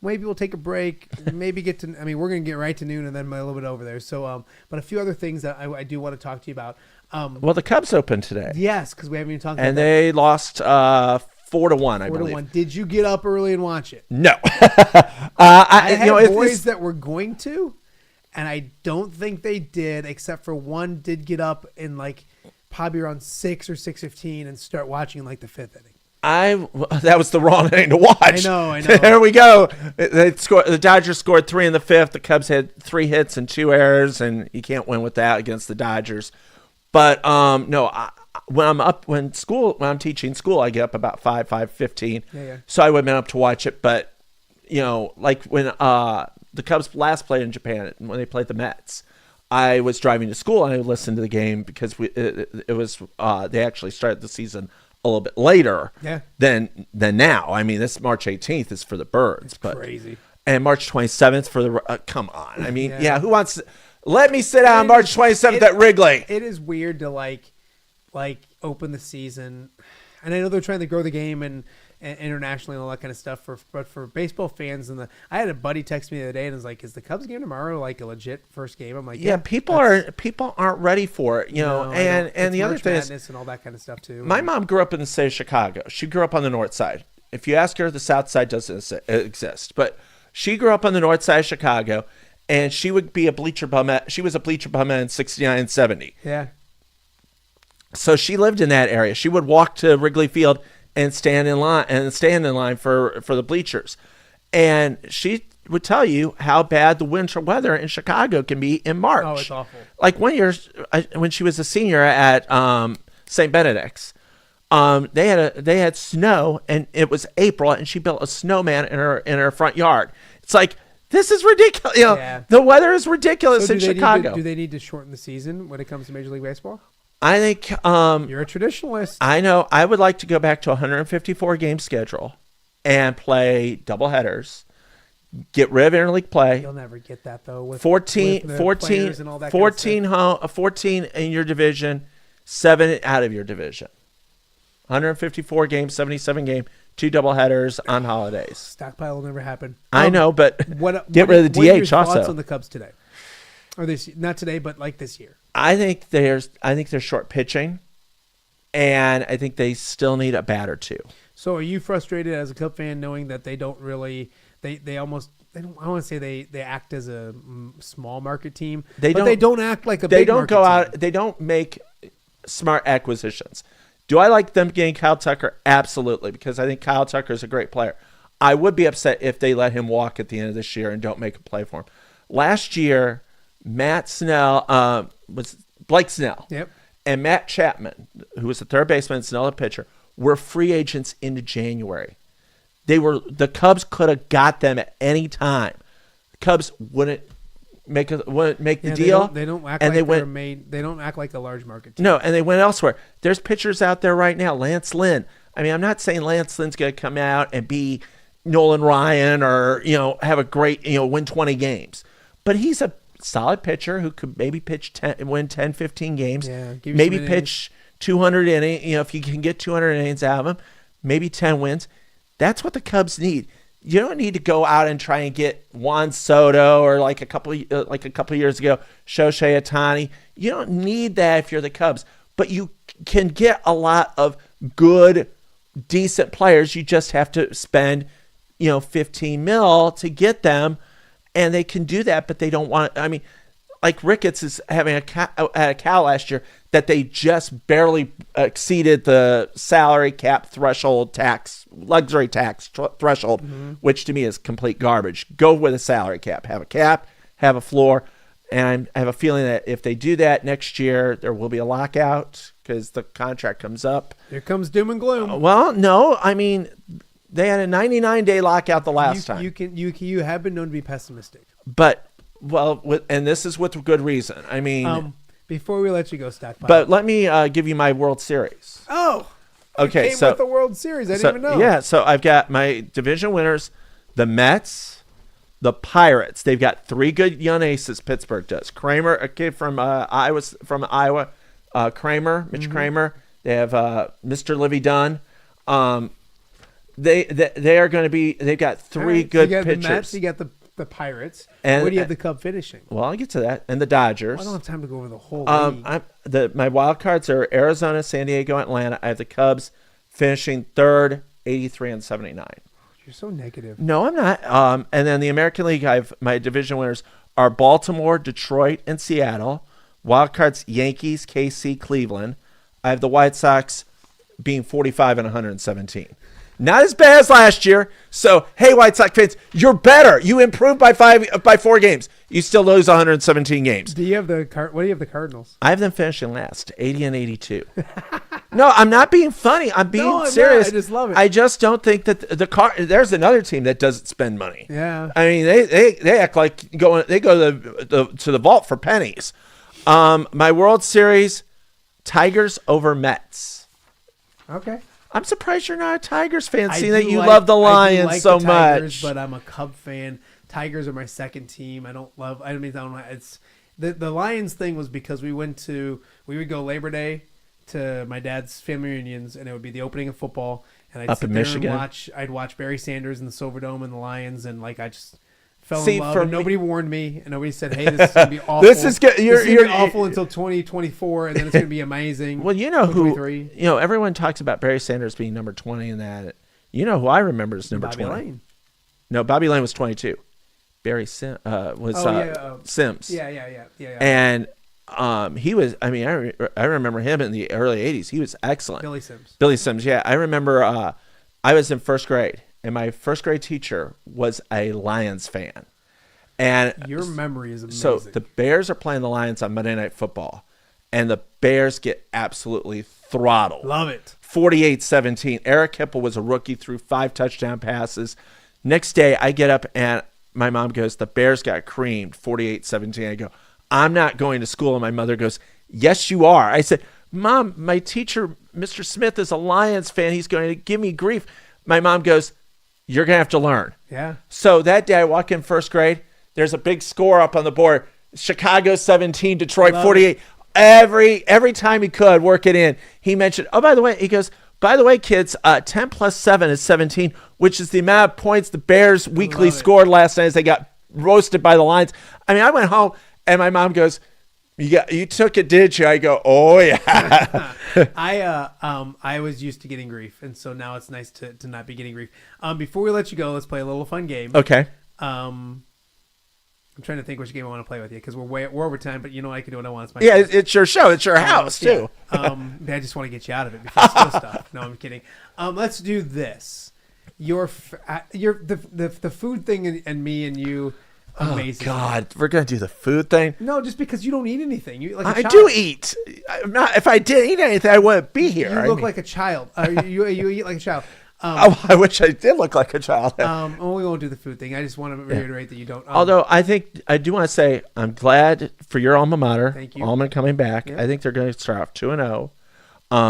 maybe we'll take a break, maybe we're going to get right to noon and then a little bit over there. So, but a few other things that I do want to talk to you about. Well, the Cubs opened today. Yes, because we haven't even talked about that. And they lost 4-1, I believe. 4-1. Did you get up early and watch it? No. I had boys that were going to, and I don't think they did, except for one did get up in probably around 6 or 6:15 and start watching in the fifth inning. That was the wrong inning to watch. I know. There we go. The Dodgers scored 3 in the fifth. The Cubs had 3 hits and 2 errors, and you can't win with that against the Dodgers. But no, when I'm teaching school, I get up about 5:15. Yeah. So I would have been up to watch it. But when the Cubs last played in Japan, when they played the Mets, I was driving to school and I listened to the game because it was they actually started the season a little bit later than now. I mean, this March 18th is for the birds. But crazy. And March 27th for the come on. I mean, who wants to, let me sit down March 27th at Wrigley. It is weird to open the season, and I know they're trying to grow the game and internationally and all that kind of stuff. But for baseball fans, I had a buddy text me the other day and was like, "Is the Cubs game tomorrow like a legit first game?" I'm like, "Yeah, people aren't ready for it, And the other thing is, and all that kind of stuff too. My mom grew up in the state of Chicago. She grew up on the north side. If you ask her, the south side doesn't exist, but she grew up on the north side of Chicago, and she would be a bleacher bum. She was a bleacher bum in 69 and 70. Yeah. So she lived in that area. She would walk to Wrigley Field and stand in line for the bleachers. And she would tell you how bad the winter weather in Chicago can be in March. Oh, it's awful. Like one year, when she was a senior at St. Benedict's, they had snow, and it was April, and she built a snowman in her front yard. It's like, this is ridiculous. The weather is ridiculous in Chicago. Do they need to shorten the season when it comes to Major League Baseball? I think you're a traditionalist. I know. I would like to go back to a 154 game schedule and play doubleheaders. Get rid of interleague play. You'll never get that though. With 14 and all that 14 14 in your division, 7 out of your division. 154 game, 77 game, 2 doubleheaders on holidays. Stockpile will never happen. I know, but get rid of the what are your DH also. Thoughts on the Cubs today? Or not today, but like this year. I think they're short pitching, and I think they still need a bat or two. So are you frustrated as a Cub fan knowing that they don't really they almost I don't want to say they act as a small market team, they don't act like a big market team. They don't make smart acquisitions. Do I like them getting Kyle Tucker? Absolutely, because I think Kyle Tucker is a great player. I would be upset if they let him walk at the end of this year and don't make a play for him. Last year, Matt Snell was Blake Snell, and Matt Chapman, who was the third baseman and Snell the pitcher, were free agents into January. The Cubs could have got them at any time. The Cubs wouldn't make the deal. They don't act and like they don't act like a large market team. No, and they went elsewhere. There's pitchers out there right now. Lance Lynn. I mean, I'm not saying Lance Lynn's going to come out and be Nolan Ryan or have a great win 20 games, but he's a solid pitcher who could maybe win 10, 15 games. Yeah, maybe pitch 200 innings. If you can get 200 innings out of him, maybe 10 wins. That's what the Cubs need. You don't need to go out and try and get Juan Soto or like a couple of years ago, Shohei Ohtani. You don't need that if you're the Cubs, but you can get a lot of good, decent players. You just have to spend, $15 million to get them, and they can do that. But they don't want. I mean, like Ricketts is having at a Cal last year that they just barely exceeded the salary cap threshold luxury tax threshold, which to me is complete garbage. Go with a salary cap. Have a floor. And I have a feeling that if they do that next year, there will be a lockout because the contract comes up. Here comes doom and gloom. Well, no. I mean, they had a 99-day lockout the last time. You have been known to be pessimistic. But, and this is with good reason. I mean... before we let you go, Stockpile. But let me give you my World Series. Oh, okay. Came with the World Series. I didn't even know. Yeah, so I've got my division winners, the Mets, the Pirates. They've got 3 good young aces. Pittsburgh does. Kramer, a kid from Iowa, Kramer, Mitch Kramer. They have Mr. Livy Dunn. They are going to be. They've got 3 good you got pitchers. The Mets, you got the Pirates. And where do you have the Cub finishing? Well, I'll get to that. And the Dodgers. I don't have time to go over the whole league. My wild cards are Arizona, San Diego, Atlanta. I have the Cubs finishing 3rd, 83 and 79. You're so negative. No, I'm not. And then the American League, I have my division winners are Baltimore, Detroit, and Seattle. Wild cards, Yankees, KC, Cleveland. I have the White Sox being 45 and 117. Not as bad as last year. So, hey, White Sox fans, you're better. You improved by 4 games. You still lose 117 games. Do you have what do you have the Cardinals? I have them finishing last, 80 and 82. No, I'm not being funny. I'm being serious. I just love it. I just don't think that there's another team that doesn't spend money. Yeah. I mean, they act like they go to the vault for pennies. My World Series, Tigers over Mets. Okay. I'm surprised you're not a Tigers fan, seeing that you love the Lions so much. But I'm a Cub fan. Tigers are my second team. It's the Lions thing was because we would go Labor Day to my dad's family reunions, and it would be the opening of football, and I'd Up sit in there Michigan. and I'd watch Barry Sanders in the Silverdome and the Lions, and like I just fell See, in love. for And me- nobody warned me, and nobody said, "Hey, this is gonna be awful. This is good. This is gonna be awful until 2024, and then it's gonna be amazing." Well, you know who? 2023. Everyone talks about Barry Sanders being number 20 in that. You know who I remember as number Bobby 20? Lane. No, Bobby Lane was 22. Barry was Sims. Yeah. And he was. I mean, I remember him in the early 80s. He was excellent. Billy Sims. Yeah, I remember. I was in first grade, and my first grade teacher was a Lions fan. And your memory is amazing. So the Bears are playing the Lions on Monday Night Football, and the Bears get absolutely throttled. Love it. 48-17. Eric Hipple was a rookie, threw 5 touchdown passes. Next day, I get up and my mom goes, the Bears got creamed, 48-17. I go, I'm not going to school. And my mother goes, yes, you are. I said, Mom, my teacher, Mr. Smith, is a Lions fan. He's going to give me grief. My mom goes, you're going to have to learn. Yeah. So that day, I walk in first grade. There's a big score up on the board. Chicago 17, Detroit 48. Every time he could work it in, he mentioned, oh, by the way, he goes, by the way, kids, 10 plus 7 is 17, which is the amount of points the Bears weekly scored last night as they got roasted by the Lions. I mean, I went home and my mom goes, you took it, did you? I go, oh yeah. I was used to getting grief, and so now it's nice to not be getting grief. Before we let you go, let's play a little fun game. Okay. I'm trying to think which game I want to play with you because we're over time, but you know I can do what I want. It's my show. It's your show. It's your house too. I just want to get you out of it before it's stuff. No, I'm kidding. Let's do this. The food thing and me and you. Amazing. Oh God, we're gonna do the food thing. No, just because you don't eat anything. You like a I child. do eat. I'm not. If I did eat anything, I wouldn't be here. You look like a child. You eat like a child. I wish I did look like a child. We won't do the food thing. I just want to reiterate that you don't. Although I do want to say I'm glad for your alma mater. Thank you. Alma coming back. Yeah. I think they're going to start off 2-0.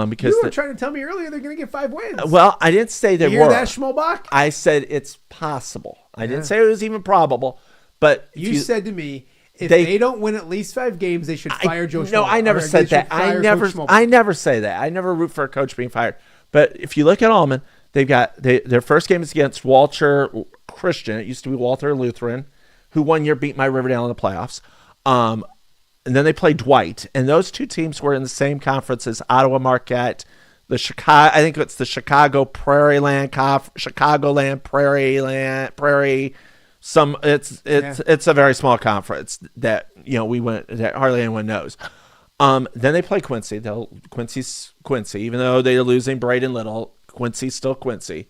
Because you were trying to tell me earlier they're going to get 5 wins. Well, I didn't say they were. You hear that, Schmolbach? I said it's possible. I didn't say it was even probable. But you said to me, if they don't win at least 5 games, they should fire Joe Schmo. No, I never said that. I never say that. I never root for a coach being fired. But if you look at Allman, they've got their first game is against Walter Christian. It used to be Walter Lutheran, who one year beat my Riverdale in the playoffs. And then they played Dwight, and those two teams were in the same conference as Ottawa Marquette, the Chicago. I think it's the Chicago Chicagoland Prairie. It's a very small conference that we went that hardly anyone knows. Then they play Quincy. Quincy's Quincy, even though they're losing Braden Little. Quincy's still Quincy.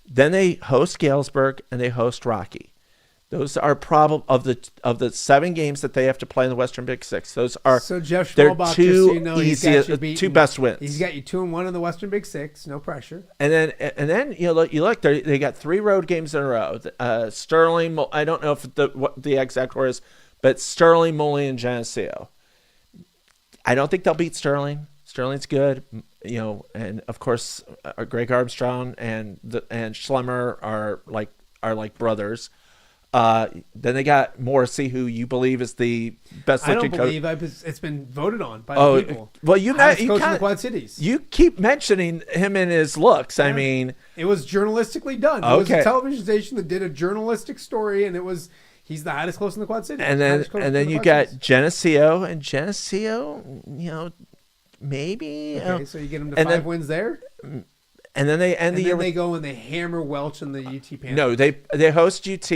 Then they host Galesburg and they host Rocky. Those are probably of the 7 games that they have to play in the Western Big Six. Those are Jeff their Schmolbach, two easy, 2 best wins. He's got you 2-1 in the Western Big Six. No pressure. And then you look they got 3 road games in a row. Sterling. I don't know if what the exact word is, but Sterling, Moline, and Geneseo. I don't think they'll beat Sterling. Sterling's good, and of course, Greg Armstrong and Schlemmer are like brothers. Then they got Morrissey, who you believe is the best looking coach. I don't believe it's been voted on by the people. Well, you coach in the Quad Cities. You keep mentioning him and his looks. Yeah. I mean, it was journalistically done. It was a television station that did a journalistic story, and he's the hottest coach in the Quad Cities. And then you got Geneseo, and Geneseo, maybe. Okay, so you get them to 5 wins there. And then they end the year. They go and they hammer Welch in the UT Panthers. No, they host UT,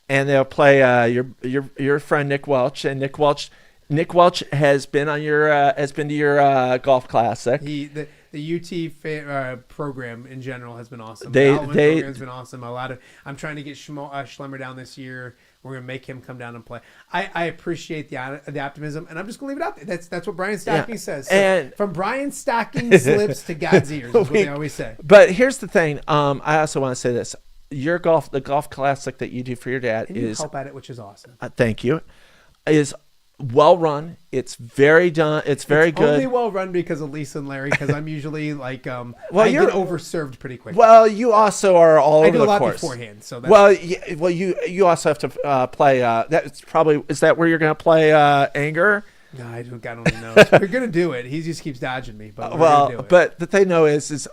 and they'll play your friend Nick Welch, and Nick Welch has been on to your golf classic. The UT program in general has been awesome. The program's been awesome. I'm trying to get Schlemmer down this year. We're gonna make him come down and play. I appreciate the optimism, and I'm just gonna leave it out there. That's what Brian Stocking says. So and from Brian Stocking's lips to God's ears, is what they always say. But here's the thing. I also want to say this: the golf classic that you do for your dad and you help at it, which is awesome. Thank you. Is well run. It's very done. It's very good. Only well run because of Lisa and Larry. Because I'm usually I get overserved pretty quick. Well, you also are all over the course. I do a lot beforehand. So you also have to play. Is that where you're going to play anger? No, I don't even know. We're going to do it. He just keeps dodging me. But but the thing though is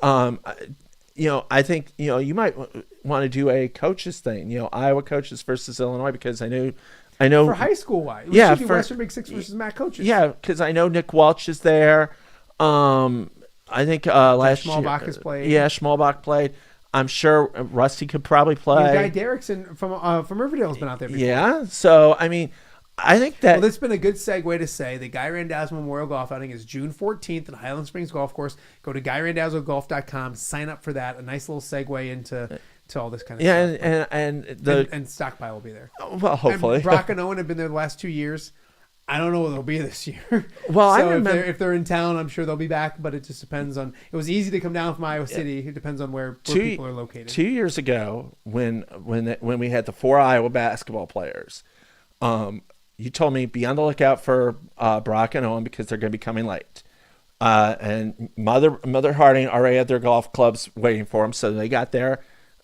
I think, you might want to do a coaches thing, Iowa coaches versus Illinois, because I know for high school, why? We should do Western Big Six versus MAC coaches. Yeah, because I know Nick Welch is there. I think last year Schmalbach has played. Yeah, Schmalbach played. I'm sure Rusty could probably play. Guy Derrickson from Riverdale has been out there before. Yeah, so I mean, I think that... Well, that's been a good segue to say the Guy Randazzo Memorial Golf Outing is June 14th at Highland Springs Golf Course. Go to GuyRandazzoGolf.com, sign up for that. A nice little segue into all this kind of stuff. And Stockpile will be there. Well, hopefully. And Brock and Owen have been there the last 2 years. I don't know what they'll be this year. Well, so I remember if they're in town, I'm sure they'll be back. But it just depends on. It was easy to come down from Iowa City. It depends on where people are located. 2 years ago, when we had the 4 Iowa basketball players, you told me be on the lookout for Brock and Owen because they're going to be coming late. And Mother Harding already had their golf clubs waiting for them, so they got there.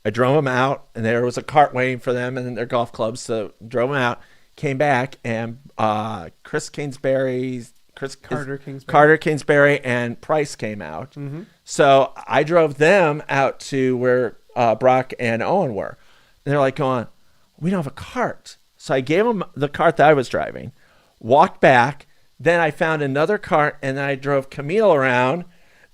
I drove them out, and there was a cart waiting for them and their golf clubs. So drove them out, came back, and Carter Kingsbury, and Price came out. Mm-hmm. So I drove them out to where Brock and Owen were. And they're like going, we don't have a cart. So I gave them the cart that I was driving, walked back. Then I found another cart, and then I drove Camille around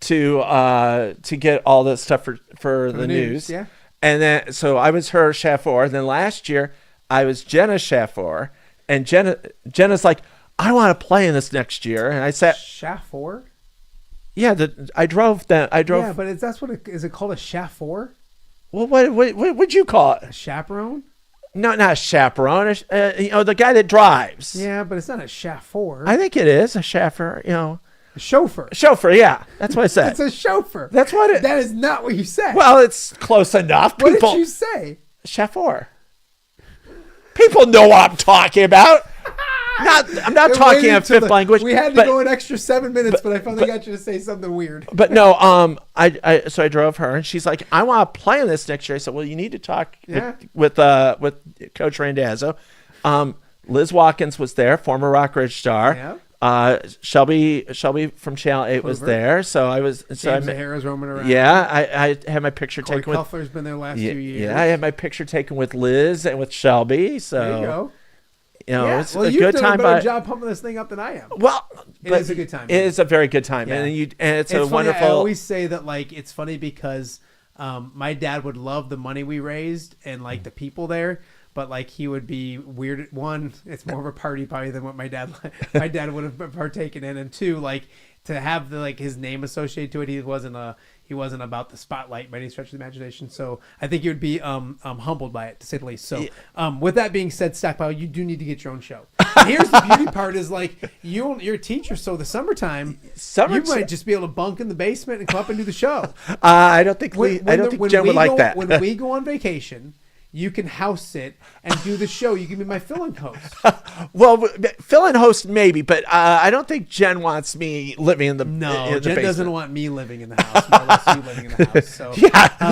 to get all this stuff for the news. Yeah. And then, so I was her chauffeur. Then last year, I was Jenna's chauffeur. And Jenna's like, I want to play in this next year. And I said, chauffeur? Yeah, I drove them. Yeah, but is it called a chauffeur? Well, what would you call it? A chaperone? No, not a chaperone. The guy that drives. Yeah, but it's not a chauffeur. I think it is a chauffeur. A chauffeur. Chauffeur, yeah. That's what I said. It's a chauffeur. That's what it... That is not what you said. Well, it's close enough. What did you say? Chauffeur. People know what I'm talking about. I'm not talking a fifth language. We had to go an extra 7 minutes, but I finally got you to say something weird. But no, so I drove her, and she's like, I want to play in this next year. I said, well, you need to talk with Coach Randazzo. Liz Watkins was there, former Rock Ridge star. Yeah. Shelby from Channel 8 was there. So I was. James O'Hara's roaming around. Yeah, I had my picture Corey taken with. Kuffler's been there the last 2 years. Yeah, I had my picture taken with Liz and with Shelby. So there you go. It's well, a you've good done time. a better job pumping this thing up than I am. Well, it is a good time. It is a very good time, yeah. and it's a funny, wonderful. I always say that it's funny because my dad would love the money we raised and the people there, but he would be weird. One, it's more of a party probably than what my dad would have partaken in, and two, to have his name associated to it, he wasn't about the spotlight by any stretch of the imagination. So I think you would be humbled by it, to say the least. So with that being said, Stockpile, you do need to get your own show. And here's the beauty part is you're a teacher, so the summertime, you might just be able to bunk in the basement and come up and do the show. I don't think Jen would like that. When we go on vacation, you can house sit and do the show. You can be my fill-in host. Well, fill-in host maybe, but I don't think Jen wants me living in the No, Jen doesn't want me living in the house, more or less you living in the house. So,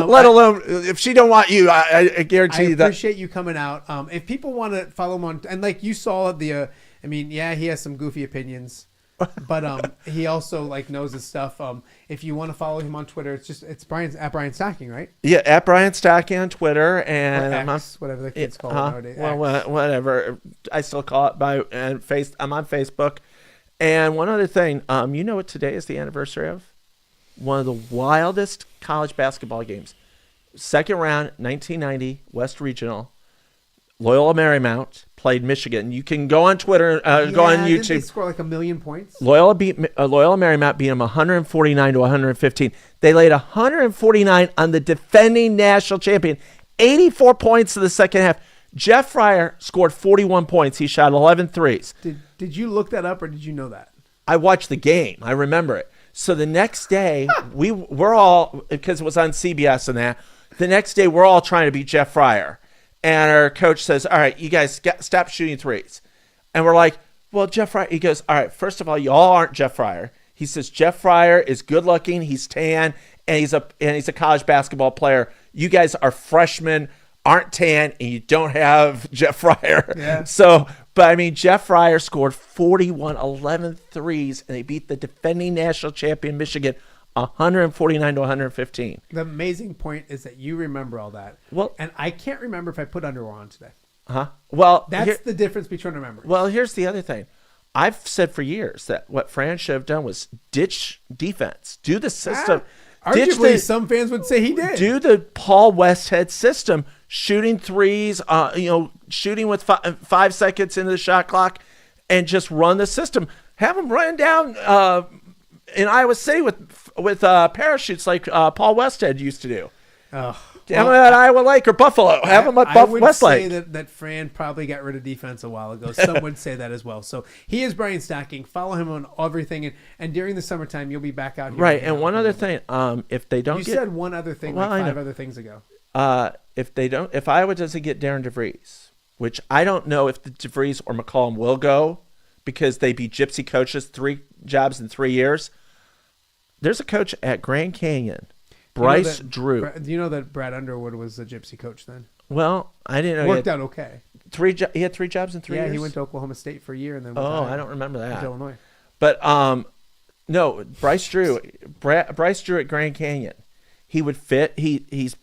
let alone if she don't want you, I guarantee you that. I appreciate you coming out. If people want to follow him on, and you saw the, he has some goofy opinions. But he also knows his stuff. If you want to follow him on Twitter, it's at Brian Stocking, right? Yeah, at Brian Stocking on Twitter, and I'm on whatever the kids call it nowadays. Well, whatever. I still call it I'm on Facebook. And one other thing, you know what today is the anniversary of? One of the wildest college basketball games. Second round, 1990, West Regional. Loyola Marymount played Michigan. You can go on Twitter, go on YouTube. Didn't they score 1 million points? Loyola Marymount beat them 149 to 115. They laid 149 on the defending national champion. 84 points in the second half. Jeff Fryer scored 41 points. He shot 11 threes. Did you look that up or did you know that? I watched the game. I remember it. So the next day, we're all, because it was on CBS and that, the next day we're all trying to beat Jeff Fryer. And our coach says, all right, you guys stop shooting threes. And we're like, well, Jeff Fryer, he goes, all right, first of all, you all aren't Jeff Fryer. He says, Jeff Fryer is good looking, he's tan, and he's a college basketball player. You guys are freshmen, aren't tan, and you don't have Jeff Fryer. Yeah. So, but Jeff Fryer scored 41, 11 threes, and they beat the defending national champion Michigan 149 to 115. The amazing point is that you remember all that. Well, and I can't remember if I put underwear on today. Huh? Well, that's the difference between remembering. Well, here's the other thing. I've said for years that what Fran should have done was ditch defense, do the system. Arguably, some fans would say he did. Do the Paul Westhead system, shooting threes, shooting with 5 seconds into the shot clock, and just run the system. Have them run down in Iowa City with parachutes like Paul Westhead used to do. Oh. Have them at Iowa Lake or Buffalo. Have them at Westlake. I would say that Fran probably got rid of defense a while ago. Some would say that as well. So he is Brian Stocking. Follow him on everything. And during the summertime, you'll be back out here. Right. And one other thing, if they don't You said one other thing like 5 other things ago. If Iowa doesn't get Darren DeVries, which I don't know if the DeVries or McCollum will go because they be gypsy coaches, 3 jobs in 3 years. There's a coach at Grand Canyon, Bryce Drew. Do you know that Brad Underwood was a gypsy coach then? Well, I didn't know. Worked out okay. He had 3 jobs in 3 years? Yeah, he went to Oklahoma State for a year and then I don't remember that. To Illinois. But no, Bryce Drew at Grand Canyon. He would fit. He's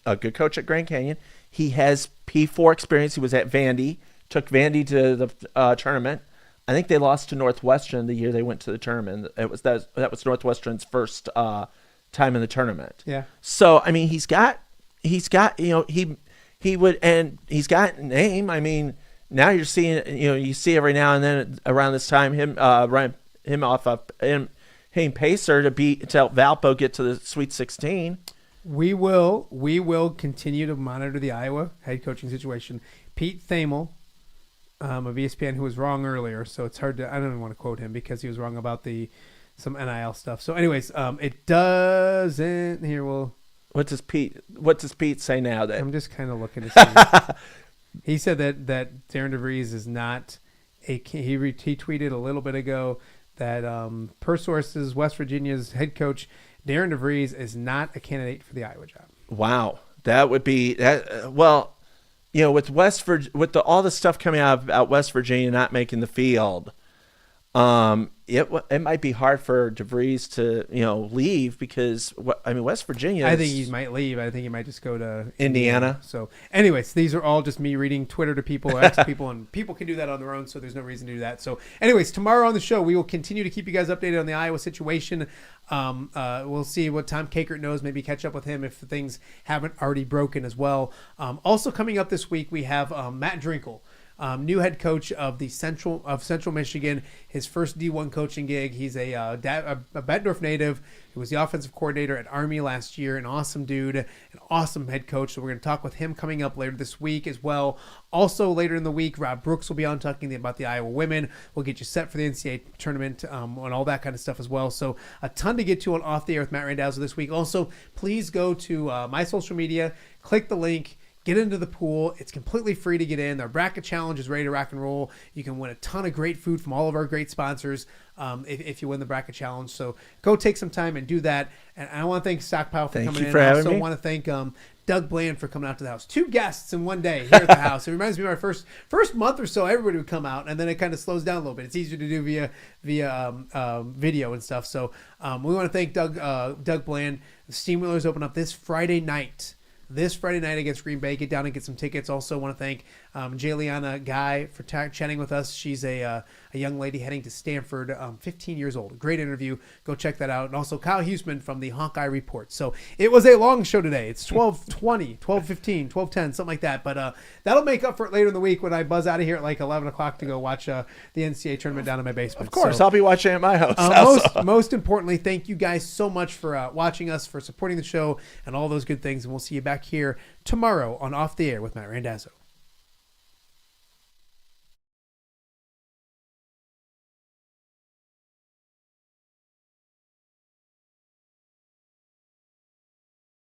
a good coach at Grand Canyon. He has P4 experience. He was at Vandy. Took Vandy to the tournament. I think they lost to Northwestern the year they went to the tournament. That was Northwestern's first time in the tournament. Yeah. So I mean, he's got he would, and he's got name. I mean, now you're seeing you see every now and then around this time him off of him Pacer to help Valpo get to the Sweet 16. We will continue to monitor the Iowa head coaching situation. Pete Thamel of ESPN, who was wrong earlier, so it's hard to, I don't even want to quote him because he was wrong about some NIL stuff. So anyways, it doesn't, here we'll. What does Pete say now? That I'm just kind of looking to see. He said that Darren DeVries is not he tweeted a little bit ago that per sources, West Virginia's head coach Darren DeVries is not a candidate for the Iowa job. Wow, that would be that. Well, with all the stuff coming out about West Virginia not making the field, it might be hard for DeVries to leave because West Virginia. I think he might leave. I think he might just go to Indiana. So, anyways, these are all just me reading Twitter to people or X people, and people can do that on their own. So there's no reason to do that. So, anyways, tomorrow on the show we will continue to keep you guys updated on the Iowa situation. We'll see what Tom Kakert knows. Maybe catch up with him if things haven't already broken as well. Also coming up this week we have Matt Drinkle. New head coach of Central Michigan, his first D1 coaching gig. He's a Bettendorf native. He was the offensive coordinator at Army last year. An awesome dude, an awesome head coach. So we're going to talk with him coming up later this week as well. Also later in the week, Rob Brooks will be on talking about the Iowa women. We'll get you set for the NCAA tournament and all that kind of stuff as well. So a ton to get to on Off the Air with Matt Randazzo this week. Also, please go to my social media, click the link, get into the pool. It's completely free to get in. Our bracket challenge is ready to rock and roll. You can win a ton of great food from all of our great sponsors if you win the bracket challenge. So go take some time and do that. And I want to thank Stockpile for coming in. I also want to thank Doug Bland for coming out to the house. 2 guests in one day here at the house. It reminds me of my first month or so, everybody would come out, and then it kind of slows down a little bit. It's easier to do via video and stuff. So we want to thank Doug Bland. The Steamwheelers open up this Friday night against Green Bay. Get down and get some tickets. Also want to thank Jhaliana Guy for chatting with us. She's a young lady heading to Stanford, 15 years old. Great interview. Go check that out. And also Kyle Huesmann from the Hawkeye Report. So it was a long show today. It's 12:20, 12:15, 12:10, something like that. But that'll make up for it later in the week when I buzz out of here at like 11 o'clock to go watch the NCAA tournament down in my basement. Of course, I'll be watching at my house. Most importantly, thank you guys so much for watching us, for supporting the show, and all those good things. And we'll see you back here tomorrow on Off the Air with Matt Randazzo.